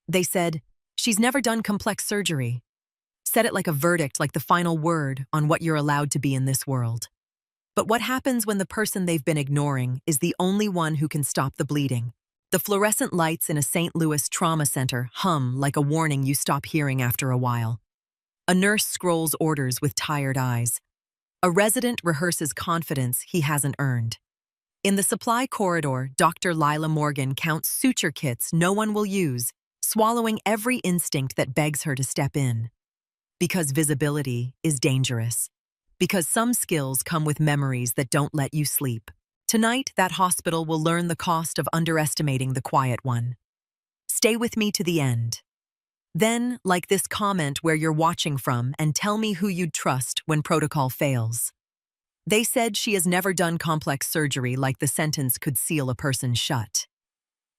They said, "She's never done complex surgery." Said it like a verdict, like the final word on what you're allowed to be in this world. But what happens when the person they've been ignoring is the only one who can stop the bleeding? The fluorescent lights in a St. Louis trauma center hum like a warning you stop hearing after a while. A nurse scrolls orders with tired eyes. A resident rehearses confidence he hasn't earned. In the supply corridor, Dr. Lila Morgan counts suture kits no one will use, swallowing every instinct that begs her to step in. Because visibility is dangerous. Because some skills come with memories that don't let you sleep. Tonight, that hospital will learn the cost of underestimating the quiet one. Stay with me to the end. Then, like this comment where you're watching from, and tell me who you'd trust when protocol fails. They said she has never done complex surgery, like the sentence could seal a person shut.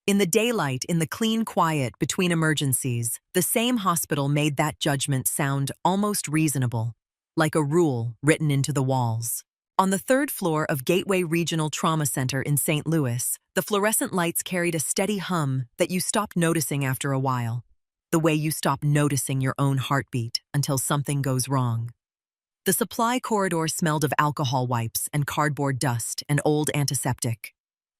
In the daylight, in the clean quiet between emergencies, the same hospital made that judgment sound almost reasonable, like a rule written into the walls. On the third floor of Gateway Regional Trauma Center in St. Louis, the fluorescent lights carried a steady hum that you stopped noticing after a while, the way you stop noticing your own heartbeat until something goes wrong. The supply corridor smelled of alcohol wipes and cardboard dust and old antiseptic.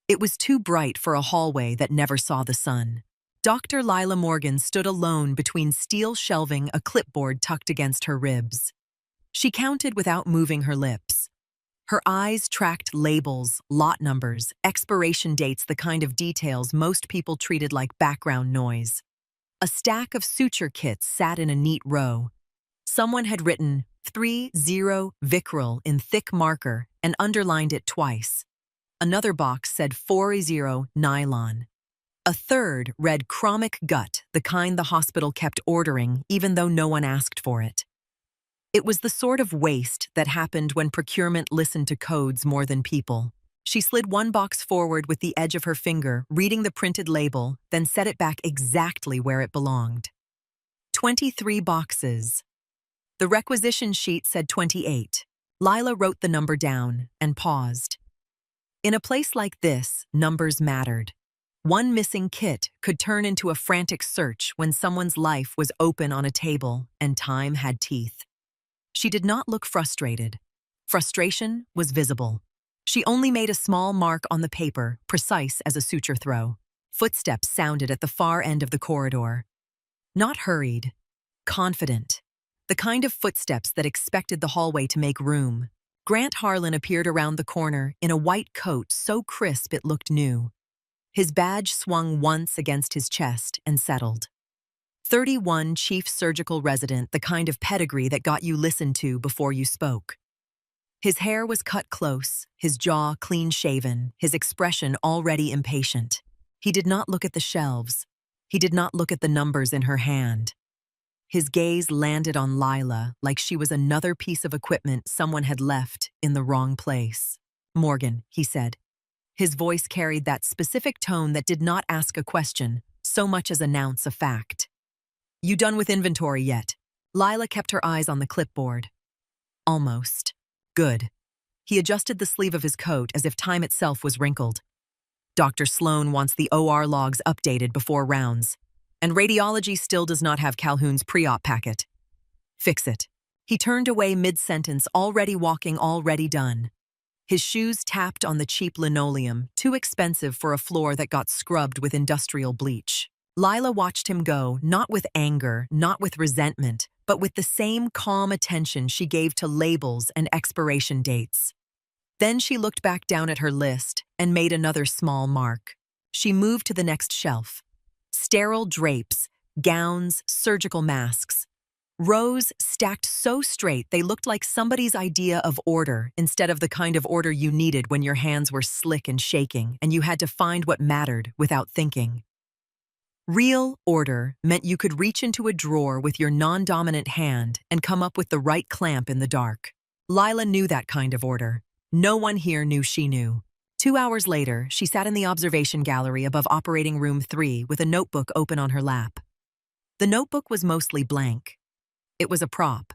It was too bright for a hallway that never saw the sun. Dr. Lila Morgan stood alone between steel shelving, a clipboard tucked against her ribs. She counted without moving her lips. Her eyes tracked labels, lot numbers, expiration dates, the kind of details most people treated like background noise. A stack of suture kits sat in a neat row. Someone had written 30 Vicryl in thick marker and underlined it twice. Another box said 40 nylon. A third read chromic gut, the kind the hospital kept ordering even though no one asked for it. It was the sort of waste that happened when procurement listened to codes more than people. She slid one box forward with the edge of her finger, reading the printed label, then set it back exactly where it belonged. 23 boxes. The requisition sheet said 28. Lila wrote the number down and paused. In a place like this, numbers mattered. One missing kit could turn into a frantic search when someone's life was open on a table and time had teeth. She did not look frustrated. Frustration was visible. She only made a small mark on the paper, precise as a suture throw. Footsteps sounded at the far end of the corridor. Not hurried, confident. The kind of footsteps that expected the hallway to make room. Grant Harlan appeared around the corner in a white coat so crisp it looked new. His badge swung once against his chest and settled. 31 chief surgical resident, the kind of pedigree that got you listened to before you spoke. His hair was cut close, his jaw clean-shaven, his expression already impatient. He did not look at the shelves. He did not look at the numbers in her hand. His gaze landed on Lila like she was another piece of equipment someone had left in the wrong place. "Morgan," he said. His voice carried that specific tone that did not ask a question, so much as announce a fact. "You done with inventory yet?" Lila kept her eyes on the clipboard. "Almost." "Good." He adjusted the sleeve of his coat as if time itself was wrinkled. "Dr. Sloan wants the OR logs updated before rounds. And radiology still does not have Calhoun's pre-op packet. Fix it." He turned away mid-sentence, already walking, already done. His shoes tapped on the cheap linoleum, too expensive for a floor that got scrubbed with industrial bleach. Lila watched him go, not with anger, not with resentment, but with the same calm attention she gave to labels and expiration dates. Then she looked back down at her list and made another small mark. She moved to the next shelf. Sterile drapes, gowns, surgical masks. Rows stacked so straight they looked like somebody's idea of order instead of the kind of order you needed when your hands were slick and shaking and you had to find what mattered without thinking. Real order meant you could reach into a drawer with your non-dominant hand and come up with the right clamp in the dark. Lila knew that kind of order. No one here knew she knew. 2 hours later, she sat in the observation gallery above operating room 3 with a notebook open on her lap. The notebook was mostly blank. It was a prop.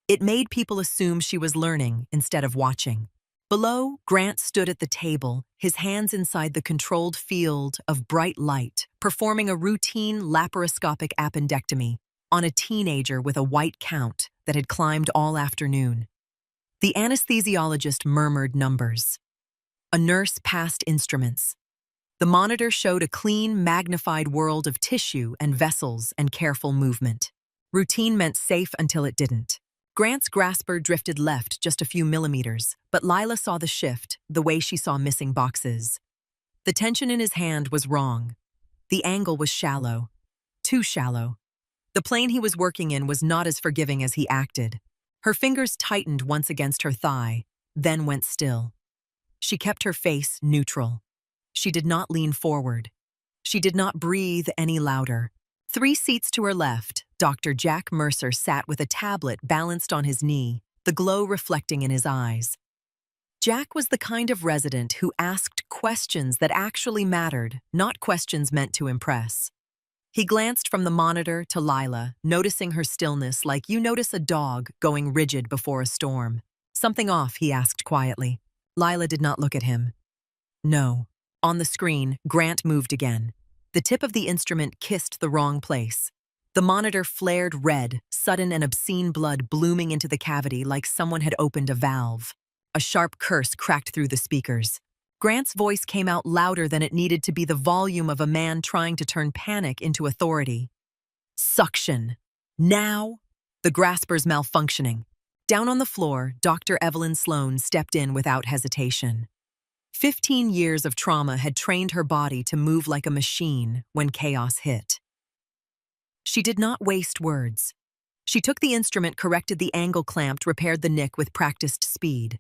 It made people assume she was learning instead of watching. Below, Grant stood at the table, his hands inside the controlled field of bright light, performing a routine laparoscopic appendectomy on a teenager with a white count that had climbed all afternoon. The anesthesiologist murmured numbers. A nurse passed instruments. The monitor showed a clean, magnified world of tissue and vessels and careful movement. Routine meant safe until it didn't. Grant's grasper drifted left just a few millimeters, but Lila saw the shift, the way she saw missing boxes. The tension in his hand was wrong. The angle was shallow. Too shallow. The plane he was working in was not as forgiving as he acted. Her fingers tightened once against her thigh, then went still. She kept her face neutral. She did not lean forward. She did not breathe any louder. 3 seats to her left, Dr. Jack Mercer sat with a tablet balanced on his knee, the glow reflecting in his eyes. Jack was the kind of resident who asked questions that actually mattered, not questions meant to impress. He glanced from the monitor to Lila, noticing her stillness like you notice a dog going rigid before a storm. "Something off?" he asked quietly. Lila did not look at him. "No." On the screen, Grant moved again. The tip of the instrument kissed the wrong place. The monitor flared red, sudden and obscene blood blooming into the cavity like someone had opened a valve. A sharp curse cracked through the speakers. Grant's voice came out louder than it needed to be, the volume of a man trying to turn panic into authority. "Suction. Now!" The grasper's malfunctioning. Down on the floor, Dr. Evelyn Sloan stepped in without hesitation. 15 years of trauma had trained her body to move like a machine when chaos hit. She did not waste words. She took the instrument, corrected the angle clamped, repaired the nick with practiced speed.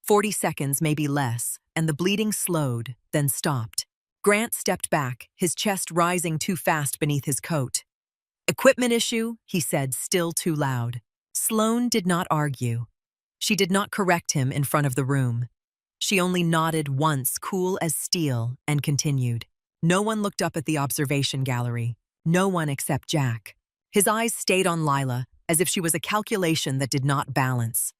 40 seconds, maybe less, and the bleeding slowed, then stopped. Grant stepped back, his chest rising too fast beneath his coat. "Equipment issue," he said, still too loud. Sloan did not argue. She did not correct him in front of the room. She only nodded once, cool as steel, and continued. No one looked up at the observation gallery. No one except Jack. His eyes stayed on Lila, as if she was a calculation that did not balance.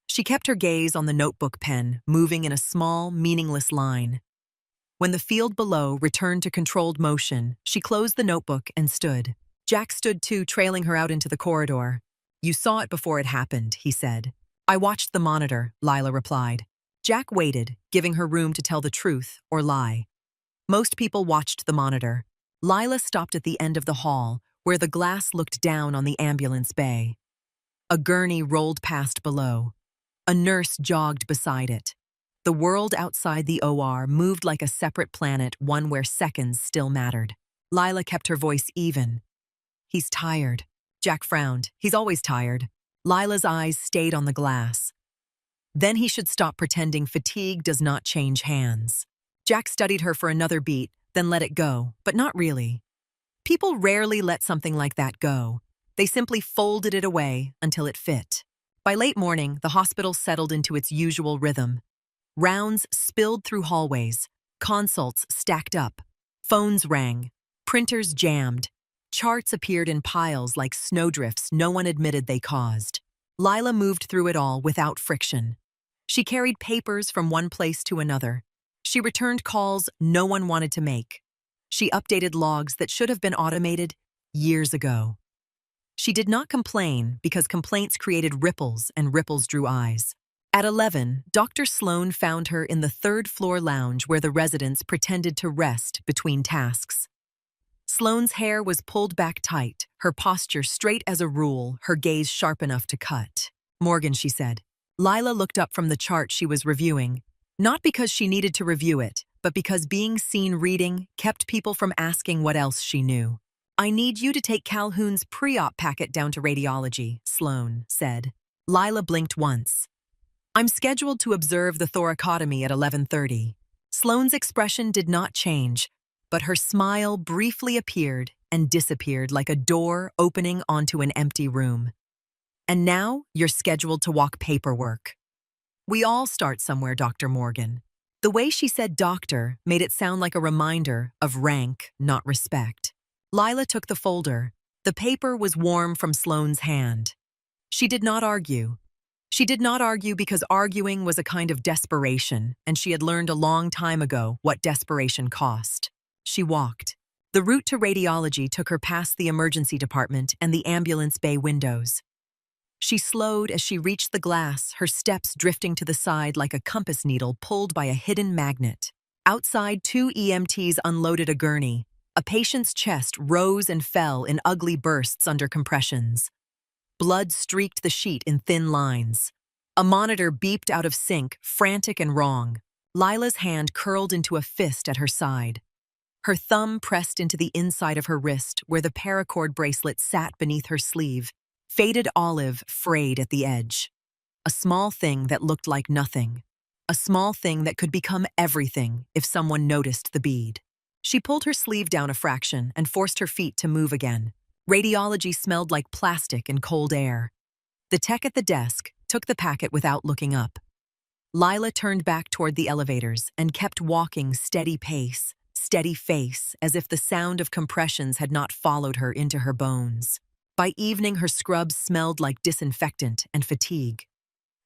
She kept her gaze on the notebook pen, moving in a small, meaningless line. When the field below returned to controlled motion, she closed the notebook and stood. Jack stood too, trailing her out into the corridor. "You saw it before it happened," he said. "I watched the monitor," Lila replied. Jack waited, giving her room to tell the truth or lie. Most people watched the monitor. Lila stopped at the end of the hall, where the glass looked down on the ambulance bay. A gurney rolled past below. A nurse jogged beside it. The world outside the OR moved like a separate planet, one where seconds still mattered. Lila kept her voice even. "He's tired." Jack frowned. "He's always tired." Lila's eyes stayed on the glass. "Then he should stop pretending fatigue does not change hands." Jack studied her for another beat, then let it go, but not really. People rarely let something like that go. They simply folded it away until it fit. By late morning, the hospital settled into its usual rhythm. Rounds spilled through hallways, consults stacked up, phones rang, printers jammed, charts appeared in piles like snowdrifts no one admitted they caused. Lila moved through it all without friction. She carried papers from one place to another. She returned calls no one wanted to make. She updated logs that should have been automated years ago. She did not complain because complaints created ripples and ripples drew eyes. At 11, Dr. Sloan found her in the third-floor lounge where the residents pretended to rest between tasks. Sloan's hair was pulled back tight, her posture straight as a rule, her gaze sharp enough to cut. "Morgan," she said. Lila looked up from the chart she was reviewing, not because she needed to review it, but because being seen reading kept people from asking what else she knew. "I need you to take Calhoun's pre-op packet down to radiology," Sloan said. Lila blinked once. "I'm scheduled to observe the thoracotomy at 11:30. Sloan's expression did not change, but her smile briefly appeared and disappeared like a door opening onto an empty room. "And now you're scheduled to walk paperwork." "We all start somewhere, Dr. Morgan." The way she said doctor made it sound like a reminder of rank, not respect. Lila took the folder. The paper was warm from Sloan's hand. She did not argue. She did not argue because arguing was a kind of desperation, and she had learned a long time ago what desperation cost. She walked. The route to radiology took her past the emergency department and the ambulance bay windows. She slowed as she reached the glass, her steps drifting to the side like a compass needle pulled by a hidden magnet. Outside, 2 EMTs unloaded a gurney. A patient's chest rose and fell in ugly bursts under compressions. Blood streaked the sheet in thin lines. A monitor beeped out of sync, frantic and wrong. Lila's hand curled into a fist at her side. Her thumb pressed into the inside of her wrist where the paracord bracelet sat beneath her sleeve, faded olive, frayed at the edge. A small thing that looked like nothing. A small thing that could become everything if someone noticed the bead. She pulled her sleeve down a fraction and forced her feet to move again. Radiology smelled like plastic and cold air. The tech at the desk took the packet without looking up. Lila turned back toward the elevators and kept walking steady pace, steady face, as if the sound of compressions had not followed her into her bones. By evening, her scrubs smelled like disinfectant and fatigue.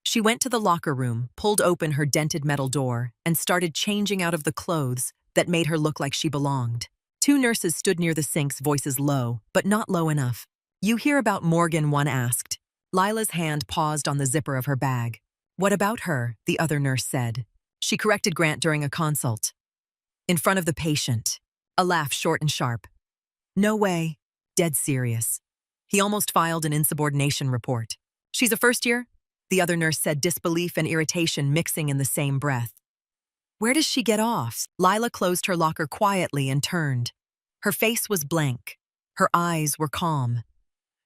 She went to the locker room, pulled open her dented metal door, and started changing out of the clothes that made her look like she belonged. 2 nurses stood near the sinks, voices low, but not low enough. "You hear about Morgan?" one asked. Lila's hand paused on the zipper of her bag. "What about her?" the other nurse said. "She corrected Grant during a consult." In front of the patient. A laugh short and sharp. "No way." Dead serious. He almost filed an insubordination report. "She's a first year?" The other nurse said, disbelief and irritation mixing in the same breath. "Where does she get off?" Lila closed her locker quietly and turned. Her face was blank. Her eyes were calm.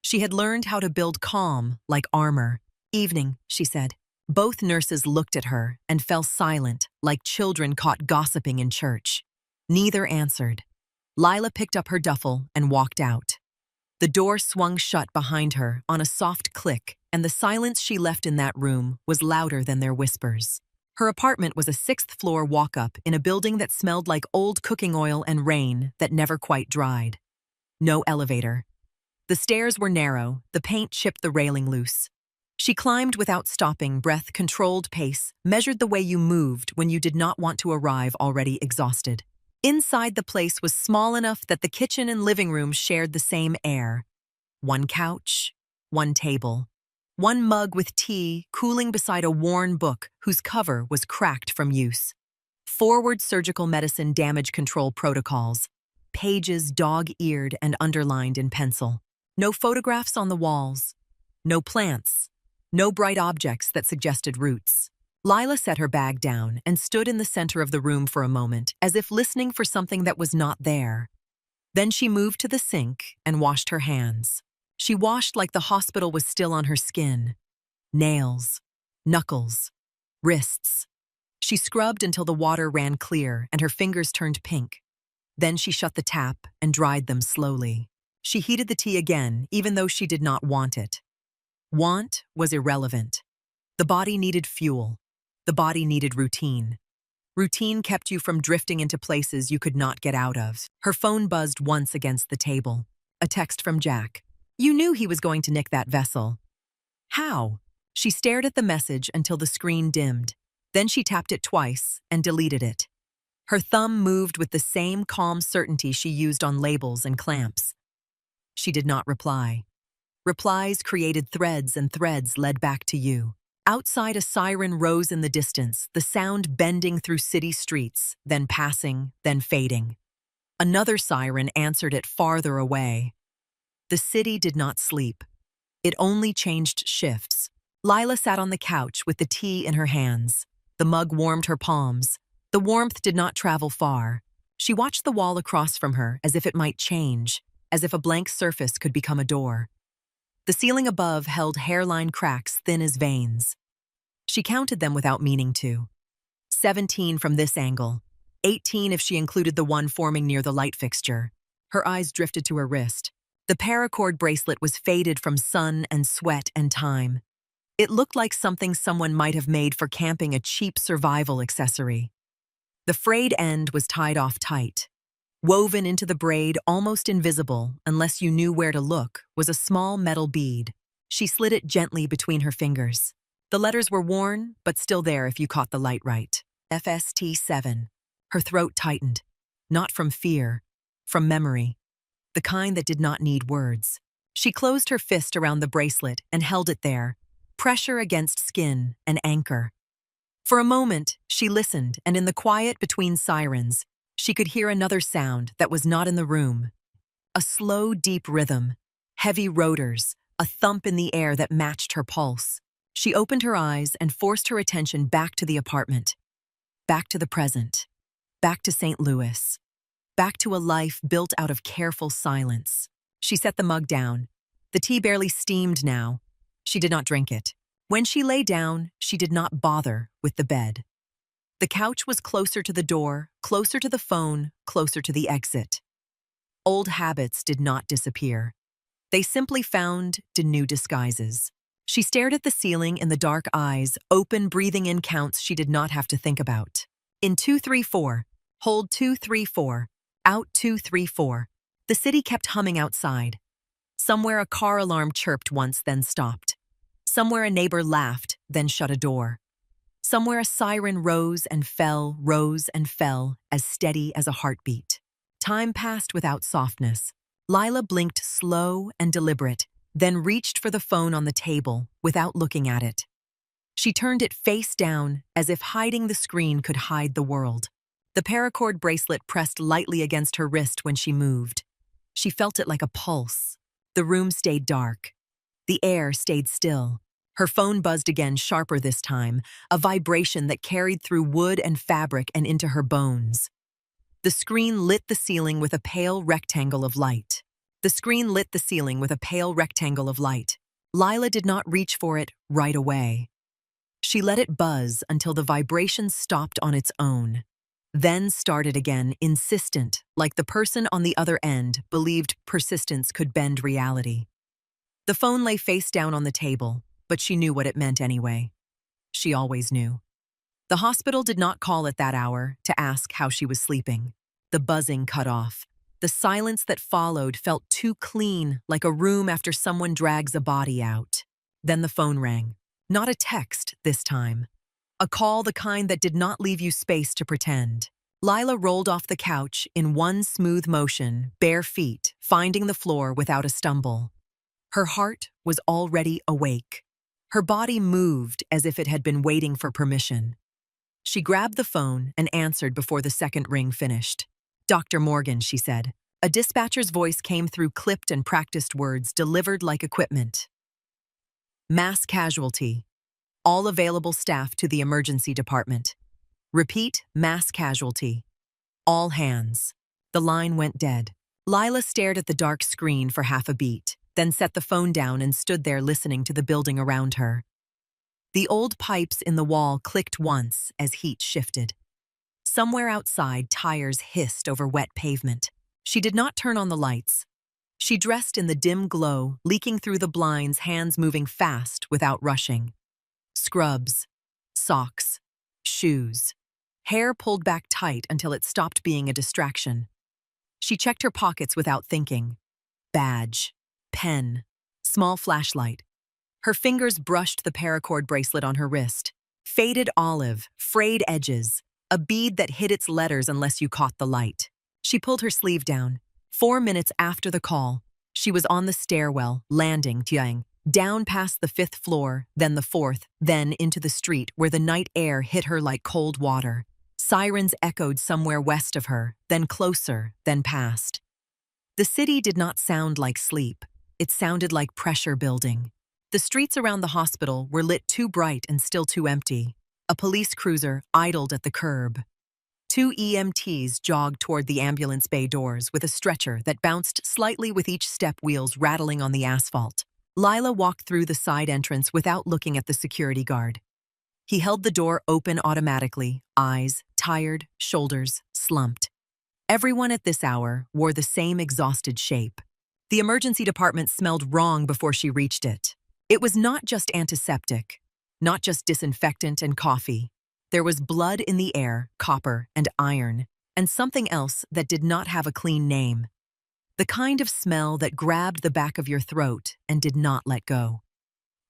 She had learned how to build calm like armor. "Evening," she said. Both nurses looked at her and fell silent, like children caught gossiping in church. Neither answered. Lila picked up her duffel and walked out. The door swung shut behind her on a soft click, and the silence she left in that room was louder than their whispers. Her apartment was a 6th-floor walk-up in a building that smelled like old cooking oil and rain that never quite dried. No elevator. The stairs were narrow, the paint chipped the railing loose. She climbed without stopping, breath-controlled pace, measured the way you moved when you did not want to arrive already exhausted. Inside, the place was small enough that the kitchen and living room shared the same air. 1 couch, 1 table. 1 mug with tea cooling beside a worn book whose cover was cracked from use. Forward surgical medicine damage control protocols. Pages dog-eared and underlined in pencil. No photographs on the walls. No plants. No bright objects that suggested roots. Lila set her bag down and stood in the center of the room for a moment, as if listening for something that was not there. Then she moved to the sink and washed her hands. She washed like the hospital was still on her skin. Nails, knuckles, wrists. She scrubbed until the water ran clear and her fingers turned pink. Then she shut the tap and dried them slowly. She heated the tea again, even though she did not want it. Want was irrelevant. The body needed fuel. The body needed routine. Routine kept you from drifting into places you could not get out of. Her phone buzzed once against the table. A text from Jack. You knew he was going to nick that vessel. How? She stared at the message until the screen dimmed. Then she tapped it twice and deleted it. Her thumb moved with the same calm certainty she used on labels and clamps. She did not reply. Replies created threads, and threads led back to you. Outside, a siren rose in the distance, the sound bending through city streets, then passing, then fading. Another siren answered it farther away. The city did not sleep. It only changed shifts. Lila sat on the couch with the tea in her hands. The mug warmed her palms. The warmth did not travel far. She watched the wall across from her as if it might change, as if a blank surface could become a door. The ceiling above held hairline cracks thin as veins. She counted them without meaning to. 17 from this angle, 18 if she included the one forming near the light fixture. Her eyes drifted to her wrist. The paracord bracelet was faded from sun and sweat and time. It looked like something someone might have made for camping, a cheap survival accessory. The frayed end was tied off tight. Woven into the braid, almost invisible unless you knew where to look, was a small metal bead. She slid it gently between her fingers. The letters were worn, but still there if you caught the light right. FST7. Her throat tightened. Not from fear, from memory. The kind that did not need words. She closed her fist around the bracelet and held it there, pressure against skin, an anchor. For a moment, she listened, and in the quiet between sirens, she could hear another sound that was not in the room. A slow, deep rhythm, heavy rotors, a thump in the air that matched her pulse. She opened her eyes and forced her attention back to the apartment, back to the present, back to St. Louis, back to a life built out of careful silence. She set the mug down. The tea barely steamed now. She did not drink it. When she lay down, she did not bother with the bed. The couch was closer to the door, closer to the phone, closer to the exit. Old habits did not disappear. They simply found new disguises. She stared at the ceiling in the dark eyes, open, breathing in counts she did not have to think about. In 234, hold 234, out 234. The city kept humming outside. Somewhere a car alarm chirped once, then stopped. Somewhere a neighbor laughed, then shut a door. Somewhere a siren rose and fell, as steady as a heartbeat. Time passed without softness. Lila blinked slow and deliberate, then reached for the phone on the table without looking at it. She turned it face down, as if hiding the screen could hide the world. The paracord bracelet pressed lightly against her wrist when she moved. She felt it like a pulse. The room stayed dark. The air stayed still. Her phone buzzed again, sharper this time, a vibration that carried through wood and fabric and into her bones. The screen lit the ceiling with a pale rectangle of light. Lila did not reach for it right away. She let it buzz until the vibration stopped on its own. Then started again, insistent, like the person on the other end believed persistence could bend reality. The phone lay face down on the table, but she knew what it meant anyway. She always knew. The hospital did not call at that hour to ask how she was sleeping. The buzzing cut off. The silence that followed felt too clean, like a room after someone drags a body out. Then the phone rang. Not a text this time. A call, the kind that did not leave you space to pretend. Lila rolled off the couch in one smooth motion, bare feet, finding the floor without a stumble. Her heart was already awake. Her body moved as if it had been waiting for permission. She grabbed the phone and answered before the second ring finished. "Dr. Morgan," she said. A dispatcher's voice came through clipped and practiced words delivered like equipment. "Mass casualty. All available staff to the emergency department. Repeat, mass casualty. All hands." The line went dead. Lila stared at the dark screen for half a beat, then set the phone down and stood there listening to the building around her. The old pipes in the wall clicked once as heat shifted. Somewhere outside, tires hissed over wet pavement. She did not turn on the lights. She dressed in the dim glow, leaking through the blinds, hands moving fast without rushing. Scrubs, socks, shoes. Hair pulled back tight until it stopped being a distraction. She checked her pockets without thinking. Badge, pen, small flashlight. Her fingers brushed the paracord bracelet on her wrist. Faded olive, frayed edges, a bead that hid its letters unless you caught the light. She pulled her sleeve down. 4 minutes after the call, she was on the stairwell, landing, down past the 5th floor, then the 4th, then into the street where the night air hit her like cold water. Sirens echoed somewhere west of her, then closer, then past. The city did not sound like sleep. It sounded like pressure building. The streets around the hospital were lit too bright and still too empty. A police cruiser idled at the curb. 2 EMTs jogged toward the ambulance bay doors with a stretcher that bounced slightly with each step, wheels rattling on the asphalt. Lila walked through the side entrance without looking at the security guard. He held the door open automatically, eyes tired, shoulders slumped. Everyone at this hour wore the same exhausted shape. The emergency department smelled wrong before she reached it. It was not just antiseptic, not just disinfectant and coffee. There was blood in the air, copper and iron, and something else that did not have a clean name. The kind of smell that grabbed the back of your throat and did not let go.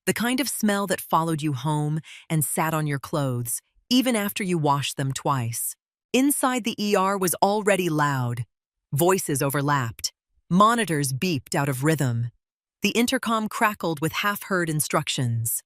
The kind of smell that followed you home and sat on your clothes, even after you washed them twice. Inside the ER was already loud. Voices overlapped. Monitors beeped out of rhythm. The intercom crackled with half-heard instructions.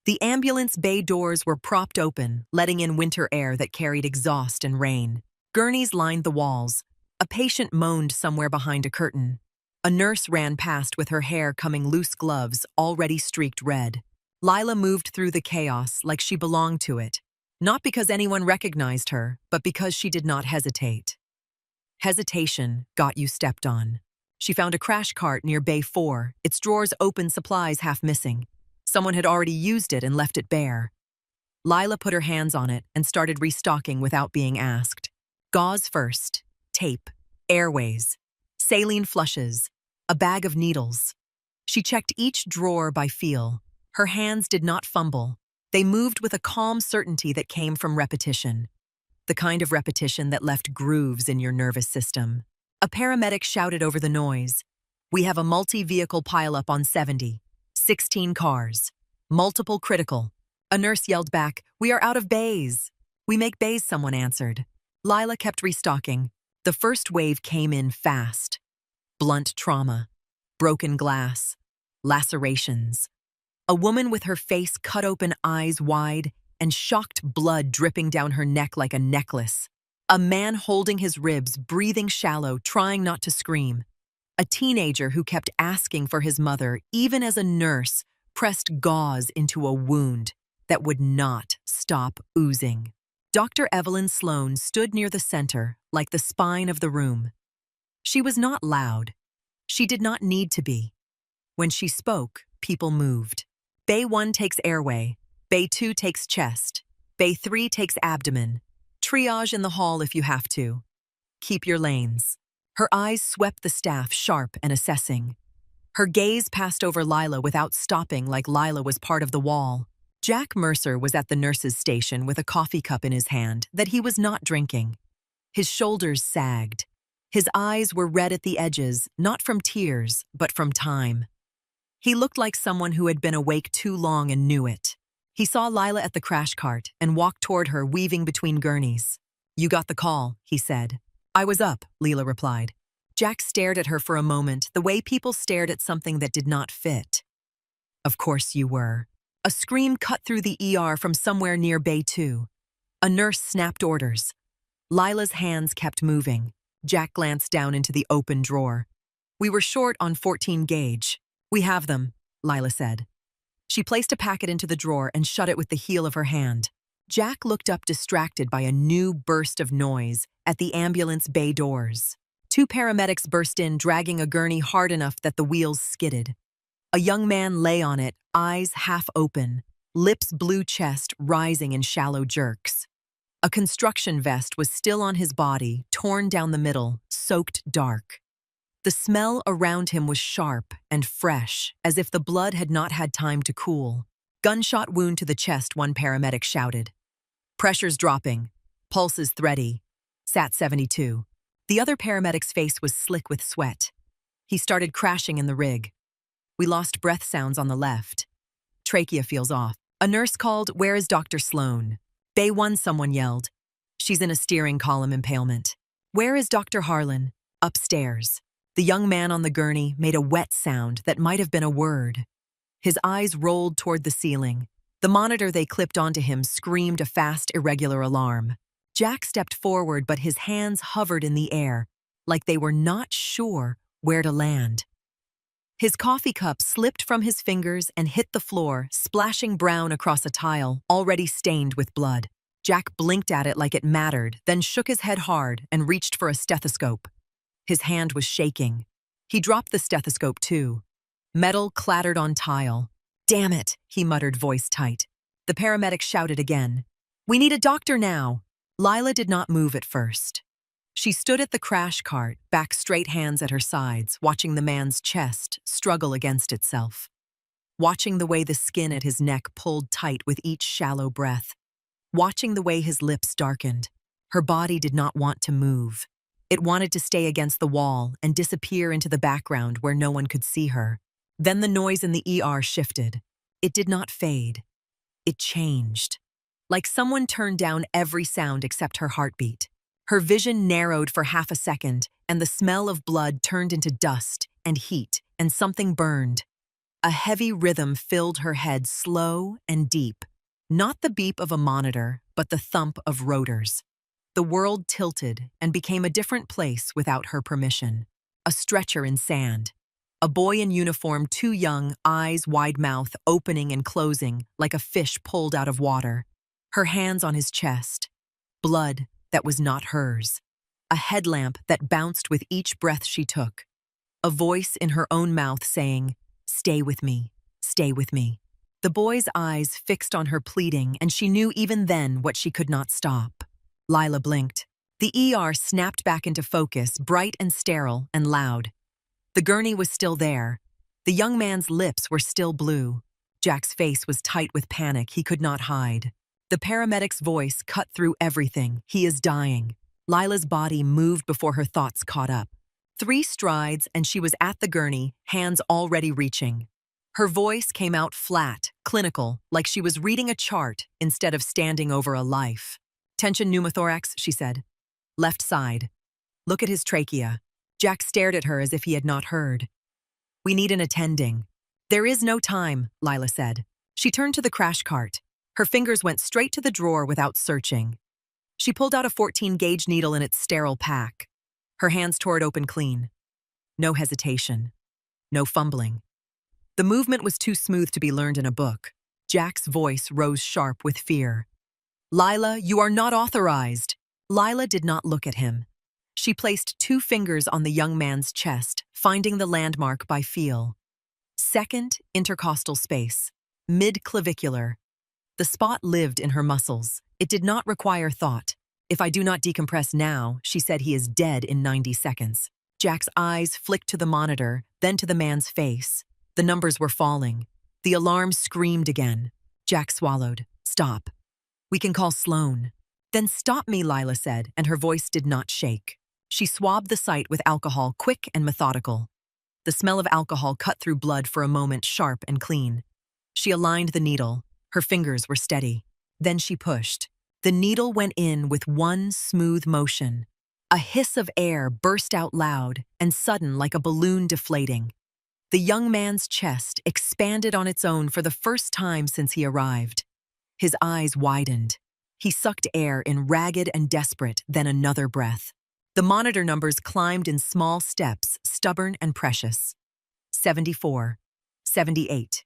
The ambulance bay doors were propped open, letting in winter air that carried exhaust and rain. Gurneys lined the walls. A patient moaned somewhere behind a curtain. A nurse ran past with her hair coming loose, gloves already streaked red. Lila moved through the chaos like she belonged to it, not because anyone recognized her, but because she did not hesitate. Hesitation got you stepped on. She found a crash cart near Bay 4, its drawers open, supplies half missing. Someone had already used it and left it bare. Lila put her hands on it and started restocking without being asked. Gauze first, tape, airways, saline flushes, a bag of needles. She checked each drawer by feel. Her hands did not fumble. They moved with a calm certainty that came from repetition. The kind of repetition that left grooves in your nervous system. A paramedic shouted over the noise. We have a multi-vehicle pileup on 70. 16 cars. Multiple critical. A nurse yelled back, we are out of bays. We make bays, someone answered. Lila kept restocking. The first wave came in fast. Blunt trauma. Broken glass. Lacerations. A woman with her face cut open, eyes wide, and shocked blood dripping down her neck like a necklace. A man holding his ribs, breathing shallow, trying not to scream. A teenager who kept asking for his mother, even as a nurse pressed gauze into a wound that would not stop oozing. Dr. Evelyn Sloan stood near the center, like the spine of the room. She was not loud. She did not need to be. When she spoke, people moved. Bay 1 takes airway. Bay 2 takes chest. Bay 3 takes abdomen. Triage in the hall if you have to. Keep your lanes. Her eyes swept the staff, sharp and assessing. Her gaze passed over Lila without stopping, like Lila was part of the wall. Jack Mercer was at the nurse's station with a coffee cup in his hand that he was not drinking. His shoulders sagged. His eyes were red at the edges, not from tears, but from time. He looked like someone who had been awake too long and knew it. He saw Lila at the crash cart and walked toward her, weaving between gurneys. You got the call, he said. I was up, Lila replied. Jack stared at her for a moment, the way people stared at something that did not fit. Of course you were. A scream cut through the ER from somewhere near Bay 2. A nurse snapped orders. Lila's hands kept moving. Jack glanced down into the open drawer. We were short on 14 gauge. We have them, Lila said. She placed a packet into the drawer and shut it with the heel of her hand. Jack looked up, distracted by a new burst of noise at the ambulance bay doors. 2 paramedics burst in, dragging a gurney hard enough that the wheels skidded. A young man lay on it, eyes half open, lips blue, chest rising in shallow jerks. A construction vest was still on his body, torn down the middle, soaked dark. The smell around him was sharp and fresh, as if the blood had not had time to cool. Gunshot wound to the chest, one paramedic shouted. Pressure's dropping. Pulses thready. Sat 72. The other paramedic's face was slick with sweat. He started crashing in the rig. We lost breath sounds on the left. Trachea feels off. A nurse called, where is Dr. Sloan? Bay 1, someone yelled. She's in a steering column impalement. Where is Dr. Harlan? Upstairs. The young man on the gurney made a wet sound that might have been a word. His eyes rolled toward the ceiling. The monitor they clipped onto him screamed a fast, irregular alarm. Jack stepped forward, but his hands hovered in the air, like they were not sure where to land. His coffee cup slipped from his fingers and hit the floor, splashing brown across a tile already stained with blood. Jack blinked at it like it mattered, then shook his head hard and reached for a stethoscope. His hand was shaking. He dropped the stethoscope too. Metal clattered on tile. Damn it, he muttered, voice tight. The paramedic shouted again. We need a doctor now. Lila did not move at first. She stood at the crash cart, back straight, hands at her sides, watching the man's chest struggle against itself. Watching the way the skin at his neck pulled tight with each shallow breath. Watching the way his lips darkened. Her body did not want to move. It wanted to stay against the wall and disappear into the background where no one could see her. Then the noise in the ER shifted. It did not fade. It changed. Like someone turned down every sound except her heartbeat. Her vision narrowed for half a second, and the smell of blood turned into dust and heat, and something burned. A heavy rhythm filled her head, slow and deep. Not the beep of a monitor, but the thump of rotors. The world tilted and became a different place without her permission. A stretcher in sand. A boy in uniform, too young, eyes wide mouth, opening and closing like a fish pulled out of water. Her hands on his chest. Blood that was not hers. A headlamp that bounced with each breath she took. A voice in her own mouth saying, "Stay with me, stay with me." The boy's eyes fixed on her pleading, and she knew even then what she could not stop. Lila blinked. The ER snapped back into focus, bright and sterile and loud. The gurney was still there. The young man's lips were still blue. Jack's face was tight with panic he could not hide. The paramedic's voice cut through everything. "He is dying." Lila's body moved before her thoughts caught up. 3 strides and she was at the gurney, hands already reaching. Her voice came out flat, clinical, like she was reading a chart instead of standing over a life. "Tension pneumothorax," she said. "Left side. Look at his trachea." Jack stared at her as if he had not heard. "We need an attending." "There is no time," Lila said. She turned to the crash cart. Her fingers went straight to the drawer without searching. She pulled out a 14-gauge needle in its sterile pack. Her hands tore it open clean. No hesitation. No fumbling. The movement was too smooth to be learned in a book. Jack's voice rose sharp with fear. "Lila, you are not authorized." Lila did not look at him. She placed 2 fingers on the young man's chest, finding the landmark by feel. Second intercostal space, mid-clavicular. The spot lived in her muscles. It did not require thought. "If I do not decompress now," she said, "he is dead in 90 seconds. Jack's eyes flicked to the monitor, then to the man's face. The numbers were falling. The alarm screamed again. Jack swallowed. "Stop. We can call Sloan." "Then stop me," Lila said, and her voice did not shake. She swabbed the site with alcohol, quick and methodical. The smell of alcohol cut through blood for a moment, sharp and clean. She aligned the needle. Her fingers were steady. Then she pushed. The needle went in with one smooth motion. A hiss of air burst out loud and sudden like a balloon deflating. The young man's chest expanded on its own for the first time since he arrived. His eyes widened. He sucked air in ragged and desperate, then another breath. The monitor numbers climbed in small steps, stubborn and precious. 74, 78,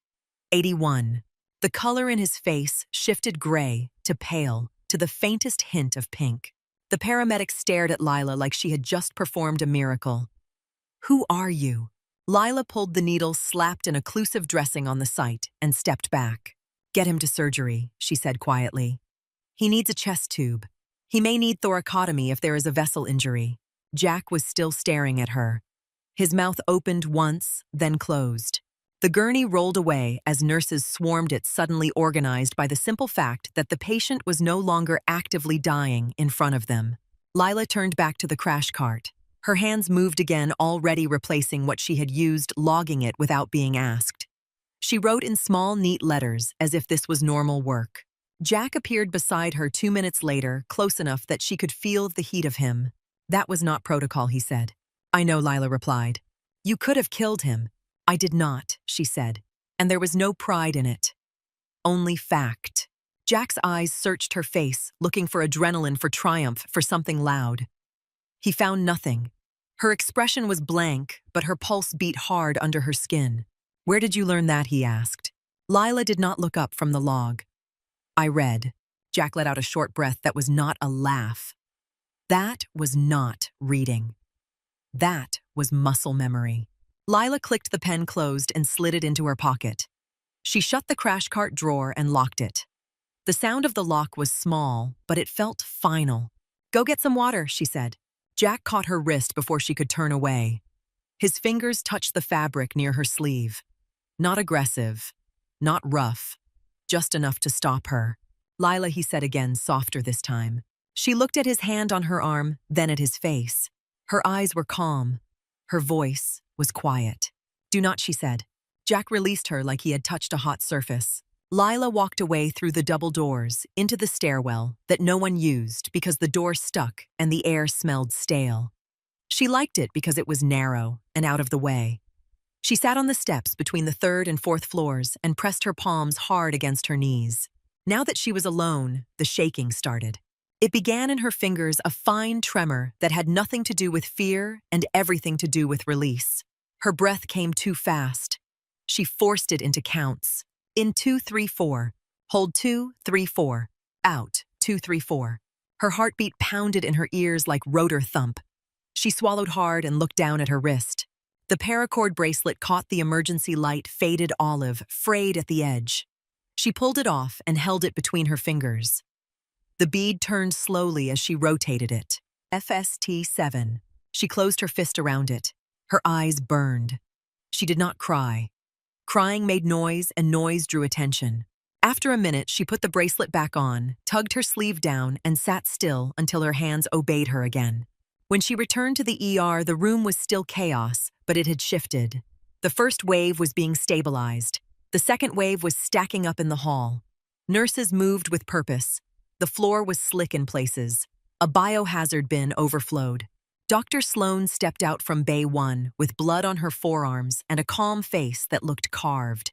81. The color in his face shifted gray to pale, to the faintest hint of pink. The paramedic stared at Lila like she had just performed a miracle. "Who are you?" Lila pulled the needle, slapped an occlusive dressing on the site, and stepped back. "Get him to surgery," she said quietly. "He needs a chest tube. He may need thoracotomy if there is a vessel injury." Jack was still staring at her. His mouth opened once, then closed. The gurney rolled away as nurses swarmed it, suddenly organized by the simple fact that the patient was no longer actively dying in front of them. Lila turned back to the crash cart. Her hands moved again, already replacing what she had used, logging it without being asked. She wrote in small, neat letters, as if this was normal work. Jack appeared beside her 2 minutes later, close enough that she could feel the heat of him. "That was not protocol," he said. "I know," Lila replied. "You could have killed him." "I did not," she said, and there was no pride in it. Only fact. Jack's eyes searched her face, looking for adrenaline, for triumph, for something loud. He found nothing. Her expression was blank, but her pulse beat hard under her skin. "Where did you learn that?" he asked. Lila did not look up from the log. "I read." Jack let out a short breath that was not a laugh. That was not reading. That was muscle memory. Lila clicked the pen closed and slid it into her pocket. She shut the crash cart drawer and locked it. The sound of the lock was small, but it felt final. "Go get some water," she said. Jack caught her wrist before she could turn away. His fingers touched the fabric near her sleeve. Not aggressive, not rough, just enough to stop her. "Lila," he said again, softer this time. She looked at his hand on her arm, then at his face. Her eyes were calm. Her voice was quiet. "Do not," she said. Jack released her like he had touched a hot surface. Lila walked away through the double doors into the stairwell that no one used because the door stuck and the air smelled stale. She liked it because it was narrow and out of the way. She sat on the steps between the third and fourth floors and pressed her palms hard against her knees. Now that she was alone, the shaking started. It began in her fingers, a fine tremor that had nothing to do with fear and everything to do with release. Her breath came too fast. She forced it into counts. In 2, 3, 4. Hold 2, 3, 4. Out 2, 3, 4. Her heartbeat pounded in her ears like rotor thump. She swallowed hard and looked down at her wrist. The paracord bracelet caught the emergency light, faded olive, frayed at the edge. She pulled it off and held it between her fingers. The bead turned slowly as she rotated it. FST7. She closed her fist around it. Her eyes burned. She did not cry. Crying made noise, and noise drew attention. After a minute, she put the bracelet back on, tugged her sleeve down, and sat still until her hands obeyed her again. When she returned to the ER, the room was still chaos, but it had shifted. The first wave was being stabilized. The second wave was stacking up in the hall. Nurses moved with purpose. The floor was slick in places. A biohazard bin overflowed. Dr. Sloan stepped out from Bay 1 with blood on her forearms and a calm face that looked carved.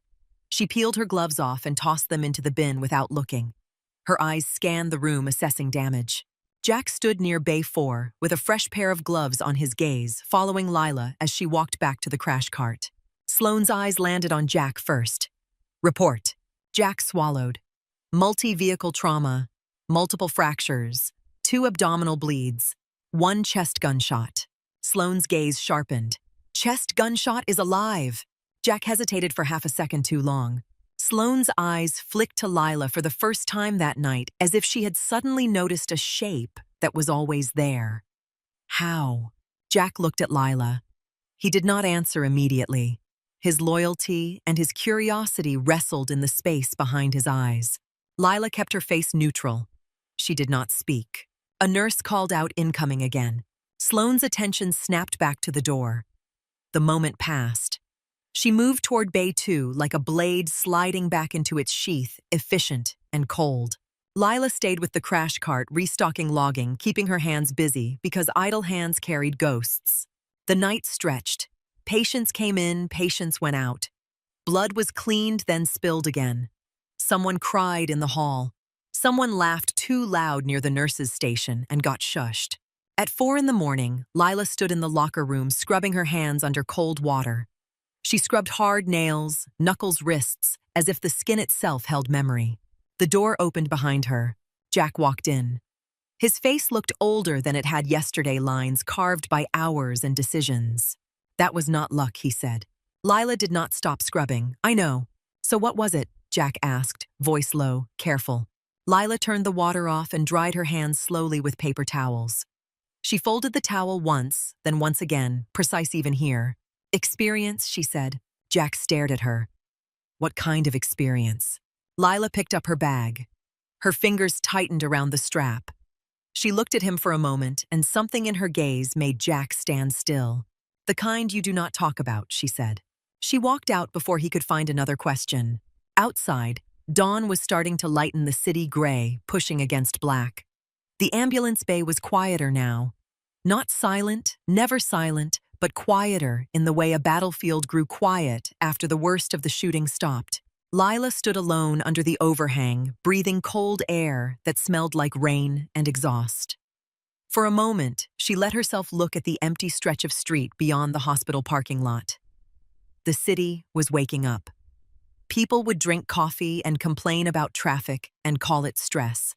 She peeled her gloves off and tossed them into the bin without looking. Her eyes scanned the room, assessing damage. Jack stood near Bay 4 with a fresh pair of gloves on his gaze, following Lila as she walked back to the crash cart. Sloane's eyes landed on Jack first. Report. Jack swallowed. Multi-vehicle trauma, multiple fractures, 2 abdominal bleeds, 1 chest gunshot. Sloane's gaze sharpened. Chest gunshot is alive. Jack hesitated for half a second too long. Sloane's eyes flicked to Lila for the first time that night, as if she had suddenly noticed a shape that was always there. How? Jack looked at Lila. He did not answer immediately. His loyalty and his curiosity wrestled in the space behind his eyes. Lila kept her face neutral. She did not speak. A nurse called out incoming again. Sloane's attention snapped back to the door. The moment passed. She moved toward Bay 2 like a blade sliding back into its sheath, efficient and cold. Lila stayed with the crash cart, restocking logging, keeping her hands busy because idle hands carried ghosts. The night stretched. Patients came in, patients went out. Blood was cleaned, then spilled again. Someone cried in the hall. Someone laughed too loud near the nurse's station and got shushed. At 4 in the morning, Lila stood in the locker room, scrubbing her hands under cold water. She scrubbed hard nails, knuckles, wrists, as if the skin itself held memory. The door opened behind her. Jack walked in. His face looked older than it had yesterday, lines carved by hours and decisions. That was not luck, he said. Lila did not stop scrubbing. I know. So what was it? Jack asked, voice low, careful. Lila turned the water off and dried her hands slowly with paper towels. She folded the towel once, then once again, precise even here. Experience, she said. Jack stared at her. What kind of experience? Lila picked up her bag. Her fingers tightened around the strap. She looked at him for a moment, and something in her gaze made Jack stand still. The kind you do not talk about, she said. She walked out before he could find another question. Outside, dawn was starting to lighten the city gray, pushing against black. The ambulance bay was quieter now. Not silent, never silent, but quieter in the way a battlefield grew quiet after the worst of the shooting stopped. Lila stood alone under the overhang, breathing cold air that smelled like rain and exhaust. For a moment, she let herself look at the empty stretch of street beyond the hospital parking lot. The city was waking up. People would drink coffee and complain about traffic and call it stress.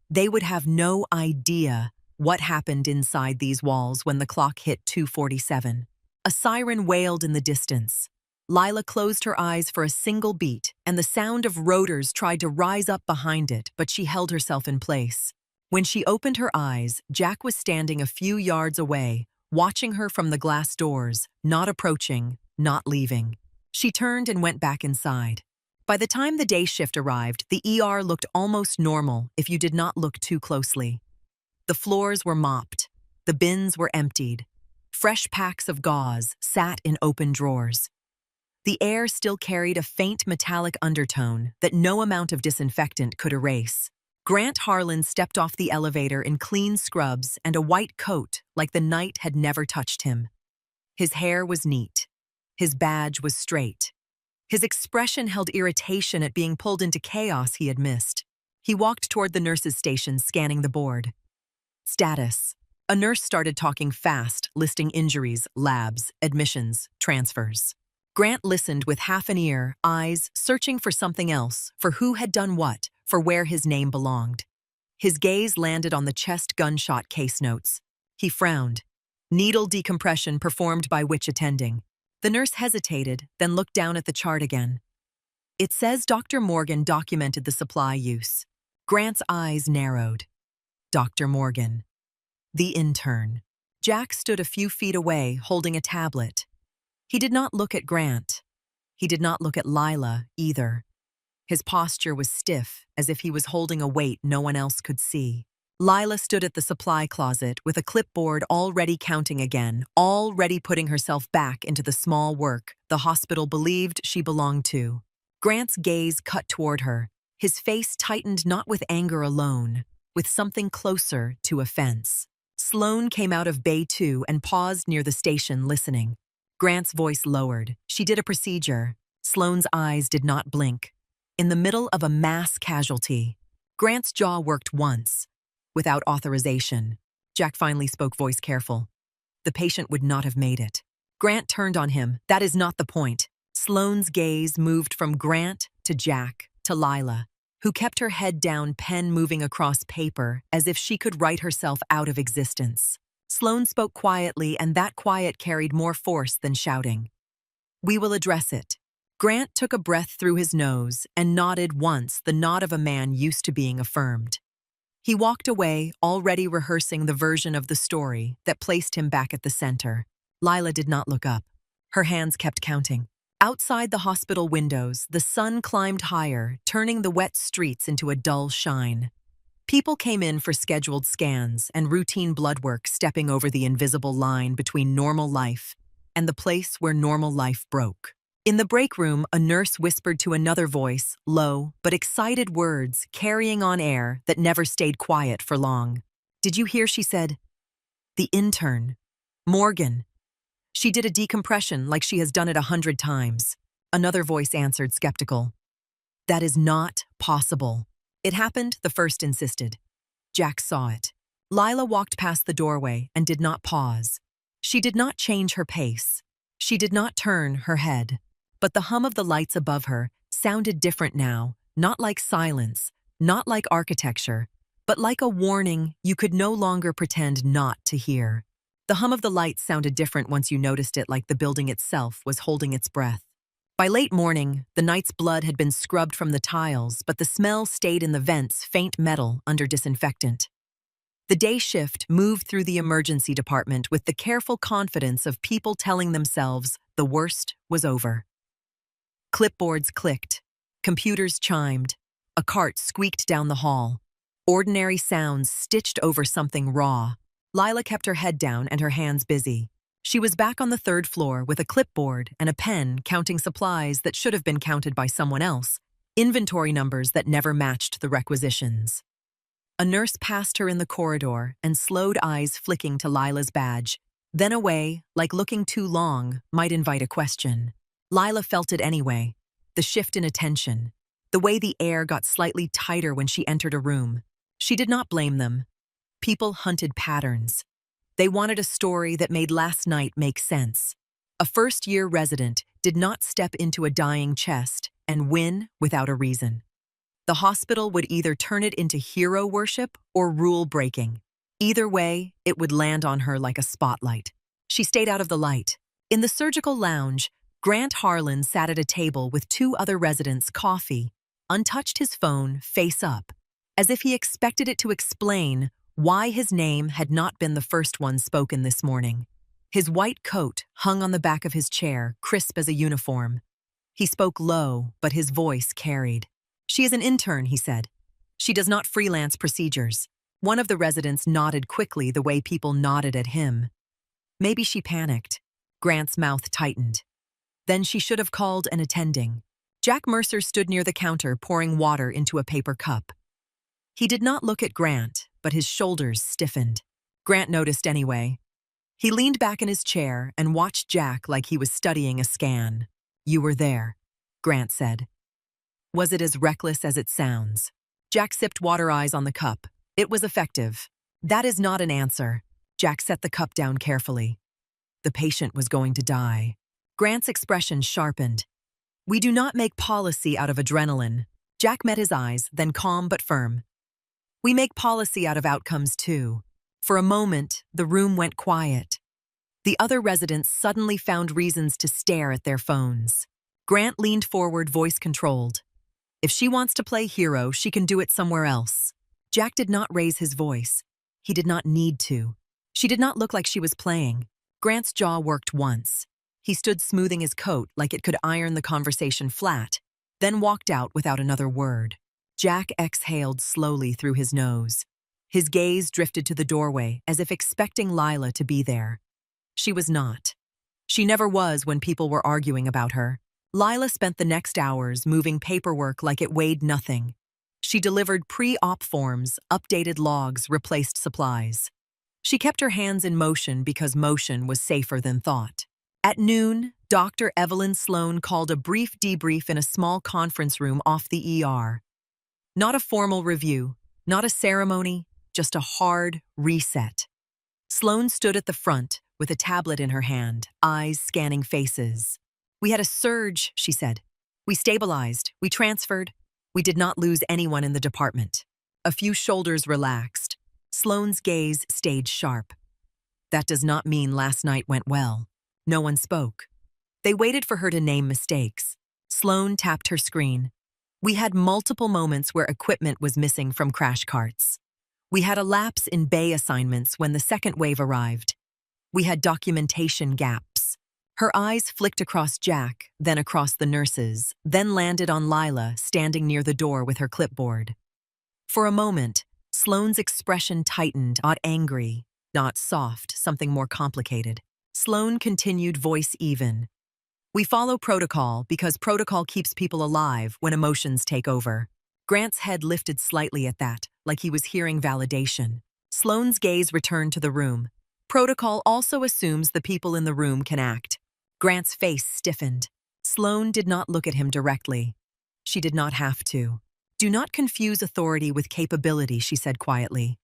They would have no idea what happened inside these walls when the clock hit 2:47. A siren wailed in the distance. Lila closed her eyes for a single beat, and the sound of rotors tried to rise up behind it, but she held herself in place. When she opened her eyes, Jack was standing a few yards away, watching her from the glass doors, not approaching, not leaving. She turned and went back inside. By the time the day shift arrived, the ER looked almost normal if you did not look too closely. The floors were mopped. The bins were emptied. Fresh packs of gauze sat in open drawers. The air still carried a faint metallic undertone that no amount of disinfectant could erase. Grant Harlan stepped off the elevator in clean scrubs and a white coat like the night had never touched him. His hair was neat. His badge was straight. His expression held irritation at being pulled into chaos he had missed. He walked toward the nurse's station, scanning the board. Status. A nurse started talking fast, listing injuries, labs, admissions, transfers. Grant listened with half an ear, eyes searching for something else, for who had done what, for where his name belonged. His gaze landed on the chest gunshot case notes. He frowned. Needle decompression performed by which attending? The nurse hesitated, then looked down at the chart again. It says Dr. Morgan documented the supply use. Grant's eyes narrowed. Dr. Morgan. The intern. Jack stood a few feet away, holding a tablet. He did not look at Grant. He did not look at Lila, either. His posture was stiff, as if he was holding a weight no one else could see. Lila stood at the supply closet with a clipboard already counting again, already putting herself back into the small work the hospital believed she belonged to. Grant's gaze cut toward her, his face tightened not with anger alone, with something closer to offense. Sloane came out of Bay 2 and paused near the station listening. Grant's voice lowered. She did a procedure. Sloane's eyes did not blink. In the middle of a mass casualty, Grant's jaw worked once. Without authorization, Jack finally spoke, voice careful. The patient would not have made it. Grant turned on him. That is not the point. Sloane's gaze moved from Grant to Jack to Lila, who kept her head down, pen moving across paper as if she could write herself out of existence. Sloane spoke quietly, and that quiet carried more force than shouting. We will address it. Grant took a breath through his nose and nodded once, the nod of a man used to being affirmed. He walked away, already rehearsing the version of the story that placed him back at the center. Lila did not look up. Her hands kept counting. Outside the hospital windows, the sun climbed higher, turning the wet streets into a dull shine. People came in for scheduled scans and routine blood work, stepping over the invisible line between normal life and the place where normal life broke. In the break room, a nurse whispered to another voice, low but excited words carrying on air that never stayed quiet for long. Did you hear? She said. The intern. Morgan. She did a decompression like she has done it 100 times. Another voice answered, skeptical. That is not possible. It happened, the first insisted. Jack saw it. Lila walked past the doorway and did not pause. She did not change her pace. She did not turn her head. But the hum of the lights above her sounded different now, not like silence, not like architecture, but like a warning you could no longer pretend not to hear. The hum of the lights sounded different once you noticed it, like the building itself was holding its breath. By late morning, the night's blood had been scrubbed from the tiles, but the smell stayed in the vents, faint metal under disinfectant. The day shift moved through the emergency department with the careful confidence of people telling themselves the worst was over. Clipboards clicked. Computers chimed. A cart squeaked down the hall. Ordinary sounds stitched over something raw. Lila kept her head down and her hands busy. She was back on the 3rd floor with a clipboard and a pen, counting supplies that should have been counted by someone else, inventory numbers that never matched the requisitions. A nurse passed her in the corridor and slowed, eyes flicking to Lila's badge, then away, like looking too long might invite a question. Lila felt it anyway, the shift in attention, the way the air got slightly tighter when she entered a room. She did not blame them. People hunted patterns. They wanted a story that made last night make sense. A first-year resident did not step into a dying chest and win without a reason. The hospital would either turn it into hero worship or rule-breaking. Either way, it would land on her like a spotlight. She stayed out of the light. In the surgical lounge, Grant Harlan sat at a table with 2 other residents, coffee, untouched, his phone face up, as if he expected it to explain why his name had not been the first one spoken this morning. His white coat hung on the back of his chair, crisp as a uniform. He spoke low, but his voice carried. She is an intern, he said. She does not freelance procedures. One of the residents nodded quickly the way people nodded at him. Maybe she panicked. Grant's mouth tightened. Then she should have called an attending. Jack Mercer stood near the counter pouring water into a paper cup. He did not look at Grant, but his shoulders stiffened. Grant noticed anyway. He leaned back in his chair and watched Jack like he was studying a scan. "You were there," Grant said. Was it as reckless as it sounds? Jack sipped water eyes on the cup. It was effective. "That is not an answer." Jack set the cup down carefully. The patient was going to die. Grant's expression sharpened. "We do not make policy out of adrenaline." Jack met his eyes, then calm but firm. "We make policy out of outcomes too." For a moment, the room went quiet. The other residents suddenly found reasons to stare at their phones. Grant leaned forward, voice controlled. "If she wants to play hero, she can do it somewhere else." Jack did not raise his voice. He did not need to. She did not look like she was playing. Grant's jaw worked once. He stood smoothing his coat like it could iron the conversation flat, then walked out without another word. Jack exhaled slowly through his nose. His gaze drifted to the doorway as if expecting Lila to be there. She was not. She never was when people were arguing about her. Lila spent the next hours moving paperwork like it weighed nothing. She delivered pre-op forms, updated logs, replaced supplies. She kept her hands in motion because motion was safer than thought. At noon, Dr. Evelyn Sloan called a brief debrief in a small conference room off the ER. Not a formal review, not a ceremony, just a hard reset. Sloan stood at the front with a tablet in her hand, eyes scanning faces. "We had a surge," she said. "We stabilized, we transferred. We did not lose anyone in the department." A few shoulders relaxed. Sloan's gaze stayed sharp. "That does not mean last night went well." No one spoke. They waited for her to name mistakes. Sloan tapped her screen. "We had multiple moments where equipment was missing from crash carts. We had a lapse in bay assignments when the second wave arrived. We had documentation gaps." Her eyes flicked across Jack, then across the nurses, then landed on Lila, standing near the door with her clipboard. For a moment, Sloan's expression tightened, not angry, not soft, something more complicated. Sloan continued, voice even. "We follow protocol because protocol keeps people alive when emotions take over." Grant's head lifted slightly at that, like he was hearing validation. Sloan's gaze returned to the room. "Protocol also assumes the people in the room can act." Grant's face stiffened. Sloan did not look at him directly. She did not have to. "Do not confuse authority with capability," she said quietly.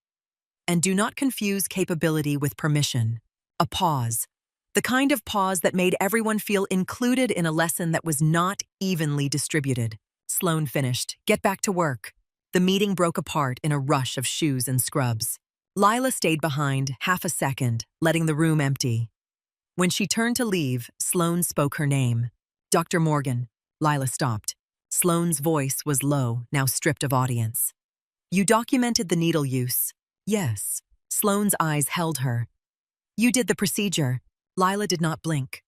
"And do not confuse capability with permission." A pause. The kind of pause that made everyone feel included in a lesson that was not evenly distributed. Sloan finished. "Get back to work." The meeting broke apart in a rush of shoes and scrubs. Lila stayed behind half a second, letting the room empty. When she turned to leave, Sloan spoke her name. "Dr. Morgan." Lila stopped. Sloan's voice was low, now stripped of audience. "You documented the needle use." "Yes." Sloan's eyes held her. "You did the procedure." Lila did not blink.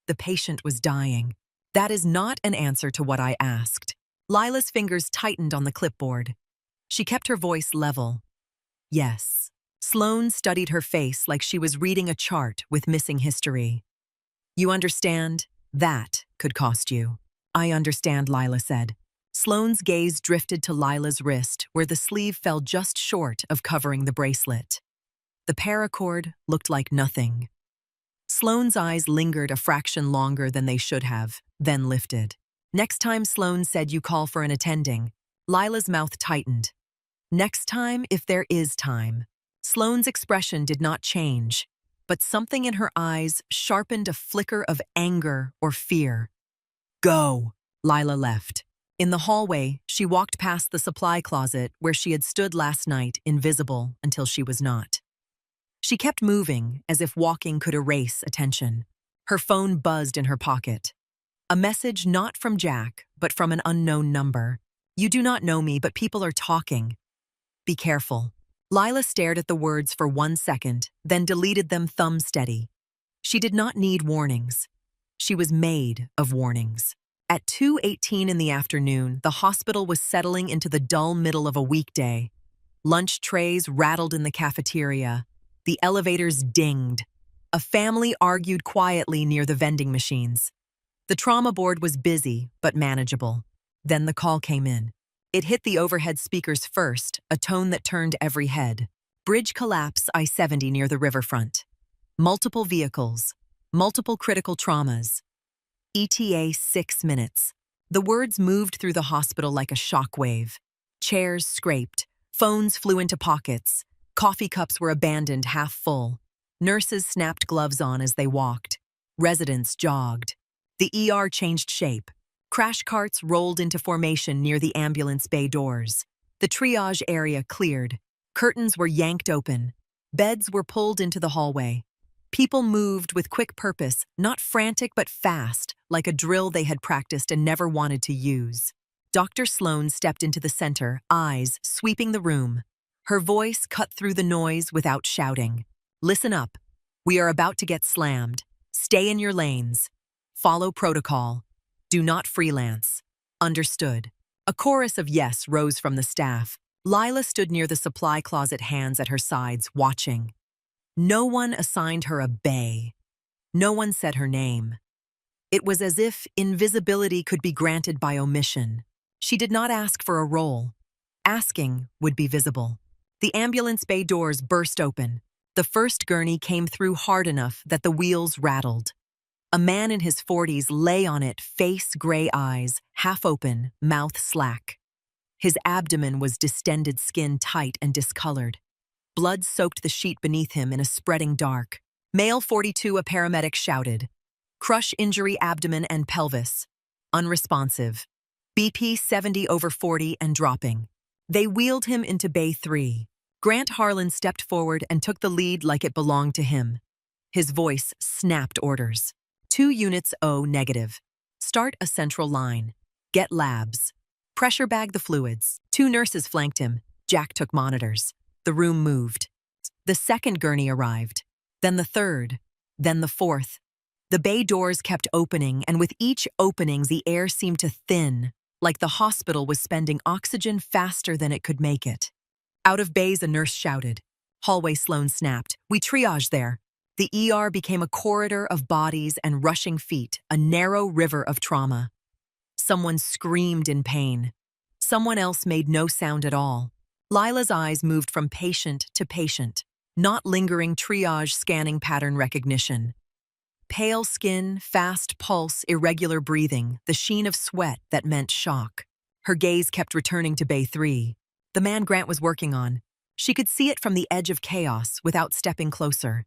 "The patient was dying." "That is not an answer to what I asked." Lila's fingers tightened on the clipboard. She kept her voice level. "Yes." Sloan studied her face like she was reading a chart with missing history. "You understand? That could cost you." "I understand," Lila said. Sloan's gaze drifted to Lila's wrist, where the sleeve fell just short of covering the bracelet. The paracord looked like nothing. Sloan's eyes lingered a fraction longer than they should have, then lifted. "Next time," Sloan said, "you call for an attending." Lila's mouth tightened. "Next time, if there is time." Sloan's expression did not change, but something in her eyes sharpened a flicker of anger or fear. "Go." Lila left. In the hallway, she walked past the supply closet where she had stood last night, invisible until she was not. She kept moving, as if walking could erase attention. Her phone buzzed in her pocket. A message not from Jack, but from an unknown number. "You do not know me, but people are talking. Be careful." Lila stared at the words for 1 second, then deleted them thumb steady. She did not need warnings. She was made of warnings. At 2:18 in the afternoon, the hospital was settling into the dull middle of a weekday. Lunch trays rattled in the cafeteria. The elevators dinged. A family argued quietly near the vending machines. The trauma board was busy, but manageable. Then the call came in. It hit the overhead speakers first, a tone that turned every head. Bridge collapse, I-70 near the riverfront. Multiple vehicles. Multiple critical traumas. ETA 6 minutes. The words moved through the hospital like a shockwave. Chairs scraped. Phones flew into pockets. Coffee cups were abandoned half full. Nurses snapped gloves on as they walked. Residents jogged. The ER changed shape. Crash carts rolled into formation near the ambulance bay doors. The triage area cleared. Curtains were yanked open. Beds were pulled into the hallway. People moved with quick purpose, not frantic but fast, like a drill they had practiced and never wanted to use. Dr. Sloan stepped into the center, eyes sweeping the room. Her voice cut through the noise without shouting. Listen up. We are about to get slammed. Stay in your lanes. Follow protocol. Do not freelance. Understood. A chorus of yes rose from the staff. Lila stood near the supply closet, hands at her sides, watching. No one assigned her a bay. No one said her name. It was as if invisibility could be granted by omission. She did not ask for a role. Asking would be visible. The ambulance bay doors burst open. The first gurney came through hard enough that the wheels rattled. A man in his 40s lay on it, face gray eyes, half open, mouth slack. His abdomen was distended, skin tight and discolored. Blood soaked the sheet beneath him in a spreading dark. Male 42, a paramedic shouted. Crush injury, abdomen and pelvis. Unresponsive. BP 70/40 and dropping. They wheeled him into Bay 3. Grant Harlan stepped forward and took the lead like it belonged to him. His voice snapped orders. 2 units O negative. Start a central line. Get labs. Pressure bag the fluids. 2 nurses flanked him. Jack took monitors. The room moved. The second gurney arrived. Then the third. Then the fourth. The bay doors kept opening, and with each opening, the air seemed to thin, like the hospital was spending oxygen faster than it could make it. Out of bays, a nurse shouted. Hallway Sloan snapped. We triage there. The ER became a corridor of bodies and rushing feet, a narrow river of trauma. Someone screamed in pain. Someone else made no sound at all. Lila's eyes moved from patient to patient, not lingering triage scanning pattern recognition. Pale skin, fast pulse, irregular breathing, the sheen of sweat that meant shock. Her gaze kept returning to Bay 3. The man Grant was working on. She could see it from the edge of chaos without stepping closer.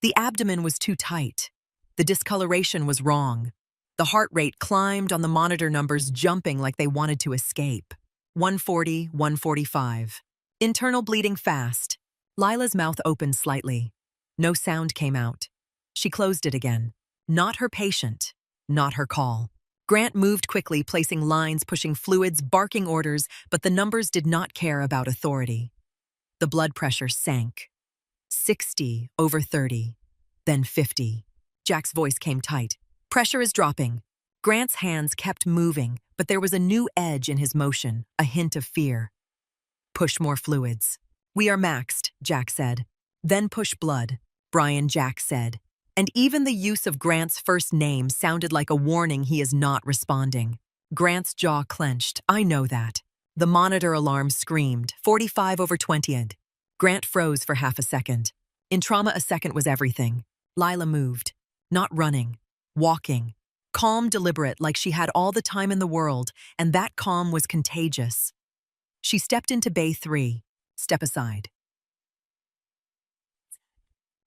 The abdomen was too tight. The discoloration was wrong. The heart rate climbed on the monitor numbers, jumping like they wanted to escape. 140, 145. Internal bleeding fast. Lila's mouth opened slightly. No sound came out. She closed it again. Not her patient. Not her call. Grant moved quickly, placing lines, pushing fluids, barking orders, but the numbers did not care about authority. The blood pressure sank. 60/30. Then 50. Jack's voice came tight. Pressure is dropping. Grant's hands kept moving, but there was a new edge in his motion, a hint of fear. Push more fluids. We are maxed, Jack said. Then push blood, Brian Jack said. And even the use of Grant's first name sounded like a warning he is not responding. Grant's jaw clenched. I know that. The monitor alarm screamed. 45/20. Grant froze for half a second. In trauma, a second was everything. Lila moved. Not running. Walking. Calm, deliberate, like she had all the time in the world, and that calm was contagious. She stepped into Bay 3. Step aside.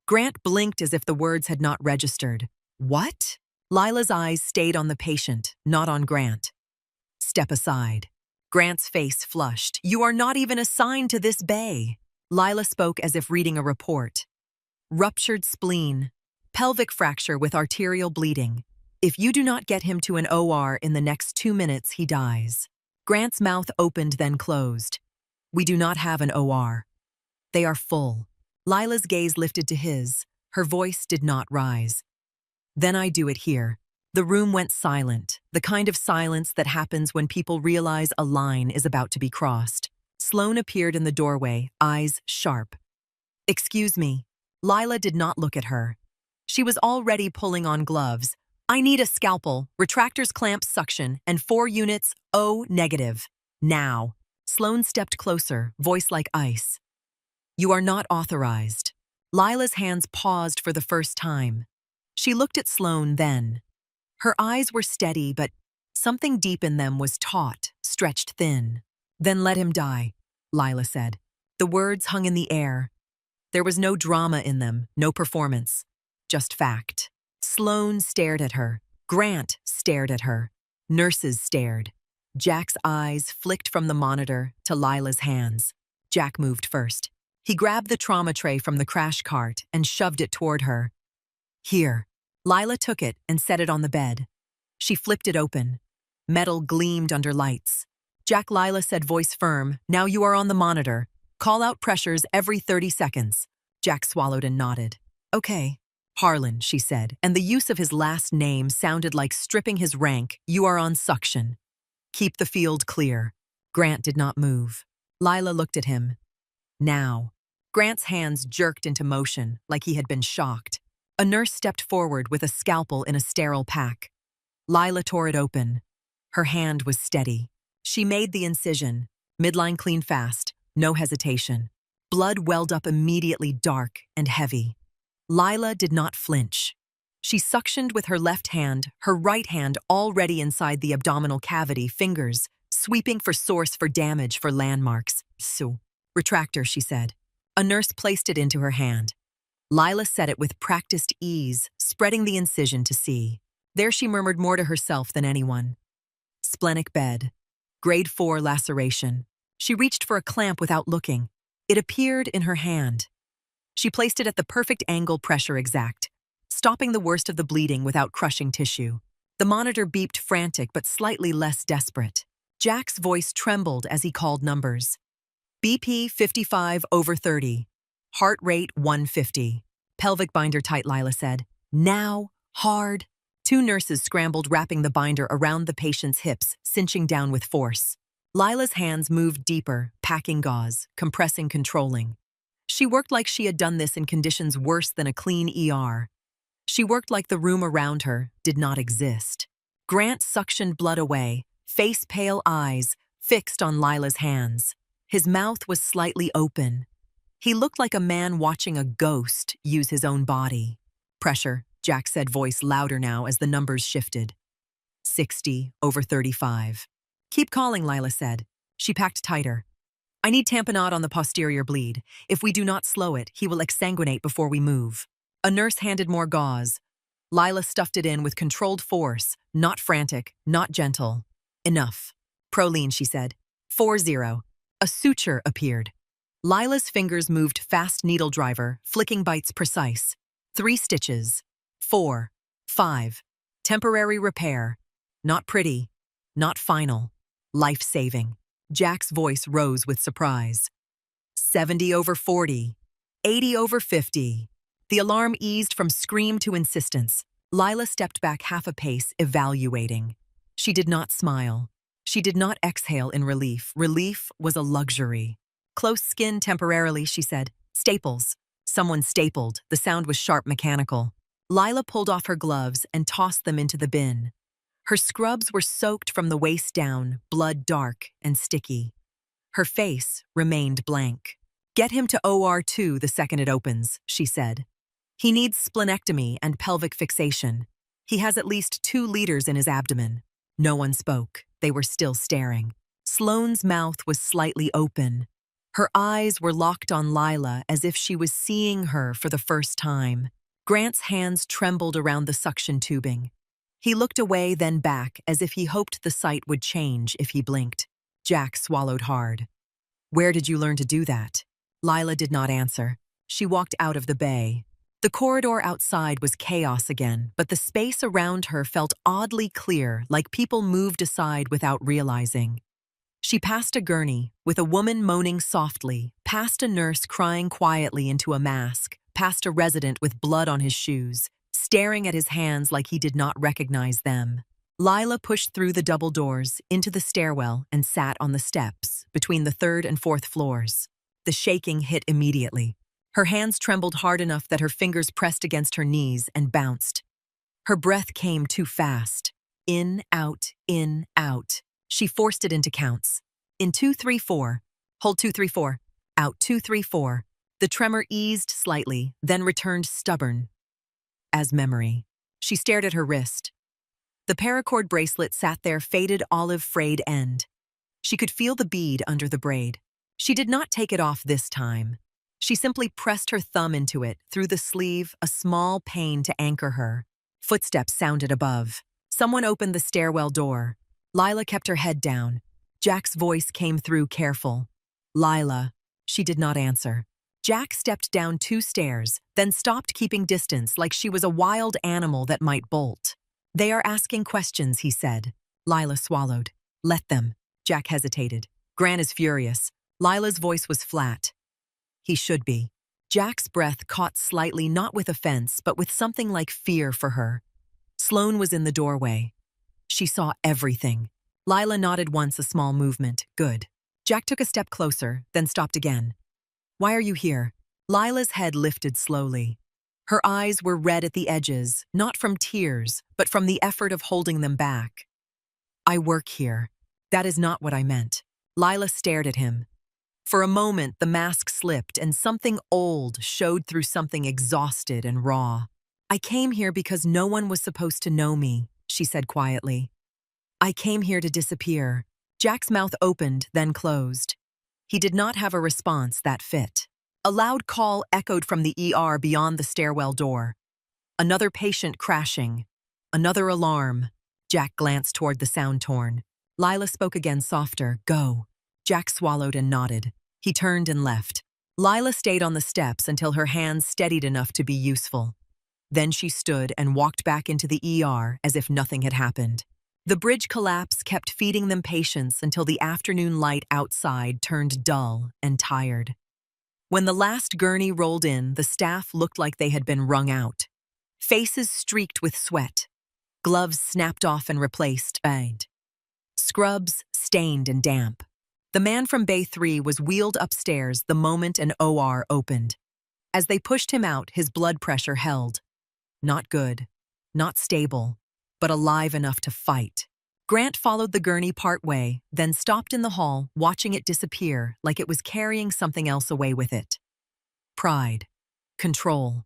Grant blinked as if the words had not registered. What? Lila's eyes stayed on the patient, not on Grant. Step aside. Grant's face flushed. You are not even assigned to this bay. Lila spoke as if reading a report. Ruptured spleen. Pelvic fracture with arterial bleeding. If you do not get him to an OR in the next 2 minutes, he dies. Grant's mouth opened, then closed. We do not have an OR. They are full. Lila's gaze lifted to his. Her voice did not rise. Then I do it here. The room went silent, the kind of silence that happens when people realize a line is about to be crossed. Sloan appeared in the doorway, eyes sharp. Excuse me. Lila did not look at her. She was already pulling on gloves. I need a scalpel, retractors, clamps, suction, and 4 units O negative. Now. Sloane stepped closer, voice like ice. You are not authorized. Lila's hands paused for the first time. She looked at Sloane then. Her eyes were steady, but something deep in them was taut, stretched thin. Then let him die, Lila said. The words hung in the air. There was no drama in them, no performance, just fact. Sloane stared at her. Grant stared at her. Nurses stared. Jack's eyes flicked from the monitor to Lila's hands. Jack moved first. He grabbed the trauma tray from the crash cart and shoved it toward her. Here. Lila took it and set it on the bed. She flipped it open. Metal gleamed under lights. Jack, Lila said, voice firm, now you are on the monitor. Call out pressures every 30 seconds. Jack swallowed and nodded. Okay. Harlan, she said, and the use of his last name sounded like stripping his rank. You are on suction. Keep the field clear. Grant did not move. Lila looked at him. Now. Grant's hands jerked into motion like he had been shocked. A nurse stepped forward with a scalpel in a sterile pack. Lila tore it open. Her hand was steady. She made the incision. Midline clean fast. No hesitation. Blood welled up immediately, dark and heavy. Lila did not flinch. She suctioned with her left hand, her right hand already inside the abdominal cavity, fingers sweeping for source, for damage, for landmarks. So, retractor, she said. A nurse placed it into her hand. Lila set it with practiced ease, spreading the incision to see. There she murmured more to herself than anyone. Splenic bed. Grade 4 laceration. She reached for a clamp without looking. It appeared in her hand. She placed it at the perfect angle, pressure exact, stopping the worst of the bleeding without crushing tissue. The monitor beeped, frantic but slightly less desperate. Jack's voice trembled as he called numbers. BP 55/30. Heart rate 150. Pelvic binder tight, Lila said. Now, hard. 2 nurses scrambled, wrapping the binder around the patient's hips, cinching down with force. Lila's hands moved deeper, packing gauze, compressing, controlling. She worked like she had done this in conditions worse than a clean ER. She worked like the room around her did not exist. Grant suctioned blood away, face-pale eyes fixed on Lila's hands. His mouth was slightly open. He looked like a man watching a ghost use his own body. Pressure, Jack said, voice louder now as the numbers shifted. 60/35. Keep calling, Lila said. She packed tighter. I need tamponade on the posterior bleed. If we do not slow it, he will exsanguinate before we move. A nurse handed more gauze. Lila stuffed it in with controlled force, not frantic, not gentle. Enough. Proline, she said. 40. A suture appeared. Lila's fingers moved fast, needle driver, flicking bites precise. 3 stitches. 4. 5. Temporary repair. Not pretty. Not final. Life-saving. Jack's voice rose with surprise. 70/40. 80/50. The alarm eased from scream to insistence. Lila stepped back half a pace, evaluating. She did not smile. She did not exhale in relief. Relief was a luxury. Close skin temporarily, she said. Staples. Someone stapled. The sound was sharp, mechanical. Lila pulled off her gloves and tossed them into the bin. Her scrubs were soaked from the waist down, blood dark and sticky. Her face remained blank. Get him to OR2 the second it opens, she said. He needs splenectomy and pelvic fixation. He has at least 2 liters in his abdomen. No one spoke. They were still staring. Sloane's mouth was slightly open. Her eyes were locked on Lila as if she was seeing her for the first time. Grant's hands trembled around the suction tubing. He looked away, then back, as if he hoped the sight would change if he blinked. Jack swallowed hard. Where did you learn to do that? Lila did not answer. She walked out of the bay. The corridor outside was chaos again, but the space around her felt oddly clear, like people moved aside without realizing. She passed a gurney, with a woman moaning softly, past a nurse crying quietly into a mask, past a resident with blood on his shoes, staring at his hands like he did not recognize them. Lila pushed through the double doors, into the stairwell, and sat on the steps, between the 3rd and 4th floors. The shaking hit immediately. Her hands trembled hard enough that her fingers pressed against her knees and bounced. Her breath came too fast. In, out, in, out. She forced it into counts. In 2, 3, 4. Hold 2, 3, 4. Out 2, 3, 4. The tremor eased slightly, then returned stubborn as memory. She stared at her wrist. The paracord bracelet sat there, faded olive frayed end. She could feel the bead under the braid. She did not take it off this time. She simply pressed her thumb into it, through the sleeve, a small pain to anchor her. Footsteps sounded above. Someone opened the stairwell door. Lila kept her head down. Jack's voice came through, careful. Lila. She did not answer. Jack stepped down 2 stairs, then stopped, keeping distance like she was a wild animal that might bolt. They are asking questions, he said. Lila swallowed. Let them. Jack hesitated. Grant is furious. Lila's voice was flat. He should be. Jack's breath caught slightly, not with offense, but with something like fear for her. Sloane was in the doorway. She saw everything. Lila nodded once, a small movement. Good. Jack took a step closer, then stopped again. Why are you here? Lila's head lifted slowly. Her eyes were red at the edges, not from tears, but from the effort of holding them back. I work here. That is not what I meant. Lila stared at him. For a moment, the mask slipped and something old showed through something exhausted and raw. I came here because no one was supposed to know me, she said quietly. I came here to disappear. Jack's mouth opened, then closed. He did not have a response that fit. A loud call echoed from the ER beyond the stairwell door. Another patient crashing. Another alarm. Jack glanced toward the sound torn. Lila spoke again, softer. Go. Jack swallowed and nodded. He turned and left. Lila stayed on the steps until her hands steadied enough to be useful. Then she stood and walked back into the ER as if nothing had happened. The bridge collapse kept feeding them patience until the afternoon light outside turned dull and tired. When the last gurney rolled in, the staff looked like they had been wrung out. Faces streaked with sweat. Gloves snapped off and replaced. Scrubs stained and damp. The man from Bay 3 was wheeled upstairs the moment an OR opened. As they pushed him out, his blood pressure held. Not good, not stable, but alive enough to fight. Grant followed the gurney part way, then stopped in the hall, watching it disappear like it was carrying something else away with it. Pride. Control.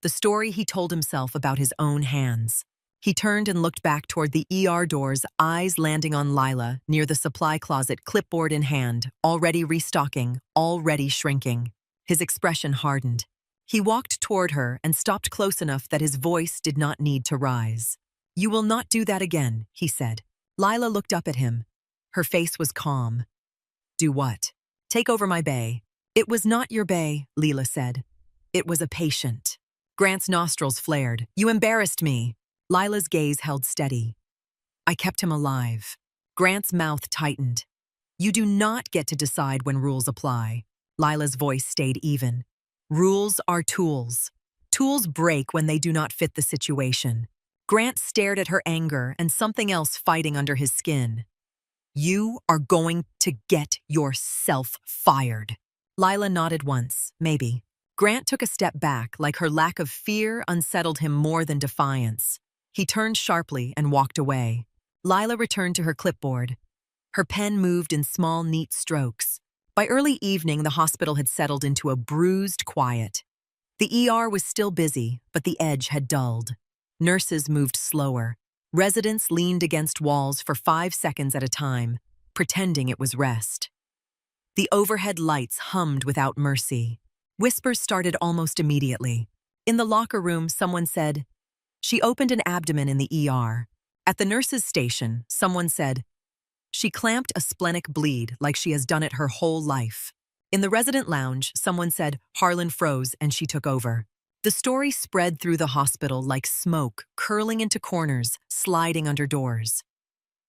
The story he told himself about his own hands. He turned and looked back toward the ER doors, eyes landing on Lila, near the supply closet, clipboard in hand, already restocking, already shrinking. His expression hardened. He walked toward her and stopped close enough that his voice did not need to rise. You will not do that again, he said. Lila looked up at him. Her face was calm. Do what? Take over my bay. It was not your bay, Lila said. It was a patient. Grant's nostrils flared. You embarrassed me. Lila's gaze held steady. I kept him alive. Grant's mouth tightened. You do not get to decide when rules apply. Lila's voice stayed even. Rules are tools. Tools break when they do not fit the situation. Grant stared at her anger and something else fighting under his skin. You are going to get yourself fired. Lila nodded once, maybe. Grant took a step back, like her lack of fear unsettled him more than defiance. He turned sharply and walked away. Lila returned to her clipboard. Her pen moved in small, neat strokes. By early evening, the hospital had settled into a bruised quiet. The ER was still busy, but the edge had dulled. Nurses moved slower. Residents leaned against walls for 5 seconds at a time, pretending it was rest. The overhead lights hummed without mercy. Whispers started almost immediately. In the locker room, someone said, "She opened an abdomen in the ER." At the nurse's station, someone said, "She clamped a splenic bleed like she has done it her whole life." In the resident lounge, someone said, "Harlan froze and she took over." The story spread through the hospital like smoke, curling into corners, sliding under doors.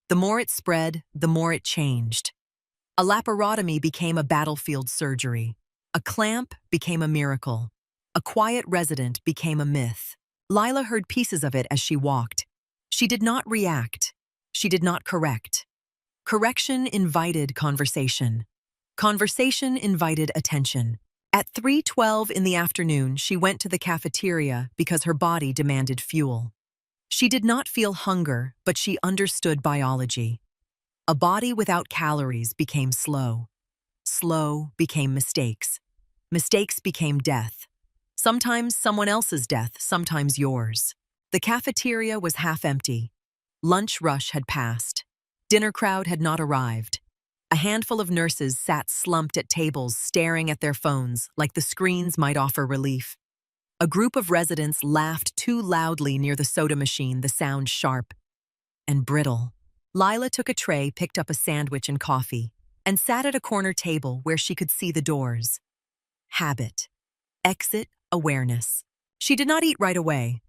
The more it spread, the more it changed. A laparotomy became a battlefield surgery. A clamp became a miracle. A quiet resident became a myth. Lila heard pieces of it as she walked. She did not react. She did not correct. Correction invited conversation. Conversation invited attention. At 3:12 in the afternoon, she went to the cafeteria because her body demanded fuel. She did not feel hunger, but she understood biology. A body without calories became slow. Slow became mistakes. Mistakes became death. Sometimes someone else's death, sometimes yours. The cafeteria was half empty. Lunch rush had passed. Dinner crowd had not arrived. A handful of nurses sat slumped at tables staring at their phones like the screens might offer relief. A group of residents laughed too loudly near the soda machine, the sound sharp and brittle. Lila took a tray, picked up a sandwich and coffee, and sat at a corner table where she could see the doors. Habit. Exit. Awareness. She did not eat right away.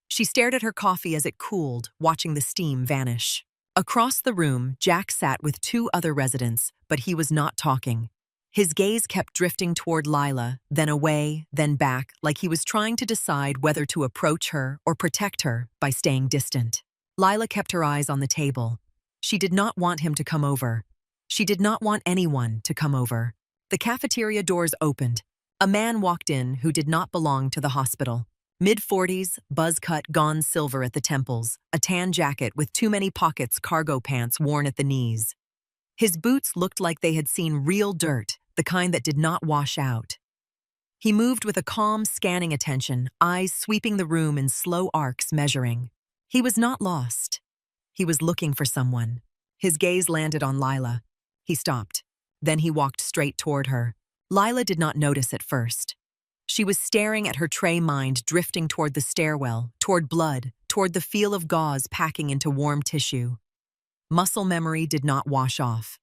She stared at her coffee as it cooled, watching the steam vanish. Across the room, Jack sat with two other residents, but he was not talking. His gaze kept drifting toward Lila, then away, then back, like he was trying to decide whether to approach her or protect her by staying distant. Lila kept her eyes on the table. She did not want him to come over. She did not want anyone to come over. The cafeteria doors opened. A man walked in who did not belong to the hospital. Mid-40s, buzz cut, gone silver at the temples, a tan jacket with too many pockets, cargo pants worn at the knees. His boots looked like they had seen real dirt, the kind that did not wash out. He moved with a calm, scanning attention, eyes sweeping the room in slow arcs, measuring. He was not lost. He was looking for someone. His gaze landed on Lila. He stopped. Then he walked straight toward her. Lila did not notice at first. She was staring at her tray, mind drifting toward the stairwell, toward blood, toward the feel of gauze packing into warm tissue. Muscle memory did not wash off.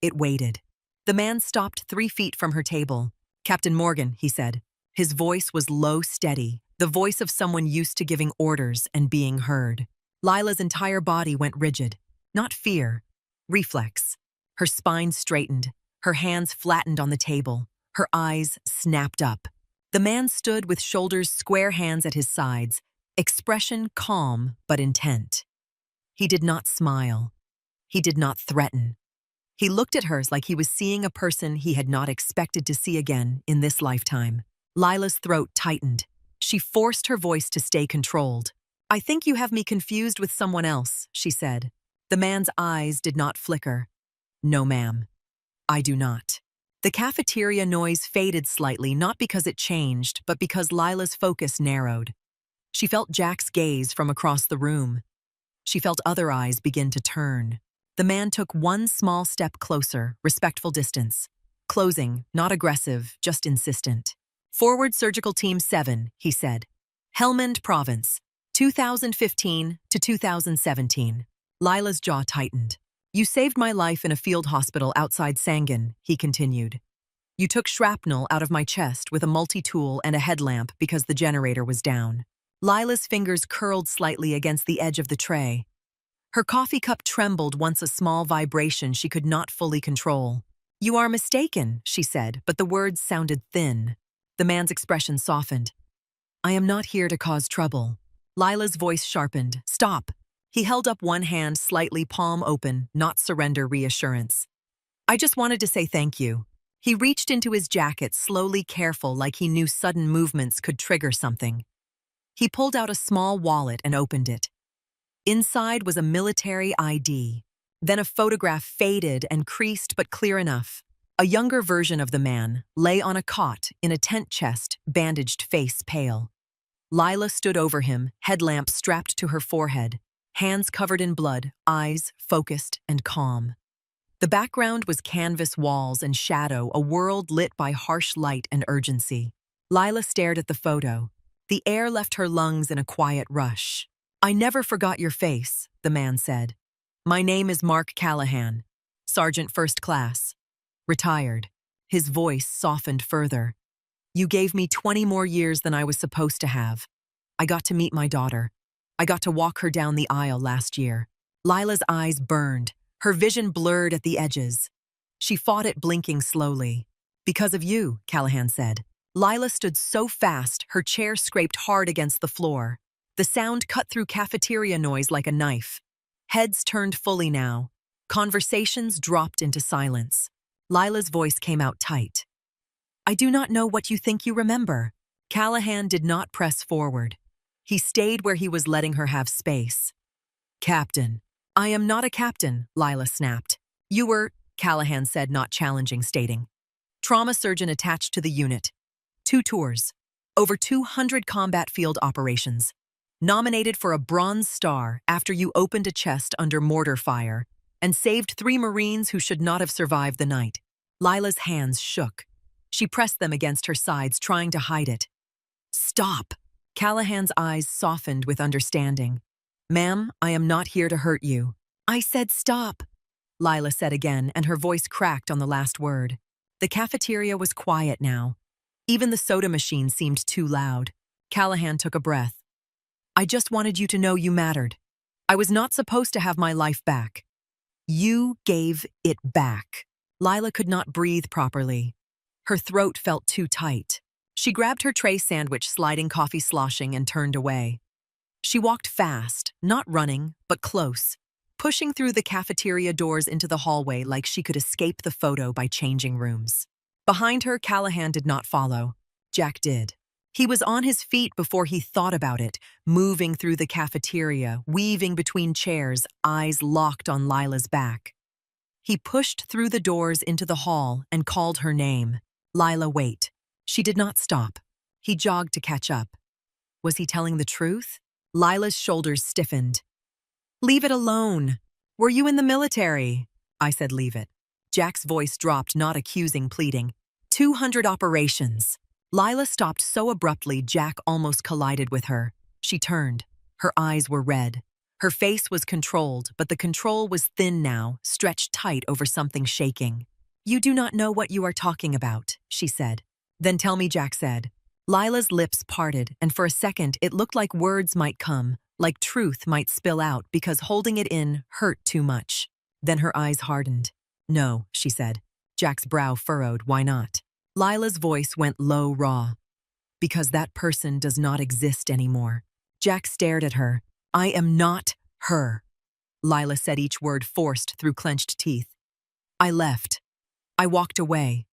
It waited. The man stopped 3 feet from her table. "Captain Morgan," he said. His voice was low, steady, the voice of someone used to giving orders and being heard. Lila's entire body went rigid. Not fear. Reflex. Her spine straightened. Her hands flattened on the table. Her eyes snapped up. The man stood with shoulders, square hands at his sides, expression calm but intent. He did not smile. He did not threaten. He looked at her like he was seeing a person he had not expected to see again in this lifetime. Lila's throat tightened. She forced her voice to stay controlled. "I think you have me confused with someone else," she said. The man's eyes did not flicker. "No, ma'am. I do not." The cafeteria noise faded slightly, not because it changed, but because Lila's focus narrowed. She felt Jack's gaze from across the room. She felt other eyes begin to turn. The man took one small step closer, respectful distance. Closing, not aggressive, just insistent. "Forward Surgical Team 7, he said. "Helmand Province, 2015 to 2017. Lila's jaw tightened. "You saved my life in a field hospital outside Sangin," he continued. "You took shrapnel out of my chest with a multi-tool and a headlamp because the generator was down." Lila's fingers curled slightly against the edge of the tray. Her coffee cup trembled once, a small vibration she could not fully control. "You are mistaken," she said, but the words sounded thin. The man's expression softened. "I am not here to cause trouble." Lila's voice sharpened. "Stop." He held up one hand, slightly palm open, not surrender, reassurance. "I just wanted to say thank you." He reached into his jacket, slowly, careful, like he knew sudden movements could trigger something. He pulled out a small wallet and opened it. Inside was a military ID. Then a photograph, faded and creased but clear enough. A younger version of the man lay on a cot in a tent chest, bandaged, face pale. Lila stood over him, headlamp strapped to her forehead. Hands covered in blood, eyes focused and calm. The background was canvas walls and shadow, a world lit by harsh light and urgency. Lila stared at the photo. The air left her lungs in a quiet rush. "I never forgot your face," the man said. "My name is Mark Callahan, Sergeant First Class. Retired." His voice softened further. "You gave me 20 more years than I was supposed to have. I got to meet my daughter. I got to walk her down the aisle last year." Lila's eyes burned, her vision blurred at the edges. She fought it, blinking slowly. "Because of you," Callahan said. Lila stood so fast, her chair scraped hard against the floor. The sound cut through cafeteria noise like a knife. Heads turned fully now. Conversations dropped into silence. Lila's voice came out tight. "I do not know what you think you remember." Callahan did not press forward. He stayed where he was, letting her have space. Captain. I am not a captain, Lila snapped. You were, Callahan said, not challenging, stating. Trauma surgeon attached to the unit. 2 tours. Over 200 combat field operations. Nominated for a Bronze Star after you opened a chest under mortar fire and saved 3 Marines who should not have survived the night. Lila's hands shook. She pressed them against her sides, trying to hide it. Stop! Callahan's eyes softened with understanding. Ma'am, I am not here to hurt you. I said stop, Lila said again, and her voice cracked on the last word. The cafeteria was quiet now. Even the soda machine seemed too loud. Callahan took a breath. I just wanted you to know you mattered. I was not supposed to have my life back. You gave it back. Lila could not breathe properly. Her throat felt too tight. She grabbed her tray sandwich, sliding coffee sloshing, and turned away. She walked fast, not running, but close, pushing through the cafeteria doors into the hallway like she could escape the photo by changing rooms. Behind her, Callahan did not follow. Jack did. He was on his feet before he thought about it, moving through the cafeteria, weaving between chairs, eyes locked on Lila's back. He pushed through the doors into the hall and called her name. Lila, wait. She did not stop. He jogged to catch up. Was he telling the truth? Lila's shoulders stiffened. Leave it alone. Were you in the military? I said leave it. Jack's voice dropped, not accusing, pleading. 200 operations. Lila stopped so abruptly Jack almost collided with her. She turned. Her eyes were red. Her face was controlled, but the control was thin now, stretched tight over something shaking. You do not know what you are talking about, she said. Then tell me, Jack said. Lila's lips parted, and for a second it looked like words might come, like truth might spill out because holding it in hurt too much. Then her eyes hardened. No, she said. Jack's brow furrowed. Why not? Lila's voice went low, raw. Because that person does not exist anymore. Jack stared at her. I am not her. Lila said, each word forced through clenched teeth. I left. I walked away.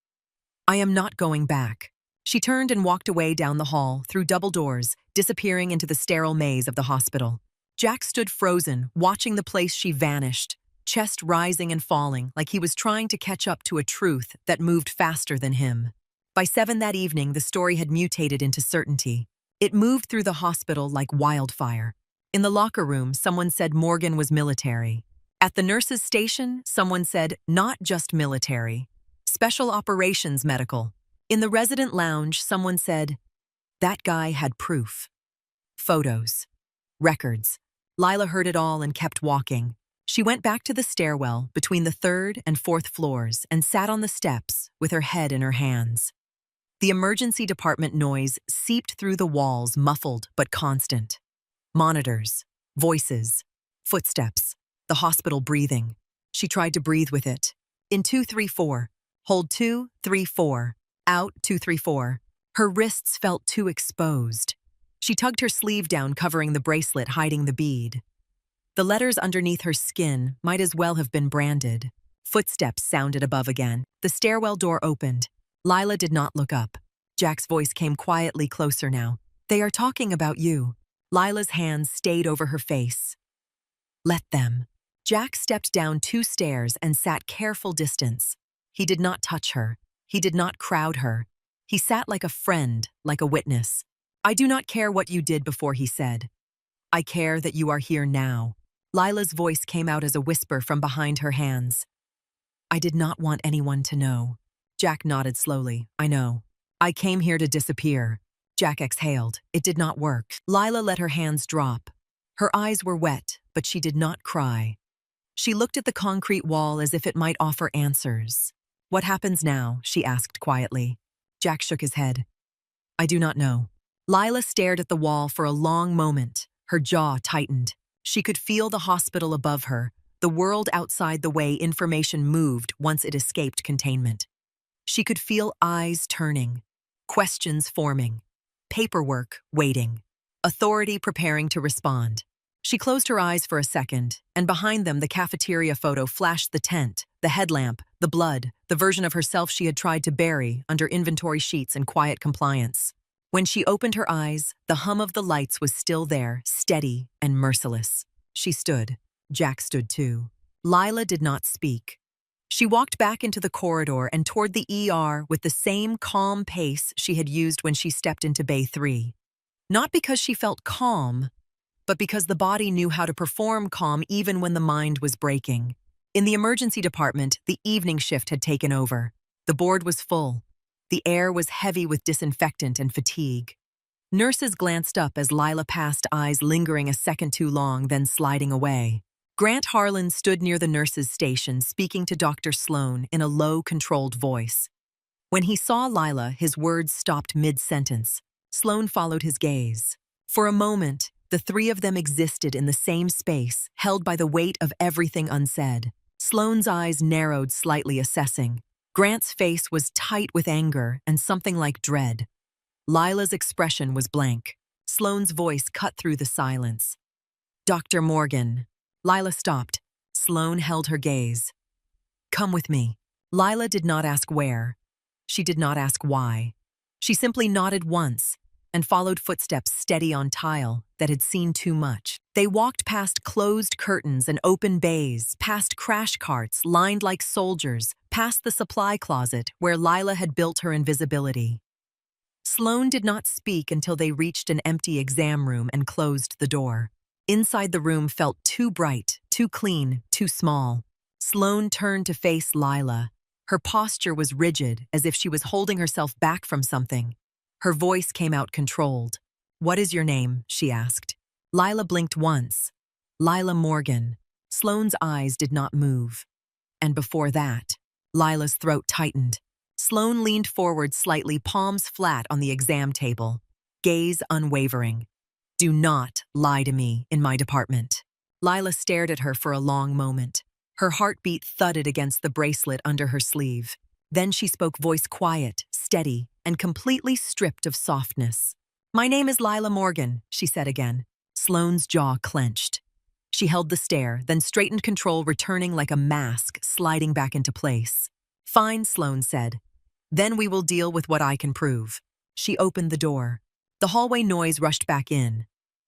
I am not going back. She turned and walked away down the hall, through double doors, disappearing into the sterile maze of the hospital. Jack stood frozen, watching the place she vanished, chest rising and falling like he was trying to catch up to a truth that moved faster than him. By 7 that evening, the story had mutated into certainty. It moved through the hospital like wildfire. In the locker room, someone said Morgan was military. At the nurses' station, someone said not just military, special operations medical. In the resident lounge, someone said, that guy had proof. Photos. Records. Lila heard it all and kept walking. She went back to the stairwell between the 3rd and 4th floors and sat on the steps with her head in her hands. The emergency department noise seeped through the walls, muffled but constant. Monitors, voices, footsteps, the hospital breathing. She tried to breathe with it. In 2, 3, 4. Hold 2, 3, 4. Out 2, 3, 4. Her wrists felt too exposed. She tugged her sleeve down, covering the bracelet, hiding the bead. The letters underneath her skin might as well have been branded. Footsteps sounded above again. The stairwell door opened. Lila did not look up. Jack's voice came quietly closer now. They are talking about you. Lila's hands stayed over her face. Let them. Jack stepped down 2 stairs and sat careful distance. He did not touch her. He did not crowd her. He sat like a friend, like a witness. I do not care what you did before, he said. I care that you are here now. Lila's voice came out as a whisper from behind her hands. I did not want anyone to know. Jack nodded slowly. I know. I came here to disappear. Jack exhaled. It did not work. Lila let her hands drop. Her eyes were wet, but she did not cry. She looked at the concrete wall as if it might offer answers. What happens now? She asked quietly. Jack shook his head. I do not know. Lila stared at the wall for a long moment. Her jaw tightened. She could feel the hospital above her, the world outside the way information moved once it escaped containment. She could feel eyes turning, questions forming, paperwork waiting, authority preparing to respond. She closed her eyes for a second, and behind them the cafeteria photo flashed: the tent, the headlamp, the blood, the version of herself she had tried to bury under inventory sheets and quiet compliance. When she opened her eyes, the hum of the lights was still there, steady and merciless. She stood. Jack stood too. Lila did not speak. She walked back into the corridor and toward the ER with the same calm pace she had used when she stepped into Bay 3. Not because she felt calm, but because the body knew how to perform calm even when the mind was breaking. In the emergency department, the evening shift had taken over. The board was full. The air was heavy with disinfectant and fatigue. Nurses glanced up as Lila passed, eyes lingering a second too long, then sliding away. Grant Harlan stood near the nurses' station, speaking to Dr. Sloan in a low, controlled voice. When he saw Lila, his words stopped mid-sentence. Sloan followed his gaze. For a moment, the three of them existed in the same space, held by the weight of everything unsaid. Sloan's eyes narrowed slightly, assessing. Grant's face was tight with anger and something like dread. Lila's expression was blank. Sloan's voice cut through the silence. "Dr. Morgan." Lila stopped. Sloan held her gaze. "Come with me." Lila did not ask where. She did not ask why. She simply nodded once and followed footsteps steady on tile that had seen too much. They walked past closed curtains and open bays, past crash carts lined like soldiers, past the supply closet where Lila had built her invisibility. Sloan did not speak until they reached an empty exam room and closed the door. Inside the room felt too bright, too clean, too small. Sloan turned to face Lila. Her posture was rigid, as if she was holding herself back from something. Her voice came out controlled. "What is your name?" she asked. Lila blinked once. "Lila Morgan." Sloan's eyes did not move. And before that, Lila's throat tightened. Sloan leaned forward slightly, palms flat on the exam table, gaze unwavering. "Do not lie to me in my department." Lila stared at her for a long moment. Her heartbeat thudded against the bracelet under her sleeve. Then she spoke, voice quiet, steady, and completely stripped of softness. "My name is Lila Morgan," she said again. Sloan's jaw clenched. She held the stare, then straightened control, returning like a mask, sliding back into place. "Fine," Sloan said. "Then we will deal with what I can prove." She opened the door. The hallway noise rushed back in.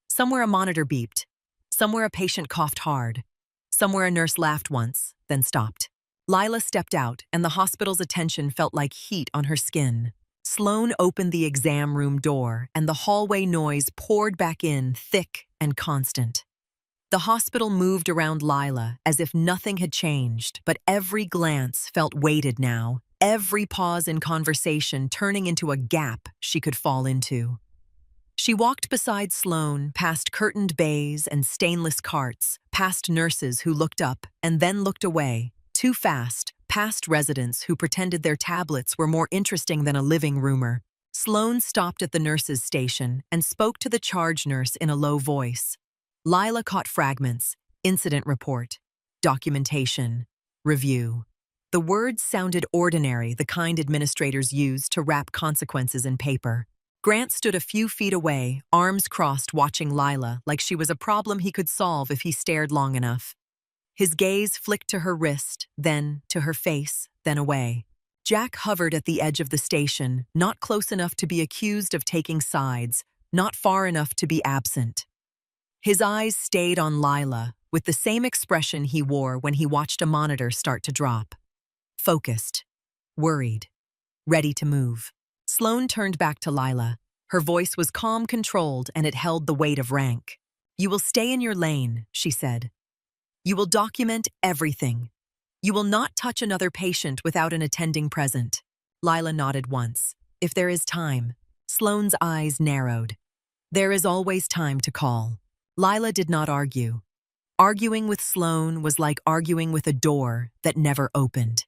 Somewhere a monitor beeped. Somewhere a patient coughed hard. Somewhere a nurse laughed once, then stopped. Lila stepped out, and the hospital's attention felt like heat on her skin. Sloan opened the exam room door, and the hallway noise poured back in, thick and constant. The hospital moved around Lila as if nothing had changed, but every glance felt weighted now, every pause in conversation turning into a gap she could fall into. She walked beside Sloan, past curtained bays and stainless carts, past nurses who looked up and then looked away, too fast, past residents who pretended their tablets were more interesting than a living rumor. Sloan stopped at the nurses' station and spoke to the charge nurse in a low voice. Lila caught fragments: incident report, documentation, review. The words sounded ordinary, the kind administrators use to wrap consequences in paper. Grant stood a few feet away, arms crossed, watching Lila like she was a problem he could solve if he stared long enough. His gaze flicked to her wrist, then to her face, then away. Jack hovered at the edge of the station, not close enough to be accused of taking sides, not far enough to be absent. His eyes stayed on Lila, with the same expression he wore when he watched a monitor start to drop. Focused, worried, ready to move. Sloan turned back to Lila. Her voice was calm, controlled, and it held the weight of rank. "You will stay in your lane," she said. "You will document everything. You will not touch another patient without an attending present." Lila nodded once. "If there is time." Sloan's eyes narrowed. "There is always time to call." Lila did not argue. Arguing with Sloan was like arguing with a door that never opened.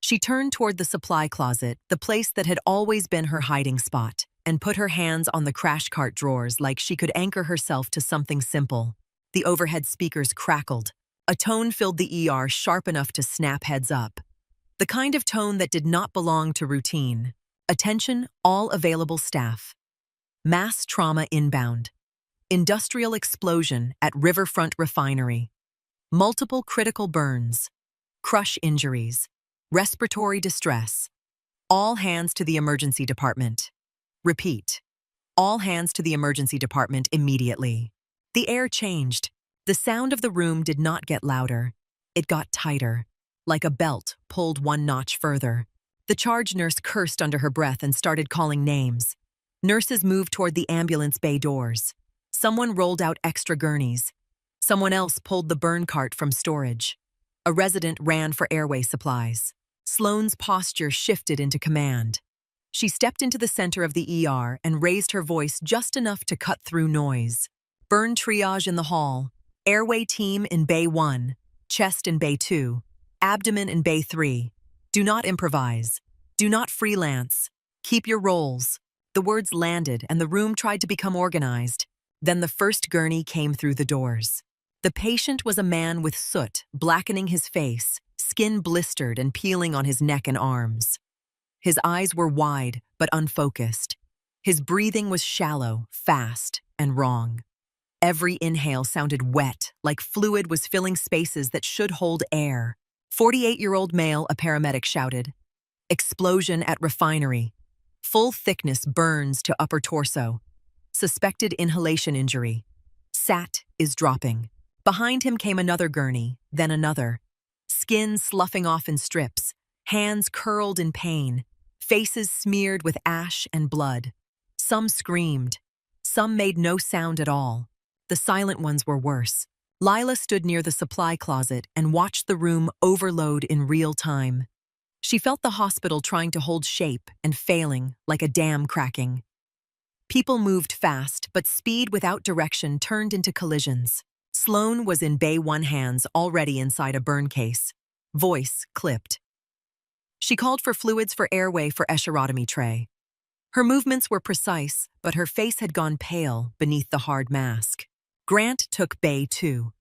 She turned toward the supply closet, the place that had always been her hiding spot, and put her hands on the crash cart drawers like she could anchor herself to something simple. The overhead speakers crackled. A tone filled the ER sharp enough to snap heads up. The kind of tone that did not belong to routine. "Attention, all available staff. Mass trauma inbound. Industrial explosion at Riverfront Refinery. Multiple critical burns. Crush injuries. Respiratory distress. All hands to the emergency department. Repeat. All hands to the emergency department immediately. The air changed. The sound of the room did not get louder. It got tighter, like a belt pulled one notch further. The charge nurse cursed under her breath and started calling names. Nurses moved toward the ambulance bay doors. Someone rolled out extra gurneys. Someone else pulled the burn cart from storage. A resident ran for airway supplies. Sloane's posture shifted into command. She stepped into the center of the ER and raised her voice just enough to cut through noise. Burn triage in the hall. Airway team in Bay 1. Chest in Bay 2. Abdomen in Bay 3. Do not improvise. Do not freelance. Keep your roles. The words landed and the room tried to become organized. Then the first gurney came through the doors. The patient was a man with soot blackening his face, skin blistered and peeling on his neck and arms. His eyes were wide but unfocused. His breathing was shallow, fast, and wrong. Every inhale sounded wet, like fluid was filling spaces that should hold air. 48-year-old male, a paramedic shouted. Explosion at refinery. Full thickness burns to upper torso. Suspected inhalation injury. SAT is dropping. Behind him came another gurney, then another. Skin sloughing off in strips, hands curled in pain, faces smeared with ash and blood. Some screamed. Some made no sound at all. The silent ones were worse. Lila stood near the supply closet and watched the room overload in real time. She felt the hospital trying to hold shape and failing like a dam cracking. People moved fast, but speed without direction turned into collisions. Sloane was in Bay 1 hands already inside a burn case. Voice clipped. She called for fluids for airway for escherotomy tray. Her movements were precise, but her face had gone pale beneath the hard mask. Grant took Bay 2.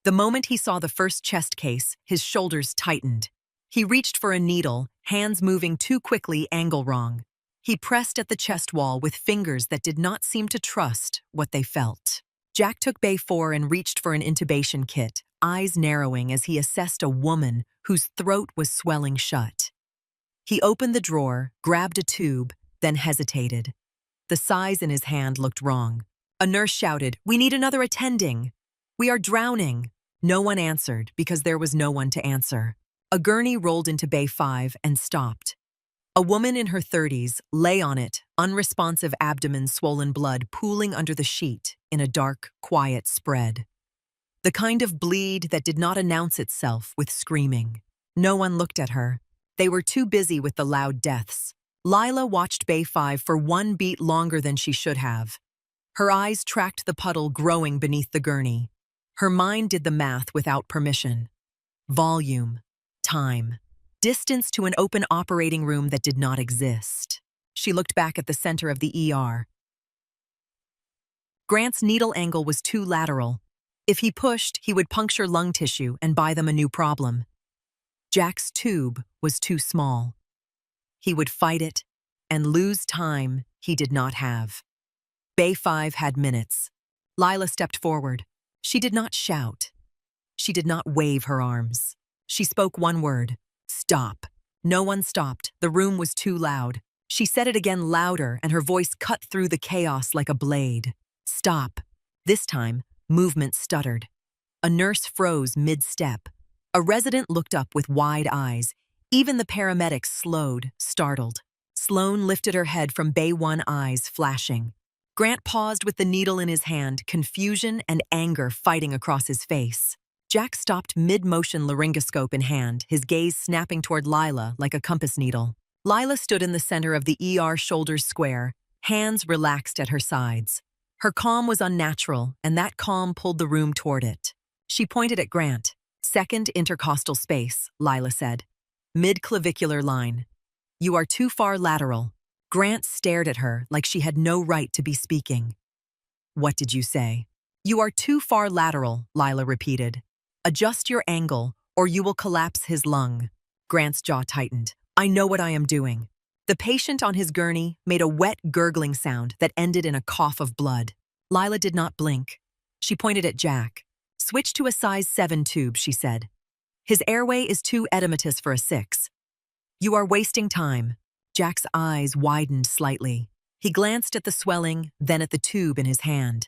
The moment he saw the first chest case, his shoulders tightened. He reached for a needle, hands moving too quickly, angle wrong. He pressed at the chest wall with fingers that did not seem to trust what they felt. Jack took Bay 4 and reached for an intubation kit, eyes narrowing as he assessed a woman whose throat was swelling shut. He opened the drawer, grabbed a tube, then hesitated. The size in his hand looked wrong. A nurse shouted, "We need another attending. We are drowning." No one answered because there was no one to answer. A gurney rolled into Bay 5 and stopped. A woman in her 30s lay on it, unresponsive abdomen, swollen blood pooling under the sheet in a dark, quiet spread. The kind of bleed that did not announce itself with screaming. No one looked at her. They were too busy with the loud deaths. Lila watched Bay 5 for one beat longer than she should have. Her eyes tracked the puddle growing beneath the gurney. Her mind did the math without permission. Volume, time, distance to an open operating room that did not exist. She looked back at the center of the ER. Grant's needle angle was too lateral. If he pushed, he would puncture lung tissue and buy them a new problem. Jack's tube was too small. He would fight it and lose time he did not have. Bay 5 had minutes. Lila stepped forward. She did not shout. She did not wave her arms. She spoke one word. Stop. No one stopped. The room was too loud. She said it again louder, and her voice cut through the chaos like a blade. Stop. This time, movement stuttered. A nurse froze mid-step. A resident looked up with wide eyes. Even the paramedics slowed, startled. Sloane lifted her head from Bay 1, eyes flashing. Grant paused with the needle in his hand, confusion and anger fighting across his face. Jack stopped mid-motion, laryngoscope in hand, his gaze snapping toward Lila like a compass needle. Lila stood in the center of the ER, shoulders square, hands relaxed at her sides. Her calm was unnatural, and that calm pulled the room toward it. She pointed at Grant. Second intercostal space, Lila said. Mid-clavicular line. You are too far lateral. Grant stared at her like she had no right to be speaking. What did you say? You are too far lateral, Lila repeated. Adjust your angle, or you will collapse his lung. Grant's jaw tightened. I know what I am doing. The patient on his gurney made a wet, gurgling sound that ended in a cough of blood. Lila did not blink. She pointed at Jack. Switch to a size 7 tube, she said. His airway is too edematous for a 6. You are wasting time. Jack's eyes widened slightly. He glanced at the swelling, then at the tube in his hand.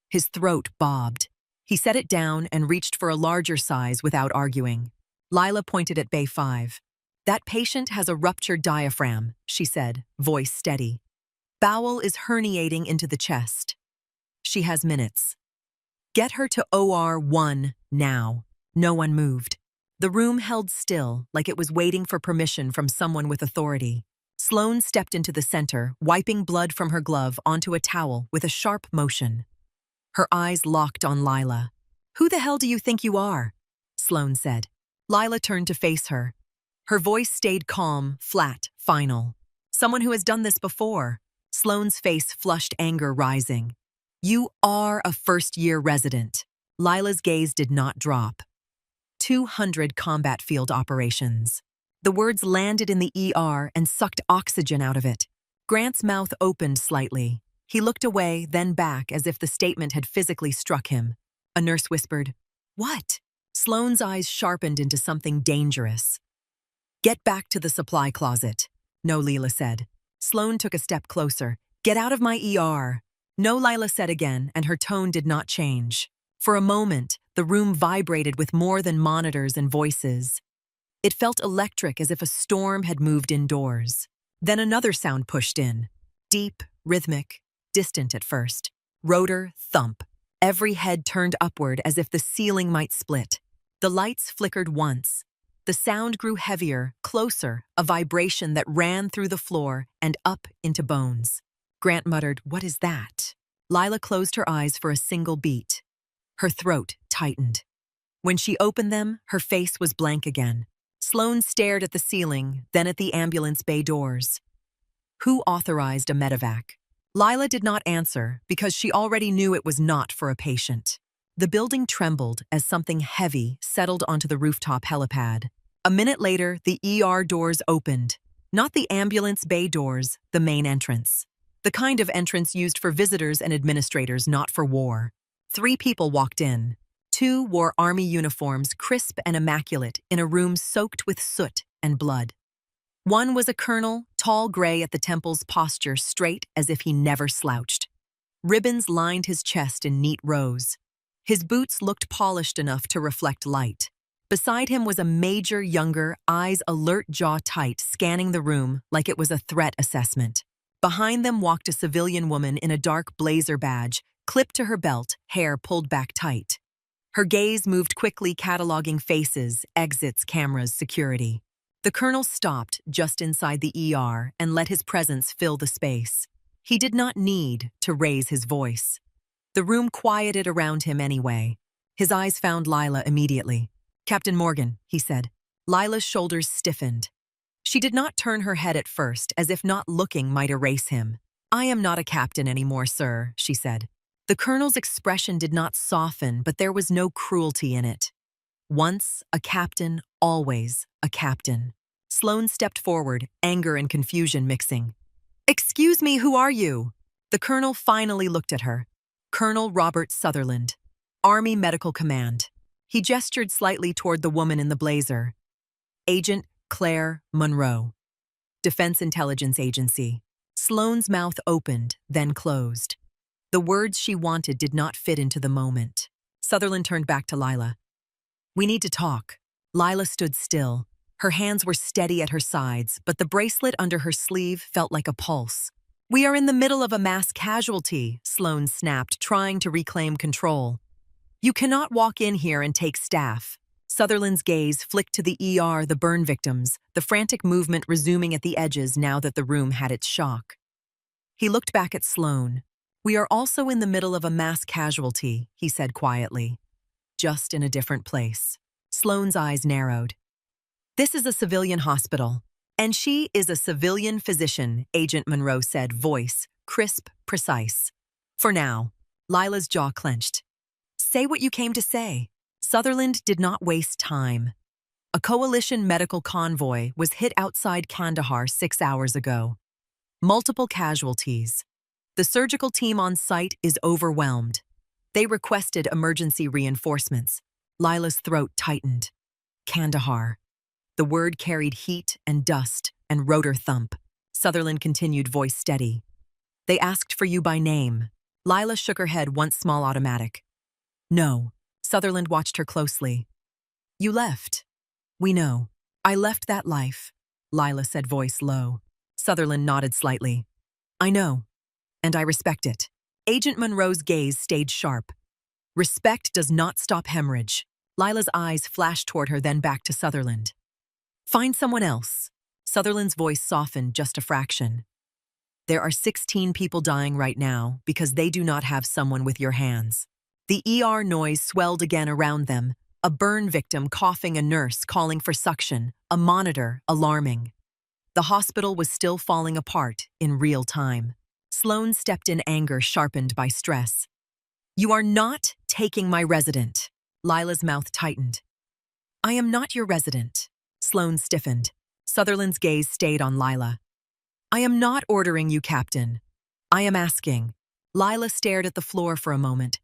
His throat bobbed. He set it down and reached for a larger size without arguing. Lila pointed at Bay 5. "That patient has a ruptured diaphragm," she said, voice steady. "Bowel is herniating into the chest. She has minutes. Get her to OR 1 now." No one moved. The room held still, like it was waiting for permission from someone with authority. Sloane stepped into the center, wiping blood from her glove onto a towel with a sharp motion. Her eyes locked on Lila. "Who the hell do you think you are?" Sloane said. Lila turned to face her. Her voice stayed calm, flat, final. "Someone who has done this before." Sloane's face flushed, anger rising. "You are a first-year resident." Lila's gaze did not drop. 200 combat field operations. The words landed in the ER and sucked oxygen out of it. Grant's mouth opened slightly. He looked away, then back, as if the statement had physically struck him. A nurse whispered, "What?" Sloane's eyes sharpened into something dangerous. "Get back to the supply closet." "No," Lila said. Sloane took a step closer. "Get out of my ER." "No," Lila said again, and her tone did not change. For a moment, the room vibrated with more than monitors and voices. It felt electric, as if a storm had moved indoors. Then another sound pushed in. Deep, rhythmic, distant at first. Rotor, thump. Every head turned upward as if the ceiling might split. The lights flickered once. The sound grew heavier, closer, a vibration that ran through the floor and up into bones. Grant muttered, "What is that?" Lila closed her eyes for a single beat. Her throat tightened. When she opened them, her face was blank again. Sloane stared at the ceiling, then at the ambulance bay doors. Who authorized a medevac? Lila did not answer because she already knew it was not for a patient. The building trembled as something heavy settled onto the rooftop helipad. A minute later, the ER doors opened. Not the ambulance bay doors, the main entrance. The kind of entrance used for visitors and administrators, not for war. 3 people walked in. 2 wore army uniforms, crisp and immaculate, in a room soaked with soot and blood. One was a colonel, tall gray at the temples, posture straight as if he never slouched. Ribbons lined his chest in neat rows. His boots looked polished enough to reflect light. Beside him was a major, younger, eyes alert, jaw tight, scanning the room like it was a threat assessment. Behind them walked a civilian woman in a dark blazer badge, clipped to her belt, hair pulled back tight. Her gaze moved quickly, cataloging faces, exits, cameras, security. The colonel stopped just inside the ER and let his presence fill the space. He did not need to raise his voice. The room quieted around him anyway. His eyes found Lila immediately. "Captain Morgan," he said. Lila's shoulders stiffened. She did not turn her head at first, as if not looking might erase him. "I am not a captain anymore, sir," she said. The colonel's expression did not soften, but there was no cruelty in it. Once a captain, always a captain. Sloane stepped forward, anger and confusion mixing. "Excuse me, who are you?" The colonel finally looked at her. "Colonel Robert Sutherland, Army Medical Command." He gestured slightly toward the woman in the blazer. "Agent Claire Monroe, Defense Intelligence Agency." Sloane's mouth opened, then closed. The words she wanted did not fit into the moment. Sutherland turned back to Lila. "We need to talk." Lila stood still. Her hands were steady at her sides, but the bracelet under her sleeve felt like a pulse. "We are in the middle of a mass casualty," Sloane snapped, trying to reclaim control. "You cannot walk in here and take staff." Sutherland's gaze flicked to the ER, the burn victims, the frantic movement resuming at the edges now that the room had its shock. He looked back at Sloane. "We are also in the middle of a mass casualty," he said quietly. "Just in a different place." Sloane's eyes narrowed. "This is a civilian hospital, and she is a civilian physician," Agent Monroe said, voice crisp, precise. "For now." Lila's jaw clenched. "Say what you came to say." Sutherland did not waste time. A coalition medical convoy was hit outside Kandahar 6 hours ago. Multiple casualties. The surgical team on site is overwhelmed. They requested emergency reinforcements. Lila's throat tightened. Kandahar. The word carried heat and dust and rotor thump. Sutherland continued, voice steady. They asked for you by name. Lila shook her head once small automatic. No. Sutherland watched her closely. You left. We know. I left that life, Lila said, voice low. Sutherland nodded slightly. I know. And I respect it. Agent Monroe's gaze stayed sharp. Respect does not stop hemorrhage. Lila's eyes flashed toward her, then back to Sutherland. Find someone else. Sutherland's voice softened just a fraction. There are 16 people dying right now because they do not have someone with your hands. The ER noise swelled again around them, a burn victim coughing, a nurse calling for suction, a monitor alarming. The hospital was still falling apart in real time. Sloane stepped in, anger sharpened by stress. You are not taking my resident. Lila's mouth tightened. I am not your resident. Sloane stiffened. Sutherland's gaze stayed on Lila. I am not ordering you, Captain. I am asking. Lila stared at the floor for a moment.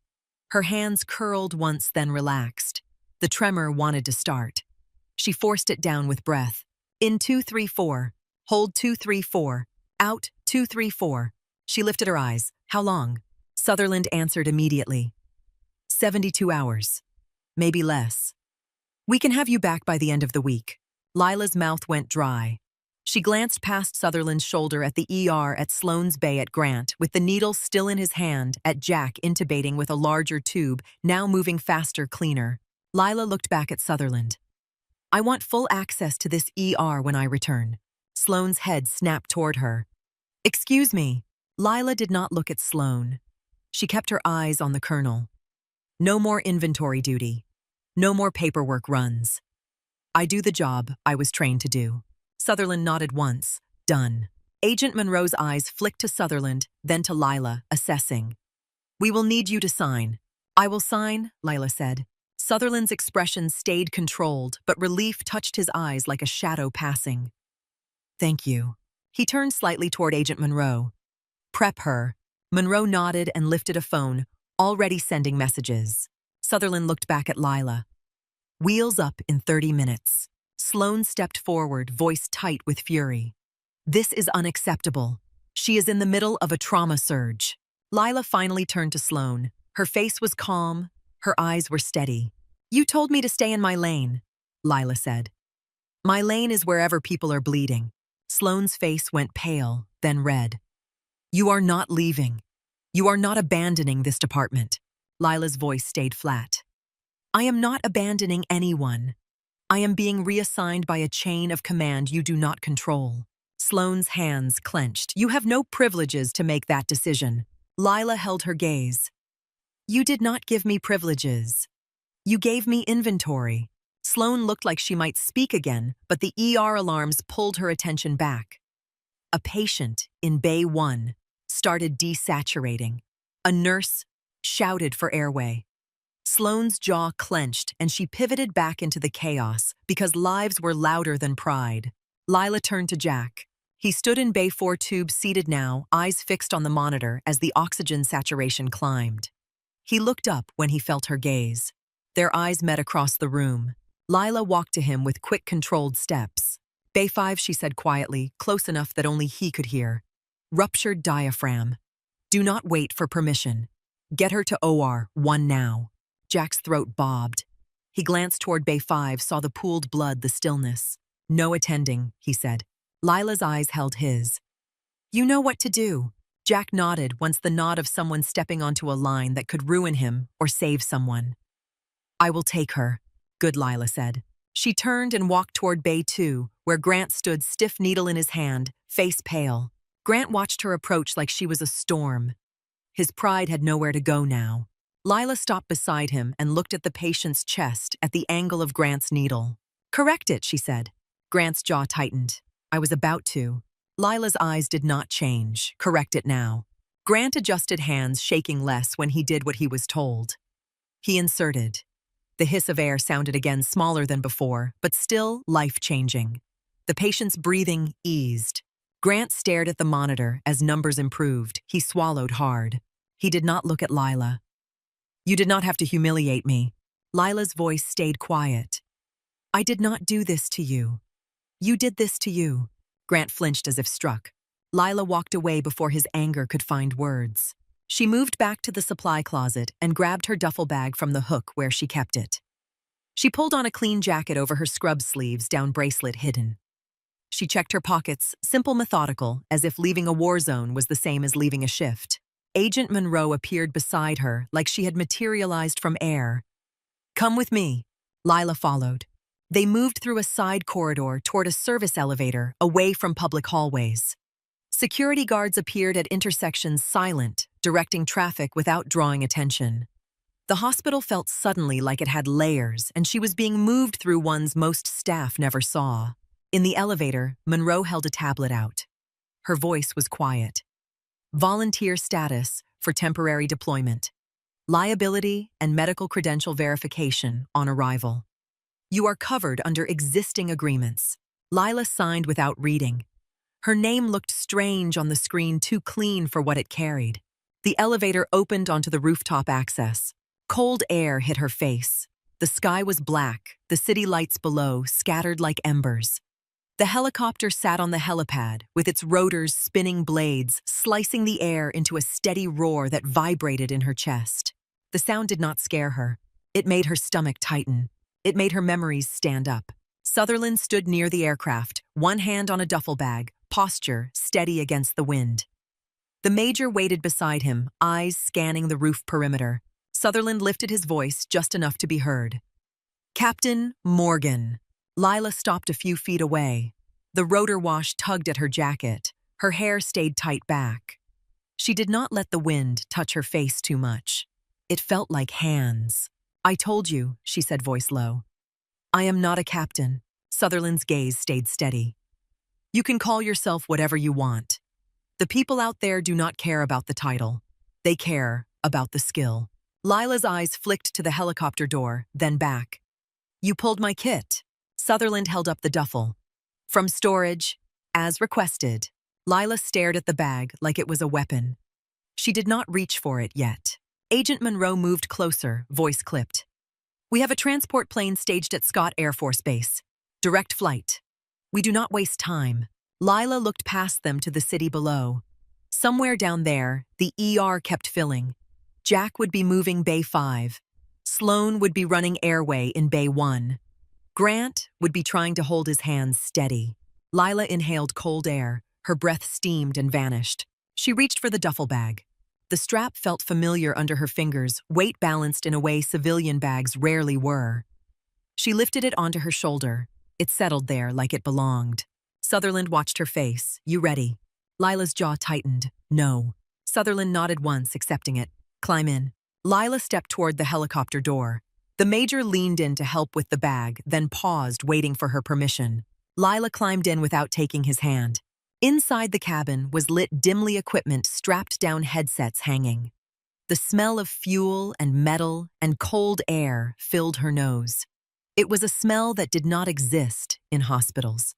Her hands curled once, then relaxed. The tremor wanted to start. She forced it down with breath. In 2, 3, 4. Hold 2, 3, 4. Out 2, 3, 4. She lifted her eyes. How long? Sutherland answered immediately. 72 hours. Maybe less. We can have you back by the end of the week. Lila's mouth went dry. She glanced past Sutherland's shoulder at the ER at Sloane's Bay at Grant, with the needle still in his hand, at Jack intubating with a larger tube, now moving faster, cleaner. Lila looked back at Sutherland. I want full access to this ER when I return. Sloane's head snapped toward her. Excuse me. Lila did not look at Sloane. She kept her eyes on the colonel. No more inventory duty. No more paperwork runs. I do the job I was trained to do. Sutherland nodded once. Done. Agent Monroe's eyes flicked to Sutherland, then to Lila, assessing. We will need you to sign. I will sign, Lila said. Sutherland's expression stayed controlled, but relief touched his eyes like a shadow passing. Thank you. He turned slightly toward Agent Monroe. Prep her. Monroe nodded and lifted a phone, already sending messages. Sutherland looked back at Lila. Wheels up in 30 minutes. Sloane stepped forward, voice tight with fury. This is unacceptable. She is in the middle of a trauma surge. Lila finally turned to Sloane. Her face was calm. Her eyes were steady. You told me to stay in my lane, Lila said. My lane is wherever people are bleeding. Sloane's face went pale, then red. You are not leaving. You are not abandoning this department. Lila's voice stayed flat. I am not abandoning anyone. I am being reassigned by a chain of command you do not control. Sloane's hands clenched. You have no privileges to make that decision. Lila held her gaze. You did not give me privileges. You gave me inventory. Sloane looked like she might speak again, but the ER alarms pulled her attention back. A patient in Bay 1 started desaturating. A nurse shouted for airway. Sloane's jaw clenched, and she pivoted back into the chaos because lives were louder than pride. Lila turned to Jack. He stood in Bay 4 tube, seated now, eyes fixed on the monitor as the oxygen saturation climbed. He looked up when he felt her gaze. Their eyes met across the room. Lila walked to him with quick, controlled steps. Bay 5, she said quietly, close enough that only he could hear. Ruptured diaphragm. Do not wait for permission. Get her to OR 1 now. Jack's throat bobbed. He glanced toward Bay 5, saw the pooled blood, the stillness. No attending, he said. Lila's eyes held his. You know what to do. Jack nodded, once the nod of someone stepping onto a line that could ruin him or save someone. I will take her, good, Lila said. She turned and walked toward Bay 2, where Grant stood, stiff needle in his hand, face pale. Grant watched her approach like she was a storm. His pride had nowhere to go now. Lila stopped beside him and looked at the patient's chest at the angle of Grant's needle. Correct it, she said. Grant's jaw tightened. I was about to. Lila's eyes did not change. Correct it now. Grant adjusted hands, shaking less when he did what he was told. He inserted. The hiss of air sounded again, smaller than before, but still life-changing. The patient's breathing eased. Grant stared at the monitor as numbers improved. He swallowed hard. He did not look at Lila. You did not have to humiliate me. Lila's voice stayed quiet. I did not do this to you. You did this to you. Grant flinched as if struck. Lila walked away before his anger could find words. She moved back to the supply closet and grabbed her duffel bag from the hook where she kept it. She pulled on a clean jacket over her scrub sleeves, down bracelet hidden. She checked her pockets, simple, methodical, as if leaving a war zone was the same as leaving a shift. Agent Monroe appeared beside her like she had materialized from air. "Come with me." Lila followed. They moved through a side corridor toward a service elevator, away from public hallways. Security guards appeared at intersections, silent, directing traffic without drawing attention. The hospital felt suddenly like it had layers, and she was being moved through ones most staff never saw. In the elevator, Monroe held a tablet out. Her voice was quiet. Volunteer status for temporary deployment. Liability and medical credential verification on arrival. You are covered under existing agreements. Lila signed without reading. Her name looked strange on the screen, too clean for what it carried. The elevator opened onto the rooftop access. Cold air hit her face. The sky was black, the city lights below scattered like embers. The helicopter sat on the helipad, with its rotors spinning blades, slicing the air into a steady roar that vibrated in her chest. The sound did not scare her. It made her stomach tighten. It made her memories stand up. Sutherland stood near the aircraft, one hand on a duffel bag, posture steady against the wind. The major waited beside him, eyes scanning the roof perimeter. Sutherland lifted his voice just enough to be heard. "Captain Morgan." Lila stopped a few feet away. The rotor wash tugged at her jacket. Her hair stayed tight back. She did not let the wind touch her face too much. It felt like hands. "I told you," she said, voice low. "I am not a captain." Sutherland's gaze stayed steady. "You can call yourself whatever you want. The people out there do not care about the title. They care about the skill." Lila's eyes flicked to the helicopter door, then back. "You pulled my kit." Sutherland held up the duffel. "From storage, as requested." Lila stared at the bag like it was a weapon. She did not reach for it yet. Agent Monroe moved closer, voice clipped. "We have a transport plane staged at Scott Air Force Base. Direct flight. We do not waste time." Lila looked past them to the city below. Somewhere down there, the ER kept filling. Jack would be moving Bay 5. Sloan would be running airway in Bay 1. Grant would be trying to hold his hands steady. Lila inhaled cold air. Her breath steamed and vanished. She reached for the duffel bag. The strap felt familiar under her fingers, weight balanced in a way civilian bags rarely were. She lifted it onto her shoulder. It settled there like it belonged. Sutherland watched her face. "You ready?" Lila's jaw tightened. "No." Sutherland nodded once, accepting it. "Climb in." Lila stepped toward the helicopter door. The major leaned in to help with the bag, then paused, waiting for her permission. Lila climbed in without taking his hand. Inside the cabin was lit dimly equipment, strapped down headsets hanging. The smell of fuel and metal and cold air filled her nose. It was a smell that did not exist in hospitals.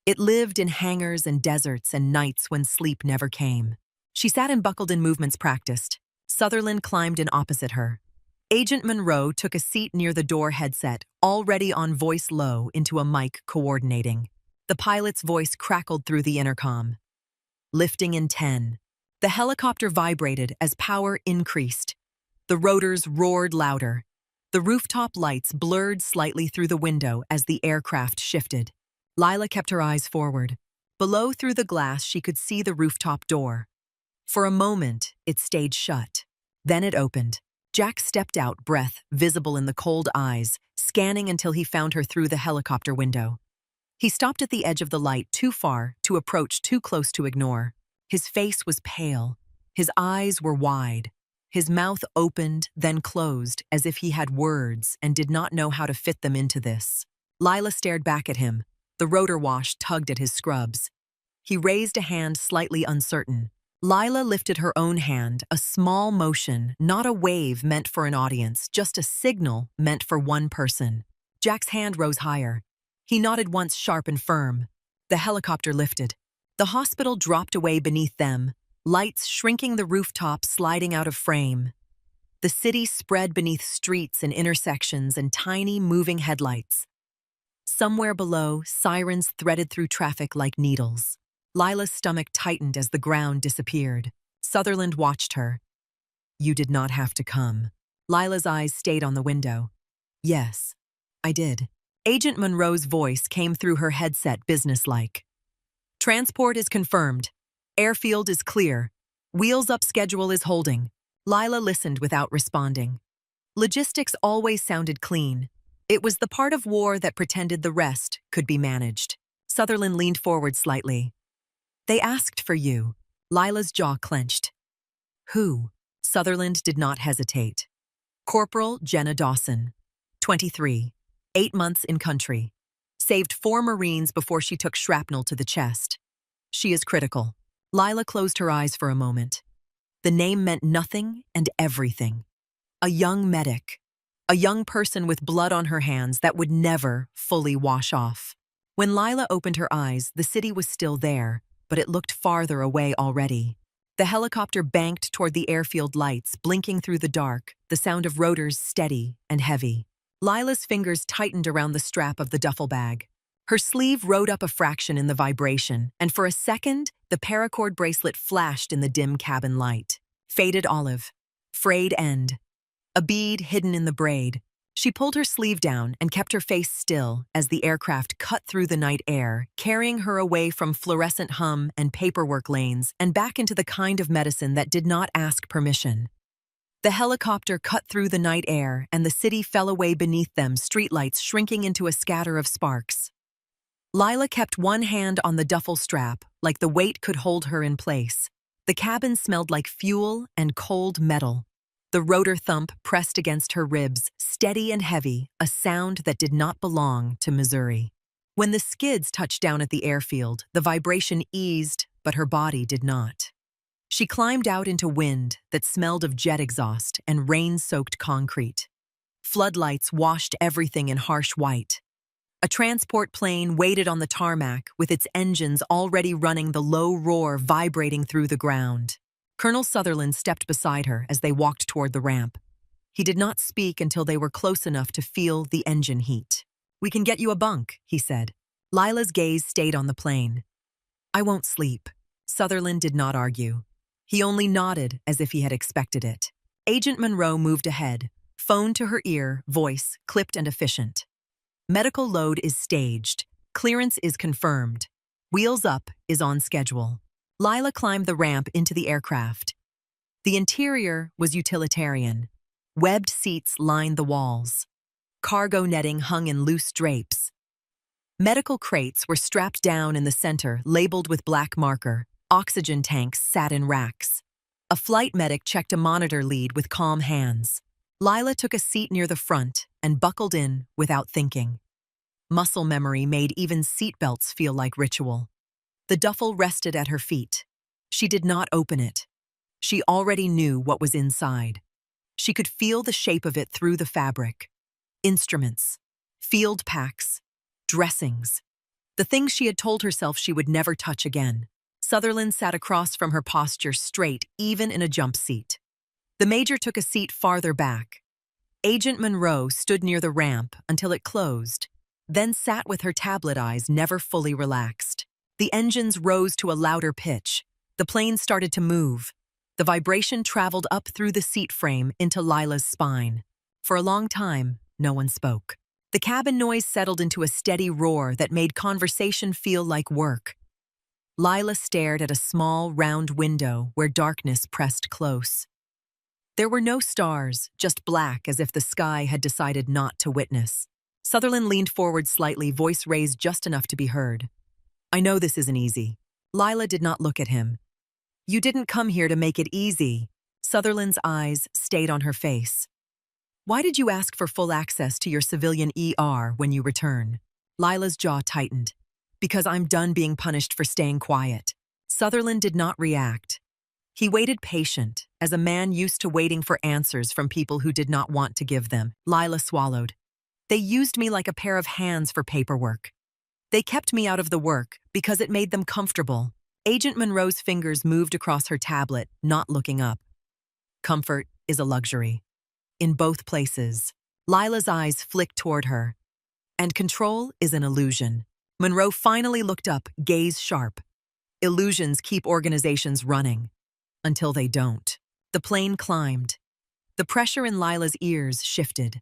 It lived in hangars and deserts and nights when sleep never came. She sat and buckled in movements practiced. Sutherland climbed in opposite her. Agent Monroe took a seat near the door headset, already on voice low into a mic coordinating. The pilot's voice crackled through the intercom. "Lifting in 10. The helicopter vibrated as power increased. The rotors roared louder. The rooftop lights blurred slightly through the window as the aircraft shifted. Lila kept her eyes forward. Below, through the glass, she could see the rooftop door. For a moment, it stayed shut. Then it opened. Jack stepped out, breath visible in the cold eyes, scanning until he found her through the helicopter window. He stopped at the edge of the light, too far to approach, too close to ignore. His face was pale. His eyes were wide. His mouth opened, then closed, as if he had words and did not know how to fit them into this. Lila stared back at him. The rotor wash tugged at his scrubs. He raised a hand, slightly uncertain. Lila lifted her own hand, a small motion, not a wave meant for an audience, just a signal meant for one person. Jack's hand rose higher. He nodded once, sharp and firm. The helicopter lifted. The hospital dropped away beneath them, lights shrinking the rooftop, sliding out of frame. The city spread beneath streets and intersections and tiny, moving headlights. Somewhere below, sirens threaded through traffic like needles. Lila's stomach tightened as the ground disappeared. Sutherland watched her. "You did not have to come." Lila's eyes stayed on the window. "Yes, I did." Agent Monroe's voice came through her headset businesslike. "Transport is confirmed. Airfield is clear. Wheels up schedule is holding." Lila listened without responding. Logistics always sounded clean. It was the part of war that pretended the rest could be managed. Sutherland leaned forward slightly. "They asked for you." Lila's jaw clenched. "Who?" Sutherland did not hesitate. "Corporal Jenna Dawson, 23, 8 months in country. Saved 4 Marines before she took shrapnel to the chest. She is critical." Lila closed her eyes for a moment. The name meant nothing and everything. A young medic. A young person with blood on her hands that would never fully wash off. When Lila opened her eyes, the city was still there, but it looked farther away already. The helicopter banked toward the airfield lights, blinking through the dark, the sound of rotors steady and heavy. Lila's fingers tightened around the strap of the duffel bag. Her sleeve rode up a fraction in the vibration, and for a second, the paracord bracelet flashed in the dim cabin light. Faded olive. Frayed end. A bead hidden in the braid. She pulled her sleeve down and kept her face still as the aircraft cut through the night air, carrying her away from fluorescent hum and paperwork lanes and back into the kind of medicine that did not ask permission. The helicopter cut through the night air, and the city fell away beneath them, streetlights shrinking into a scatter of sparks. Lila kept one hand on the duffel strap, like the weight could hold her in place. The cabin smelled like fuel and cold metal. The rotor thump pressed against her ribs, steady and heavy, a sound that did not belong to Missouri. When the skids touched down at the airfield, the vibration eased, but her body did not. She climbed out into wind that smelled of jet exhaust and rain-soaked concrete. Floodlights washed everything in harsh white. A transport plane waited on the tarmac with its engines already running, the low roar vibrating through the ground. Colonel Sutherland stepped beside her as they walked toward the ramp. He did not speak until they were close enough to feel the engine heat. "We can get you a bunk," he said. Lila's gaze stayed on the plane. "I won't sleep." Sutherland did not argue. He only nodded as if he had expected it. Agent Monroe moved ahead, phone to her ear, voice clipped and efficient. "Medical load is staged. Clearance is confirmed. Wheels up is on schedule." Lila climbed the ramp into the aircraft. The interior was utilitarian. Webbed seats lined the walls. Cargo netting hung in loose drapes. Medical crates were strapped down in the center, labeled with black marker. Oxygen tanks sat in racks. A flight medic checked a monitor lead with calm hands. Lila took a seat near the front and buckled in without thinking. Muscle memory made even seatbelts feel like ritual. The duffel rested at her feet. She did not open it. She already knew what was inside. She could feel the shape of it through the fabric. Instruments, field packs, dressings. The things she had told herself she would never touch again. Sutherland sat across from her, posture straight, even in a jump seat. The major took a seat farther back. Agent Monroe stood near the ramp until it closed, then sat with her tablet eyes never fully relaxed. The engines rose to a louder pitch. The plane started to move. The vibration traveled up through the seat frame into Lila's spine. For a long time, no one spoke. The cabin noise settled into a steady roar that made conversation feel like work. Lila stared at a small, round window where darkness pressed close. There were no stars, just black, as if the sky had decided not to witness. Sutherland leaned forward slightly, voice raised just enough to be heard. "I know this isn't easy." Lila did not look at him. "You didn't come here to make it easy." Sutherland's eyes stayed on her face. "Why did you ask for full access to your civilian ER when you return?" Lila's jaw tightened. "Because I'm done being punished for staying quiet." Sutherland did not react. He waited patient, as a man used to waiting for answers from people who did not want to give them. Lila swallowed. "They used me like a pair of hands for paperwork. They kept me out of the work because it made them comfortable." Agent Monroe's fingers moved across her tablet, not looking up. "Comfort is a luxury. In both places." Lila's eyes flicked toward her. "And control is an illusion." Monroe finally looked up, gaze sharp. Illusions keep organizations running until they don't. The plane climbed. The pressure in Lila's ears shifted.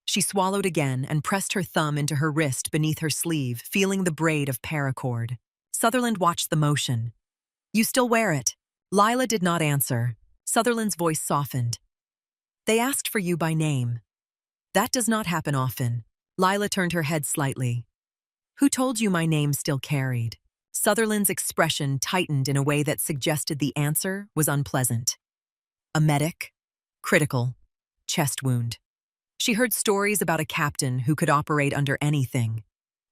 She swallowed again and pressed her thumb into her wrist beneath her sleeve, feeling the braid of paracord. Sutherland watched the motion. "You still wear it?" Lila did not answer. Sutherland's voice softened. "They asked for you by name." "That does not happen often." Lila turned her head slightly. "Who told you my name still carried?" Sutherland's expression tightened in a way that suggested the answer was unpleasant. "A medic. Critical. Chest wound." She heard stories about a captain who could operate under anything.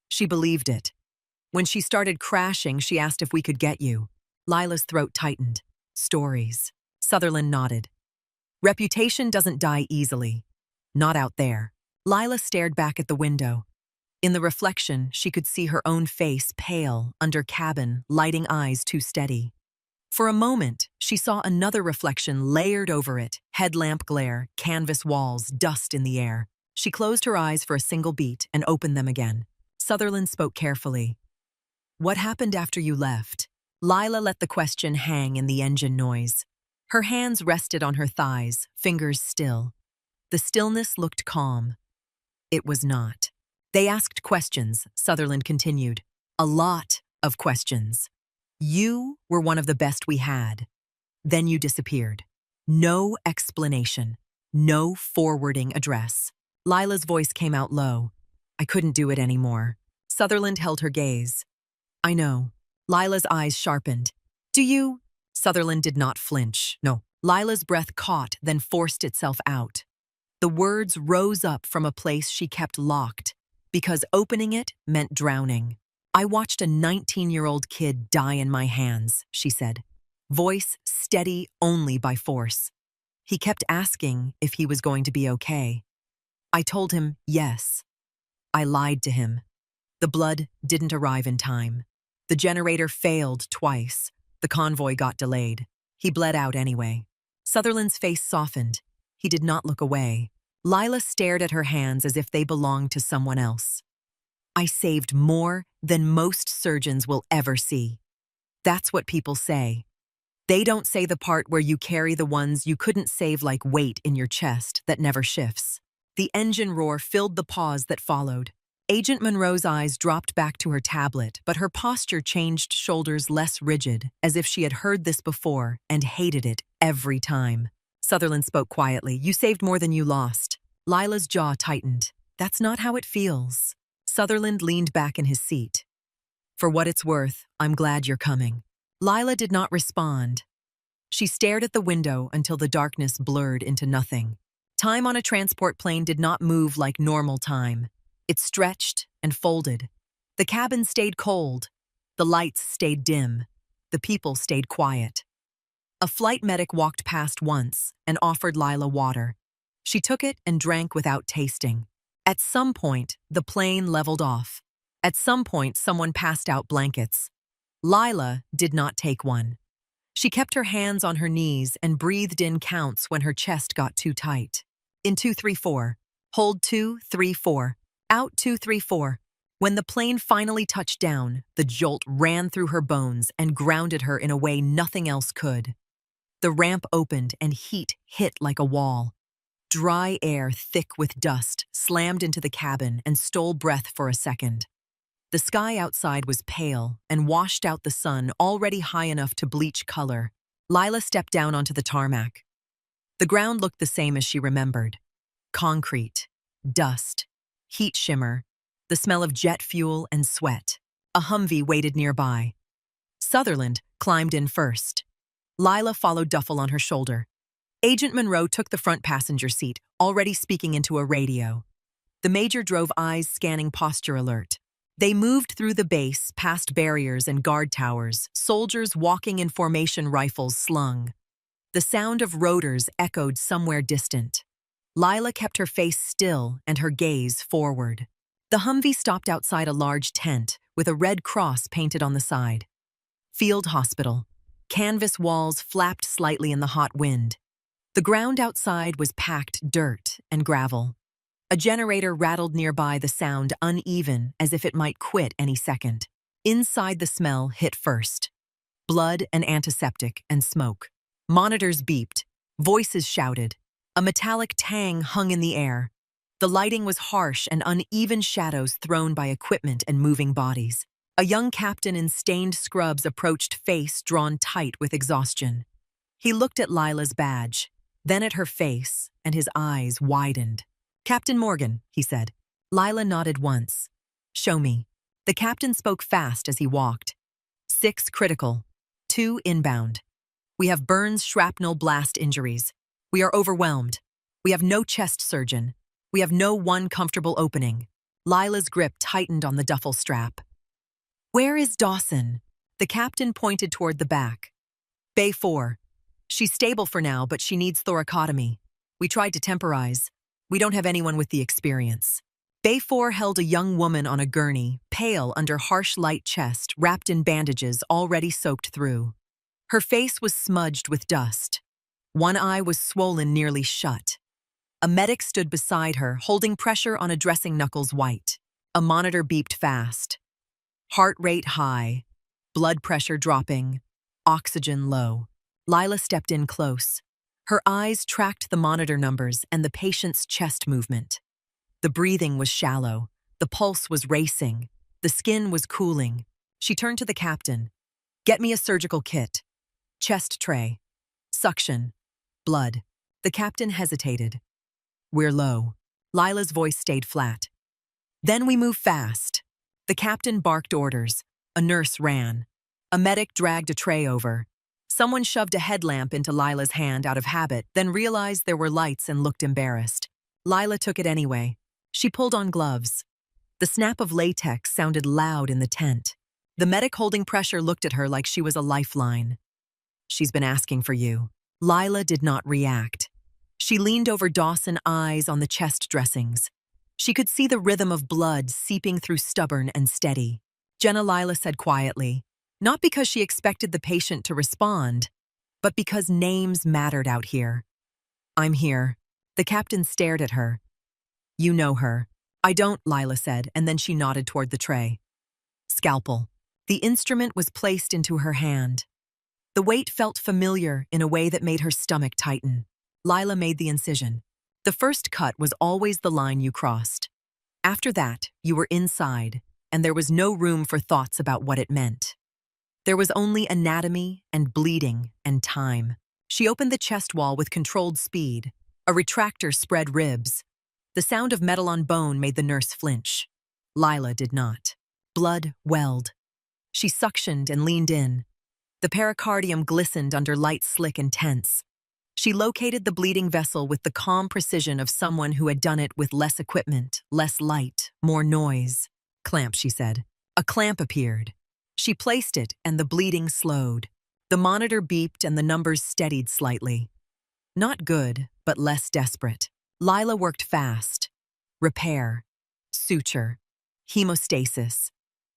She believed it. "When she started crashing, she asked if we could get you." Lila's throat tightened. "Stories." Sutherland nodded. "Reputation doesn't die easily. Not out there." Lila stared back at the window. In the reflection, she could see her own face pale, under cabin, lighting eyes too steady. For a moment, she saw another reflection layered over it, headlamp glare, canvas walls, dust in the air. She closed her eyes for a single beat and opened them again. Sutherland spoke carefully. "What happened after you left?" Lila let the question hang in the engine noise. Her hands rested on her thighs, fingers still. The stillness looked calm. It was not. "They asked questions," Sutherland continued. "A lot of questions. You were one of the best we had. Then you disappeared. No explanation. No forwarding address." Lila's voice came out low. "I couldn't do it anymore." Sutherland held her gaze. "I know." Lila's eyes sharpened. "Do you?" Sutherland did not flinch. No. Lila's breath caught, then forced itself out. The words rose up from a place she kept locked, because opening it meant drowning. "I watched a 19-year-old kid die in my hands," she said. Voice steady only by force. "He kept asking if he was going to be okay. I told him yes. I lied to him. The blood didn't arrive in time. The generator failed twice. The convoy got delayed. He bled out anyway." Sutherland's face softened. He did not look away. Lila stared at her hands as if they belonged to someone else. "I saved more than most surgeons will ever see. That's what people say. They don't say the part where you carry the ones you couldn't save, like weight in your chest that never shifts." The engine roar filled the pause that followed. Agent Monroe's eyes dropped back to her tablet, but her posture changed, shoulders less rigid, as if she had heard this before and hated it every time. Sutherland spoke quietly. "You saved more than you lost." Lila's jaw tightened. "That's not how it feels." Sutherland leaned back in his seat. "For what it's worth, I'm glad you're coming." Lila did not respond. She stared at the window until the darkness blurred into nothing. Time on a transport plane did not move like normal time. It stretched and folded. The cabin stayed cold. The lights stayed dim. The people stayed quiet. A flight medic walked past once and offered Lila water. She took it and drank without tasting. At some point, the plane leveled off. At some point, someone passed out blankets. Lila did not take one. She kept her hands on her knees and breathed in counts when her chest got too tight. In 2, 3, 4. Hold 2, 3, 4. Out 2, 3, 4. When the plane finally touched down, the jolt ran through her bones and grounded her in a way nothing else could. The ramp opened and heat hit like a wall. Dry air, thick with dust, slammed into the cabin and stole breath for a second. The sky outside was pale and washed out the sun already high enough to bleach color. Lila stepped down onto the tarmac. The ground looked the same as she remembered. Concrete, dust, heat shimmer, the smell of jet fuel and sweat. A Humvee waited nearby. Sutherland climbed in first. Lila followed, duffel on her shoulder. Agent Monroe took the front passenger seat, already speaking into a radio. The major drove, eyes scanning, posture alert. They moved through the base, past barriers and guard towers, soldiers walking in formation, rifles slung. The sound of rotors echoed somewhere distant. Lila kept her face still and her gaze forward. The Humvee stopped outside a large tent with a red cross painted on the side. Field hospital. Canvas walls flapped slightly in the hot wind. The ground outside was packed dirt and gravel. A generator rattled nearby, the sound uneven as if it might quit any second. Inside, the smell hit first. blood and antiseptic and smoke. Monitors beeped. Voices shouted. A metallic tang hung in the air. The lighting was harsh and uneven shadows thrown by equipment and moving bodies. A young captain in stained scrubs approached, face drawn tight with exhaustion. He looked at Lila's badge, then at her face, and his eyes widened. "Captain Morgan," he said. Lila nodded once. "Show me." The captain spoke fast as he walked. 6 critical, 2 inbound. We have burns, shrapnel, blast injuries. We are overwhelmed. We have no chest surgeon. We have no one comfortable opening. Lila's grip tightened on the duffel strap. "Where is Dawson?" The captain pointed toward the back. "Bay 4. She's stable for now, but she needs thoracotomy. We tried to temporize. We don't have anyone with the experience." Bay 4 held a young woman on a gurney, pale under harsh light chest, wrapped in bandages already soaked through. Her face was smudged with dust. One eye was swollen nearly shut. A medic stood beside her, holding pressure on a dressing knuckles white. A monitor beeped fast. Heart rate high, blood pressure dropping, oxygen low. Lila stepped in close. Her eyes tracked the monitor numbers and the patient's chest movement. The breathing was shallow. The pulse was racing. The skin was cooling. She turned to the captain. "Get me a surgical kit. Chest tray. Suction. Blood." The captain hesitated. "We're low." Lila's voice stayed flat. "Then we move fast." The captain barked orders. A nurse ran. A medic dragged a tray over. Someone shoved a headlamp into Lila's hand out of habit, then realized there were lights and looked embarrassed. Lila took it anyway. She pulled on gloves. The snap of latex sounded loud in the tent. The medic holding pressure looked at her like she was a lifeline. "She's been asking for you." Lila did not react. She leaned over Dawson, eyes on the chest dressings. She could see the rhythm of blood seeping through, stubborn and steady. "Jenna," Lila said quietly, not because she expected the patient to respond, but because names mattered out here. "I'm here." The captain stared at her. "You know her." "I don't," Lila said, and then she nodded toward the tray. Scalpel. The instrument was placed into her hand. The weight felt familiar in a way that made her stomach tighten. Lila made the incision. The first cut was always the line you crossed. After that, you were inside, and there was no room for thoughts about what it meant. There was only anatomy and bleeding and time. She opened the chest wall with controlled speed. A retractor spread ribs. The sound of metal on bone made the nurse flinch. Lila did not. Blood welled. She suctioned and leaned in. The pericardium glistened under light, slick, and tense. She located the bleeding vessel with the calm precision of someone who had done it with less equipment, less light, more noise. "Clamp," she said. A clamp appeared. She placed it, and the bleeding slowed. The monitor beeped and the numbers steadied slightly. Not good, but less desperate. Lila worked fast. Repair. Suture. Hemostasis.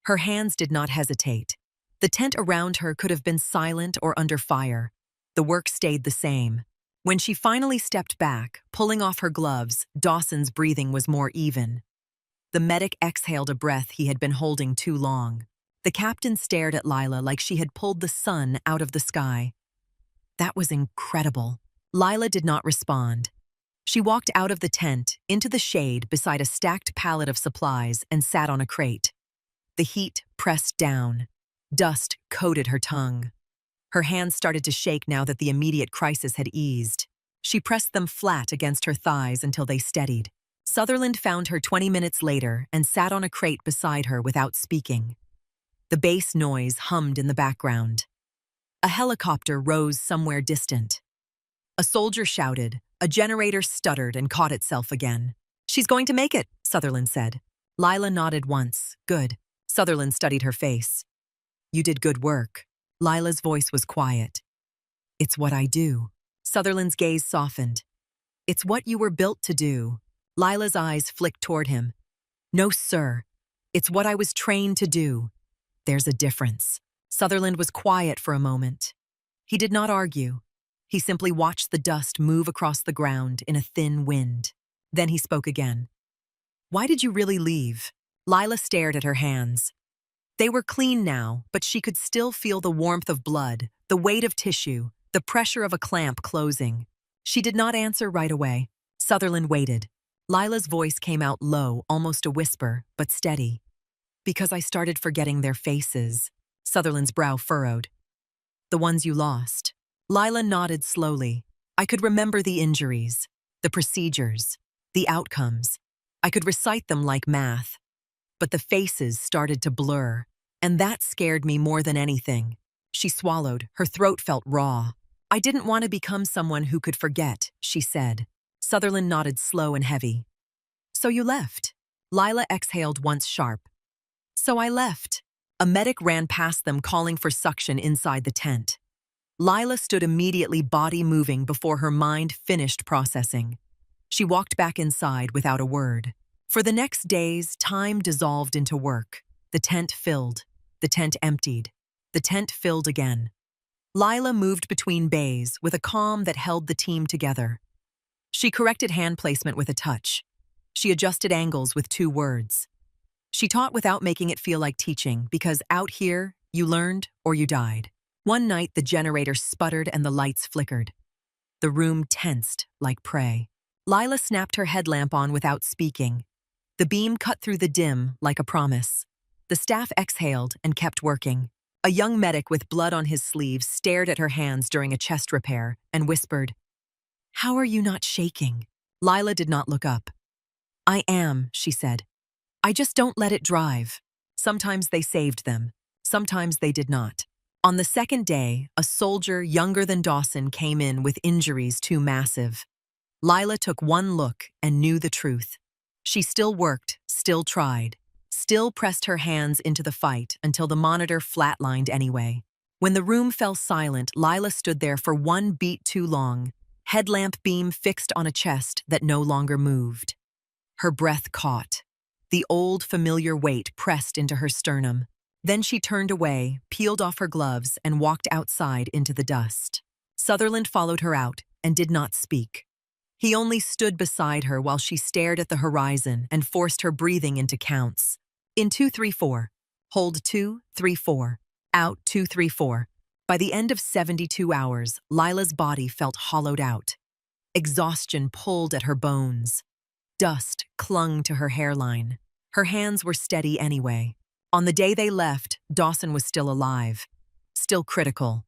Her hands did not hesitate. The tent around her could have been silent or under fire. The work stayed the same. When she finally stepped back, pulling off her gloves, Dawson's breathing was more even. The medic exhaled a breath he had been holding too long. The captain stared at Lila like she had pulled the sun out of the sky. That was incredible. Lila did not respond. She walked out of the tent, into the shade beside a stacked pallet of supplies, and sat on a crate. The heat pressed down. Dust coated her tongue. Her hands started to shake now that the immediate crisis had eased. She pressed them flat against her thighs until they steadied. Sutherland found her 20 minutes later and sat on a crate beside her without speaking. The bass noise hummed in the background. A helicopter rose somewhere distant. A soldier shouted. A generator stuttered and caught itself again. "She's going to make it," Sutherland said. Lila nodded once. "Good." Sutherland studied her face. "You did good work." Lila's voice was quiet. "It's what I do." Sutherland's gaze softened. "It's what you were built to do." Lila's eyes flicked toward him. "No, sir. It's what I was trained to do." "There's a difference." Sutherland was quiet for a moment. He did not argue. He simply watched the dust move across the ground in a thin wind. Then he spoke again. "Why did you really leave?" Lila stared at her hands. They were clean now, but she could still feel the warmth of blood, the weight of tissue, the pressure of a clamp closing. She did not answer right away. Sutherland waited. Lila's voice came out low, almost a whisper, but steady. Because I started forgetting their faces. Sutherland's brow furrowed. The ones you lost. Lila nodded slowly. I could remember the injuries, the procedures, the outcomes. I could recite them like math. But the faces started to blur, and that scared me more than anything. She swallowed. Her throat felt raw. I didn't want to become someone who could forget, she said. Sutherland nodded slow and heavy. So you left. Lila exhaled once sharp. So I left. A medic ran past them calling for suction inside the tent. Lila stood immediately, body moving before her mind finished processing. She walked back inside without a word. For the next days, time dissolved into work. The tent filled. The tent emptied. The tent filled again. Lila moved between bays with a calm that held the team together. She corrected hand placement with a touch. She adjusted angles with 2 words. She taught without making it feel like teaching, because out here, you learned or you died. One night, the generator sputtered and the lights flickered. The room tensed like prey. Lila snapped her headlamp on without speaking. The beam cut through the dim like a promise. The staff exhaled and kept working. A young medic with blood on his sleeves stared at her hands during a chest repair and whispered, "How are you not shaking?" Lila did not look up. "I am," she said. "I just don't let it drive." Sometimes they saved them. Sometimes they did not. On the second day, a soldier younger than Dawson came in with injuries too massive. Lila took one look and knew the truth. She still worked, still tried, still pressed her hands into the fight until the monitor flatlined anyway. When the room fell silent, Lila stood there for one beat too long, headlamp beam fixed on a chest that no longer moved. Her breath caught. The old familiar weight pressed into her sternum. Then she turned away, peeled off her gloves, and walked outside into the dust. Sutherland followed her out and did not speak. He only stood beside her while she stared at the horizon and forced her breathing into counts. In 2, 3, 4. Hold 2, 3, 4. Out 2, 3, 4. By the end of 72 hours, Lila's body felt hollowed out. Exhaustion pulled at her bones. Dust clung to her hairline. Her hands were steady anyway. On the day they left, Dawson was still alive. Still critical,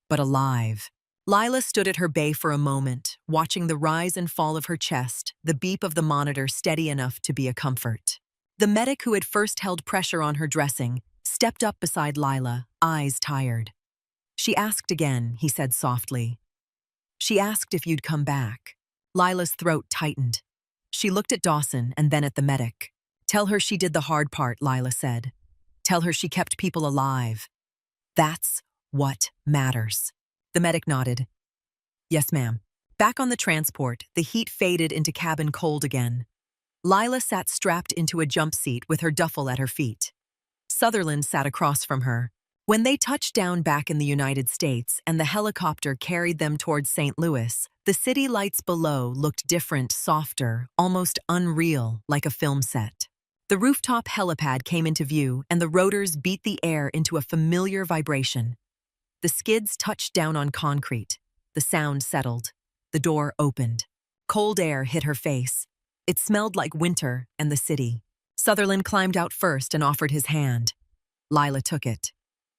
but alive. Lila stood at her bay for a moment, watching the rise and fall of her chest, the beep of the monitor steady enough to be a comfort. The medic who had first held pressure on her dressing stepped up beside Lila, eyes tired. "She asked again," he said softly. "She asked if you'd come back." Lila's throat tightened. She looked at Dawson and then at the medic. "Tell her she did the hard part," Lila said. "Tell her she kept people alive. That's what matters." The medic nodded. "Yes, ma'am." Back on the transport, the heat faded into cabin cold again. Lila sat strapped into a jump seat with her duffel at her feet. Sutherland sat across from her. When they touched down back in the United States and the helicopter carried them towards St. Louis, the city lights below looked different, softer, almost unreal, like a film set. The rooftop helipad came into view and the rotors beat the air into a familiar vibration. The skids touched down on concrete. The sound settled. The door opened. Cold air hit her face. It smelled like winter and the city. Sutherland climbed out first and offered his hand. Lila took it.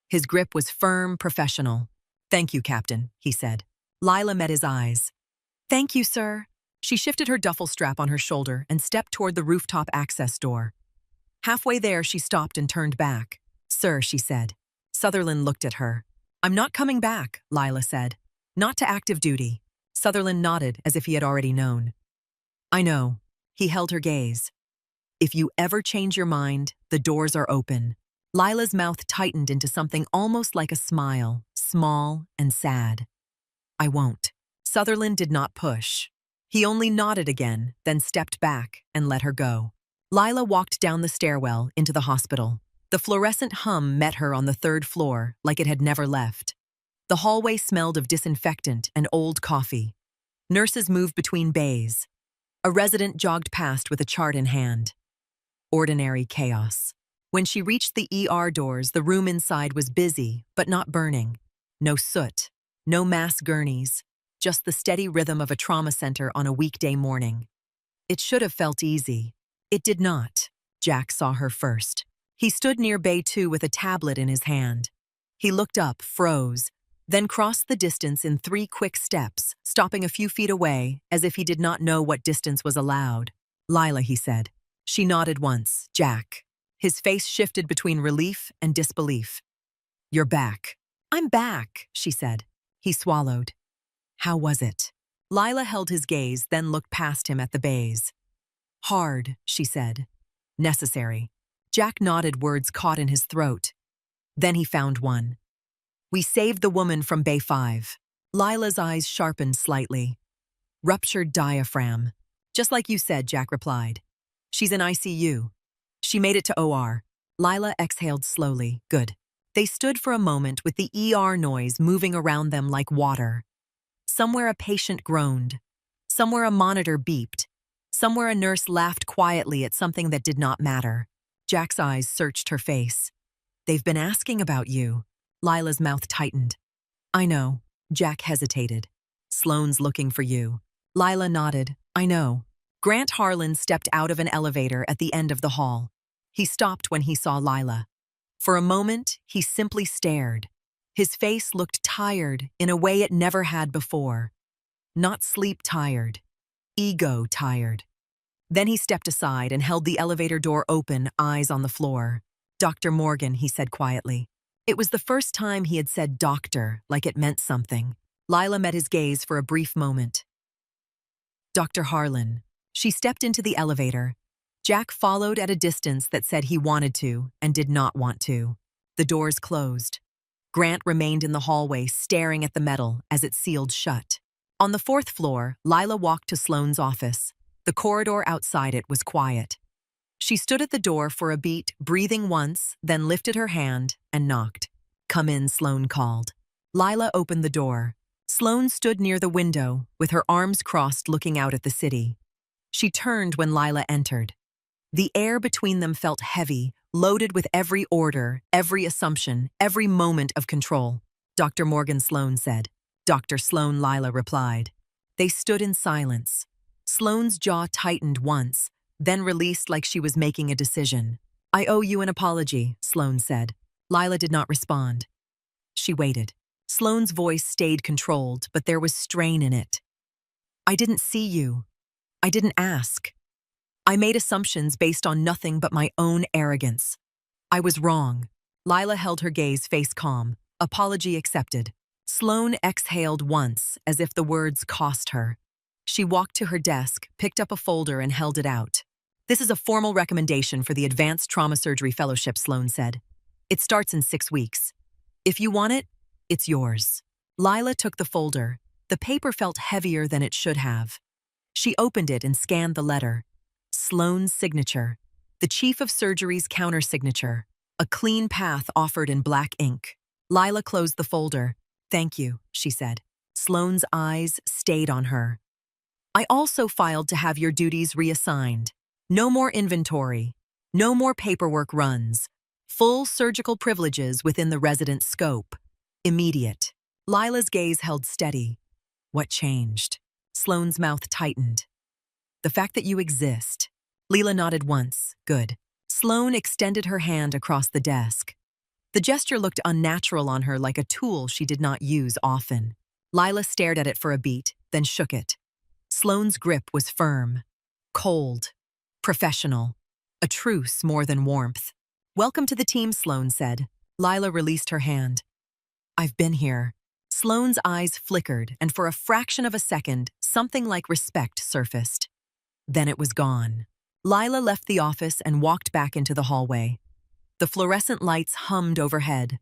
His grip was firm, professional. "Thank you, Captain," he said. Lila met his eyes. "Thank you, sir." She shifted her duffel strap on her shoulder and stepped toward the rooftop access door. Halfway there, she stopped and turned back. "Sir," she said. Sutherland looked at her. "I'm not coming back," Lila said. "Not to active duty." Sutherland nodded as if he had already known. "I know." He held her gaze. "If you ever change your mind, the doors are open." Lila's mouth tightened into something almost like a smile, small and sad. "I won't." Sutherland did not push. He only nodded again, then stepped back and let her go. Lila walked down the stairwell into the hospital. The fluorescent hum met her on the 3rd floor like it had never left. The hallway smelled of disinfectant and old coffee. Nurses moved between bays. A resident jogged past with a chart in hand. Ordinary chaos. When she reached the ER doors, the room inside was busy, but not burning. No soot, no mass gurneys, just the steady rhythm of a trauma center on a weekday morning. It should have felt easy. It did not. Jack saw her first. He stood near Bay 2 with a tablet in his hand. He looked up, froze, then crossed the distance in 3 quick steps, stopping a few feet away as if he did not know what distance was allowed. "Lila," he said. She nodded once. "Jack." His face shifted between relief and disbelief. "You're back." "I'm back," she said. He swallowed. "How was it?" Lila held his gaze, then looked past him at the bays. "Hard," she said. "Necessary." Jack nodded, words caught in his throat. Then he found one. "We saved the woman from Bay 5. Lila's eyes sharpened slightly. "Ruptured diaphragm." "Just like you said," Jack replied. "She's in ICU. She made it to OR. Lila exhaled slowly. "Good." They stood for a moment with the ER noise moving around them like water. Somewhere a patient groaned. Somewhere a monitor beeped. Somewhere a nurse laughed quietly at something that did not matter. Jack's eyes searched her face. "They've been asking about you." Lila's mouth tightened. "I know." Jack hesitated. "Sloane's looking for you." Lila nodded. "I know." Grant Harlan stepped out of an elevator at the end of the hall. He stopped when he saw Lila. For a moment, he simply stared. His face looked tired in a way it never had before. Not sleep-tired, ego-tired. Then he stepped aside and held the elevator door open, eyes on the floor. "Dr. Morgan," he said quietly. It was the first time he had said doctor, like it meant something. Lila met his gaze for a brief moment. "Dr. Harlan." She stepped into the elevator. Jack followed at a distance that said he wanted to and did not want to. The doors closed. Grant remained in the hallway, staring at the metal as it sealed shut. On the 4th floor, Lila walked to Sloane's office. The corridor outside it was quiet. She stood at the door for a beat, breathing once, then lifted her hand and knocked. "Come in," Sloane called. Lila opened the door. Sloane stood near the window, with her arms crossed looking out at the city. She turned when Lila entered. The air between them felt heavy, loaded with every order, every assumption, every moment of control. "Dr. Morgan," Sloane said. "Dr. Sloane," Lila replied. They stood in silence. Sloane's jaw tightened once, then released like she was making a decision. "I owe you an apology," Sloane said. Lila did not respond. She waited. Sloane's voice stayed controlled, but there was strain in it. "I didn't see you. I didn't ask. I made assumptions based on nothing but my own arrogance. I was wrong." Lila held her gaze, face calm. "Apology accepted." Sloane exhaled once, as if the words cost her. She walked to her desk, picked up a folder, and held it out. "This is a formal recommendation for the Advanced Trauma Surgery Fellowship," Sloane said. "It starts in 6 weeks. If you want it, it's yours." Lila took the folder. The paper felt heavier than it should have. She opened it and scanned the letter. Sloane's signature. The Chief of Surgery's counter-signature. A clean path offered in black ink. Lila closed the folder. "Thank you," she said. Sloane's eyes stayed on her. "I also filed to have your duties reassigned. No more inventory. No more paperwork runs. Full surgical privileges within the resident's scope. Immediate." Lila's gaze held steady. "What changed?" Sloane's mouth tightened. "The fact that you exist." Lila nodded once. "Good." Sloane extended her hand across the desk. The gesture looked unnatural on her, like a tool she did not use often. Lila stared at it for a beat, then shook it. Sloane's grip was firm, cold, professional. A truce more than warmth. "Welcome to the team," Sloane said. Lila released her hand. "I've been here." Sloane's eyes flickered, and for a fraction of a second, something like respect surfaced. Then it was gone. Lila left the office and walked back into the hallway. The fluorescent lights hummed overhead.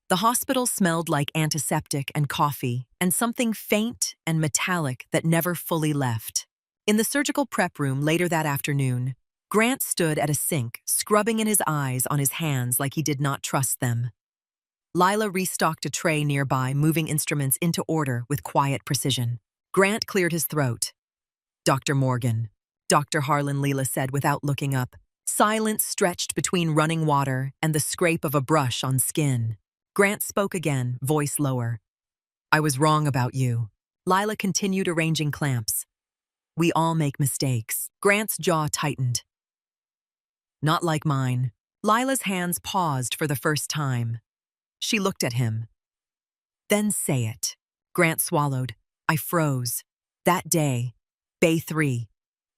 The hospital smelled like antiseptic and coffee, and something faint and metallic that never fully left. In the surgical prep room later that afternoon, Grant stood at a sink, scrubbing in his eyes on his hands like he did not trust them. Lila restocked a tray nearby, moving instruments into order with quiet precision. Grant cleared his throat. "Dr. Morgan." "Dr. Harlan," Lila said without looking up. Silence stretched between running water and the scrape of a brush on skin. Grant spoke again, voice lower. I was wrong about you. Lila continued arranging clamps. We all make mistakes. Grant's jaw tightened. Not like mine. Lila's hands paused for the first time. She looked at him. Then say it. Grant swallowed. I froze. That day, Bay 3.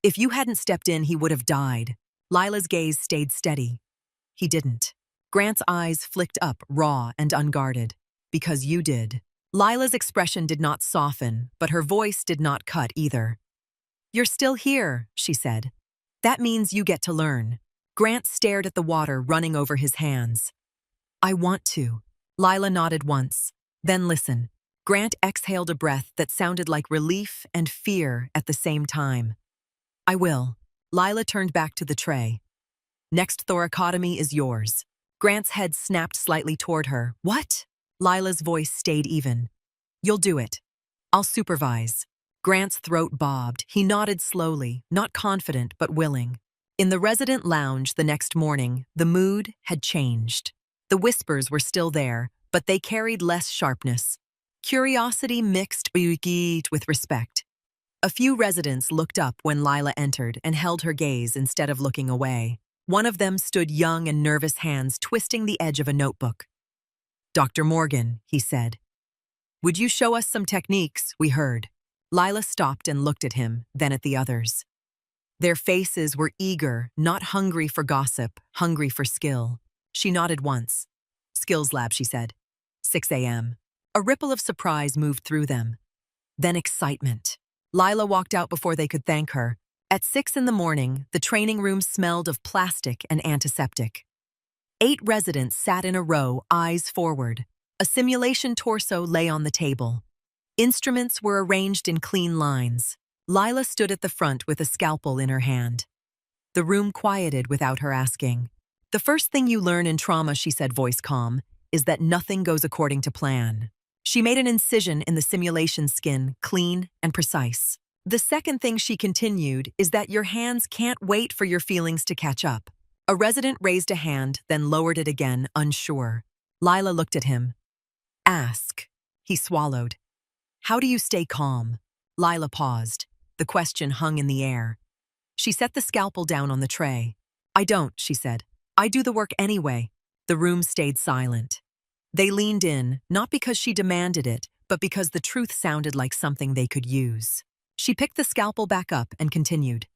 If you hadn't stepped in, he would have died. Lila's gaze stayed steady. He didn't. Grant's eyes flicked up, raw and unguarded. Because you did. Lila's expression did not soften, but her voice did not cut either. You're still here, she said. That means you get to learn. Grant stared at the water running over his hands. I want to. Lila nodded once. Then listen. Grant exhaled a breath that sounded like relief and fear at the same time. I will. Lila turned back to the tray. Next thoracotomy is yours. Grant's head snapped slightly toward her. What? Lila's voice stayed even. You'll do it. I'll supervise. Grant's throat bobbed. He nodded slowly, not confident but willing. In the resident lounge the next morning, the mood had changed. The whispers were still there, but they carried less sharpness. Curiosity mixed with respect. A few residents looked up when Lila entered and held her gaze instead of looking away. One of them stood young and nervous, hands twisting the edge of a notebook. Dr. Morgan, he said. Would you show us some techniques? We heard. Lila stopped and looked at him, then at the others. Their faces were eager, not hungry for gossip, hungry for skill. She nodded once. Skills lab, she said. 6 a.m. A ripple of surprise moved through them. Then excitement. Lila walked out before they could thank her. At 6 in the morning, the training room smelled of plastic and antiseptic. 8 residents sat in a row, eyes forward. A simulation torso lay on the table. Instruments were arranged in clean lines. Lila stood at the front with a scalpel in her hand. The room quieted without her asking. The first thing you learn in trauma, she said, voice calm, is that nothing goes according to plan. She made an incision in the simulation skin, clean and precise. The second thing, she continued, is that your hands can't wait for your feelings to catch up. A resident raised a hand, then lowered it again, unsure. Lila looked at him. Ask. He swallowed. How do you stay calm? Lila paused. The question hung in the air. She set the scalpel down on the tray. I don't, she said. I do the work anyway. The room stayed silent. They leaned in, not because she demanded it, but because the truth sounded like something they could use. She picked the scalpel back up and continued.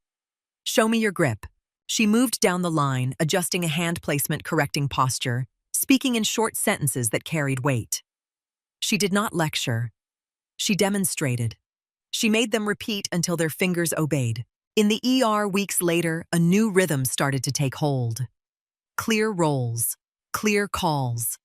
Show me your grip. She moved down the line, adjusting a hand placement, correcting posture, speaking in short sentences that carried weight. She did not lecture. She demonstrated. She made them repeat until their fingers obeyed. In the ER weeks later, a new rhythm started to take hold. Clear rolls, clear calls.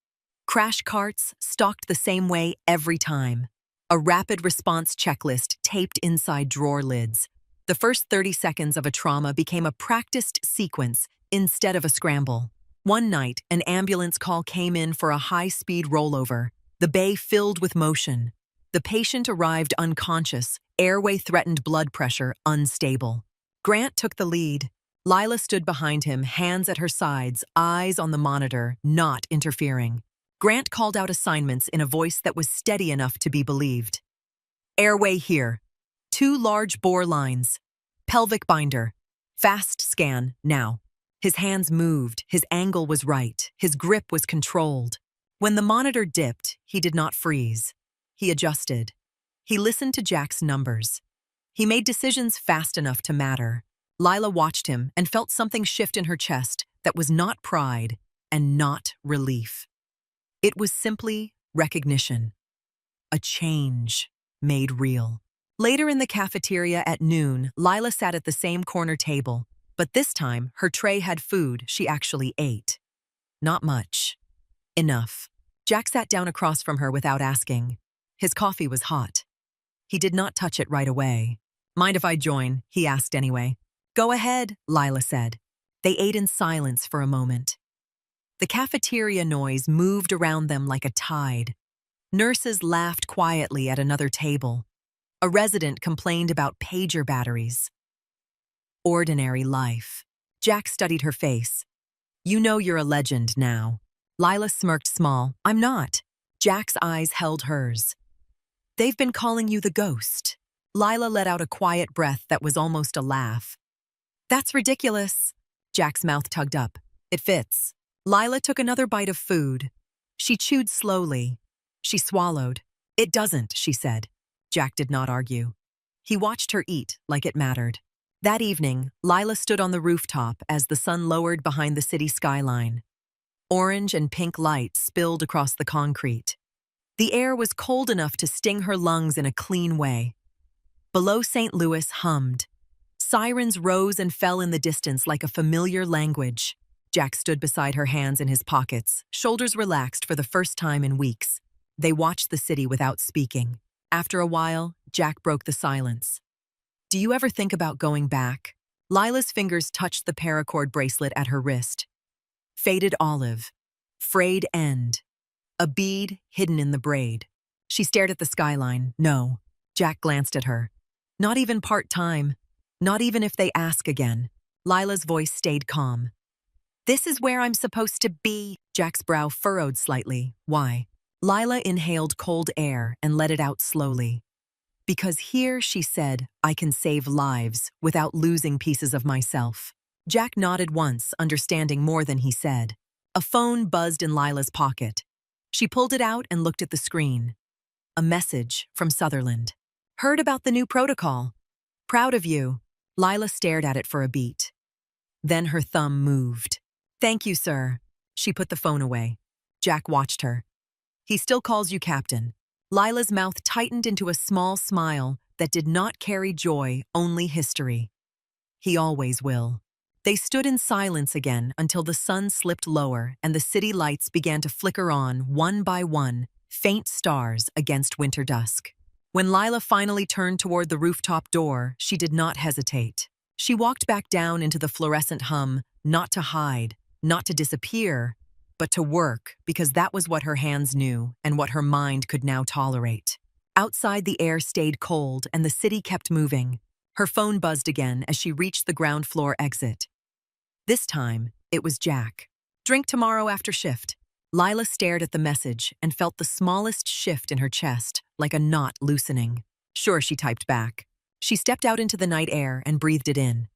Crash carts stalked the same way every time. A rapid response checklist taped inside drawer lids. The first 30 seconds of a trauma became a practiced sequence instead of a scramble. One night, an ambulance call came in for a high-speed rollover. The bay filled with motion. The patient arrived unconscious, airway-threatened, blood pressure unstable. Grant took the lead. Lila stood behind him, hands at her sides, eyes on the monitor, not interfering. Grant called out assignments in a voice that was steady enough to be believed. Airway here. 2 large bore lines. Pelvic binder. Fast scan, now. His hands moved, his angle was right, his grip was controlled. When the monitor dipped, he did not freeze. He adjusted. He listened to Jack's numbers. He made decisions fast enough to matter. Lila watched him and felt something shift in her chest that was not pride and not relief. It was simply recognition. A change made real. Later in the cafeteria at noon, Lila sat at the same corner table, but this time her tray had food she actually ate. Not much. Enough. Jack sat down across from her without asking. His coffee was hot. He did not touch it right away. Mind if I join? He asked anyway. Go ahead, Lila said. They ate in silence for a moment. The cafeteria noise moved around them like a tide. Nurses laughed quietly at another table. A resident complained about pager batteries. Ordinary life. Jack studied her face. You know you're a legend now. Lila smirked small. I'm not. Jack's eyes held hers. They've been calling you the ghost. Lila let out a quiet breath that was almost a laugh. That's ridiculous. Jack's mouth tugged up. It fits. Lila took another bite of food. She chewed slowly. She swallowed. It doesn't, she said. Jack did not argue. He watched her eat like it mattered. That evening, Lila stood on the rooftop as the sun lowered behind the city skyline. Orange and pink light spilled across the concrete. The air was cold enough to sting her lungs in a clean way. Below St. Louis hummed. Sirens rose and fell in the distance like a familiar language. Jack stood beside her, hands in his pockets, shoulders relaxed for the first time in weeks. They watched the city without speaking. After a while, Jack broke the silence. Do you ever think about going back? Lila's fingers touched the paracord bracelet at her wrist. Faded olive. Frayed end. A bead hidden in the braid. She stared at the skyline. No. Jack glanced at her. Not even part-time. Not even if they ask again. Lila's voice stayed calm. This is where I'm supposed to be. Jack's brow furrowed slightly. Why? Lila inhaled cold air and let it out slowly. Because here, she said, I can save lives without losing pieces of myself. Jack nodded once, understanding more than he said. A phone buzzed in Lila's pocket. She pulled it out and looked at the screen. A message from Sutherland. Heard about the new protocol. Proud of you. Lila stared at it for a beat. Then her thumb moved. Thank you, sir. She put the phone away. Jack watched her. He still calls you captain. Lila's mouth tightened into a small smile that did not carry joy, only history. He always will. They stood in silence again until the sun slipped lower and the city lights began to flicker on, one by one, faint stars against winter dusk. When Lila finally turned toward the rooftop door, she did not hesitate. She walked back down into the fluorescent hum, not to hide, not to disappear, but to work, because that was what her hands knew and what her mind could now tolerate. Outside, the air stayed cold and the city kept moving. Her phone buzzed again as she reached the ground floor exit. This time, it was Jack. Drink tomorrow after shift. Lila stared at the message and felt the smallest shift in her chest, like a knot loosening. Sure, she typed back. She stepped out into the night air and breathed it in.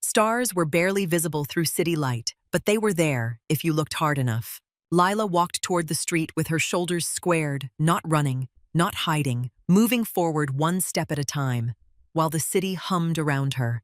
Stars were barely visible through city light, but they were there if you looked hard enough. Lila walked toward the street with her shoulders squared, not running, not hiding, moving forward one step at a time, while the city hummed around her.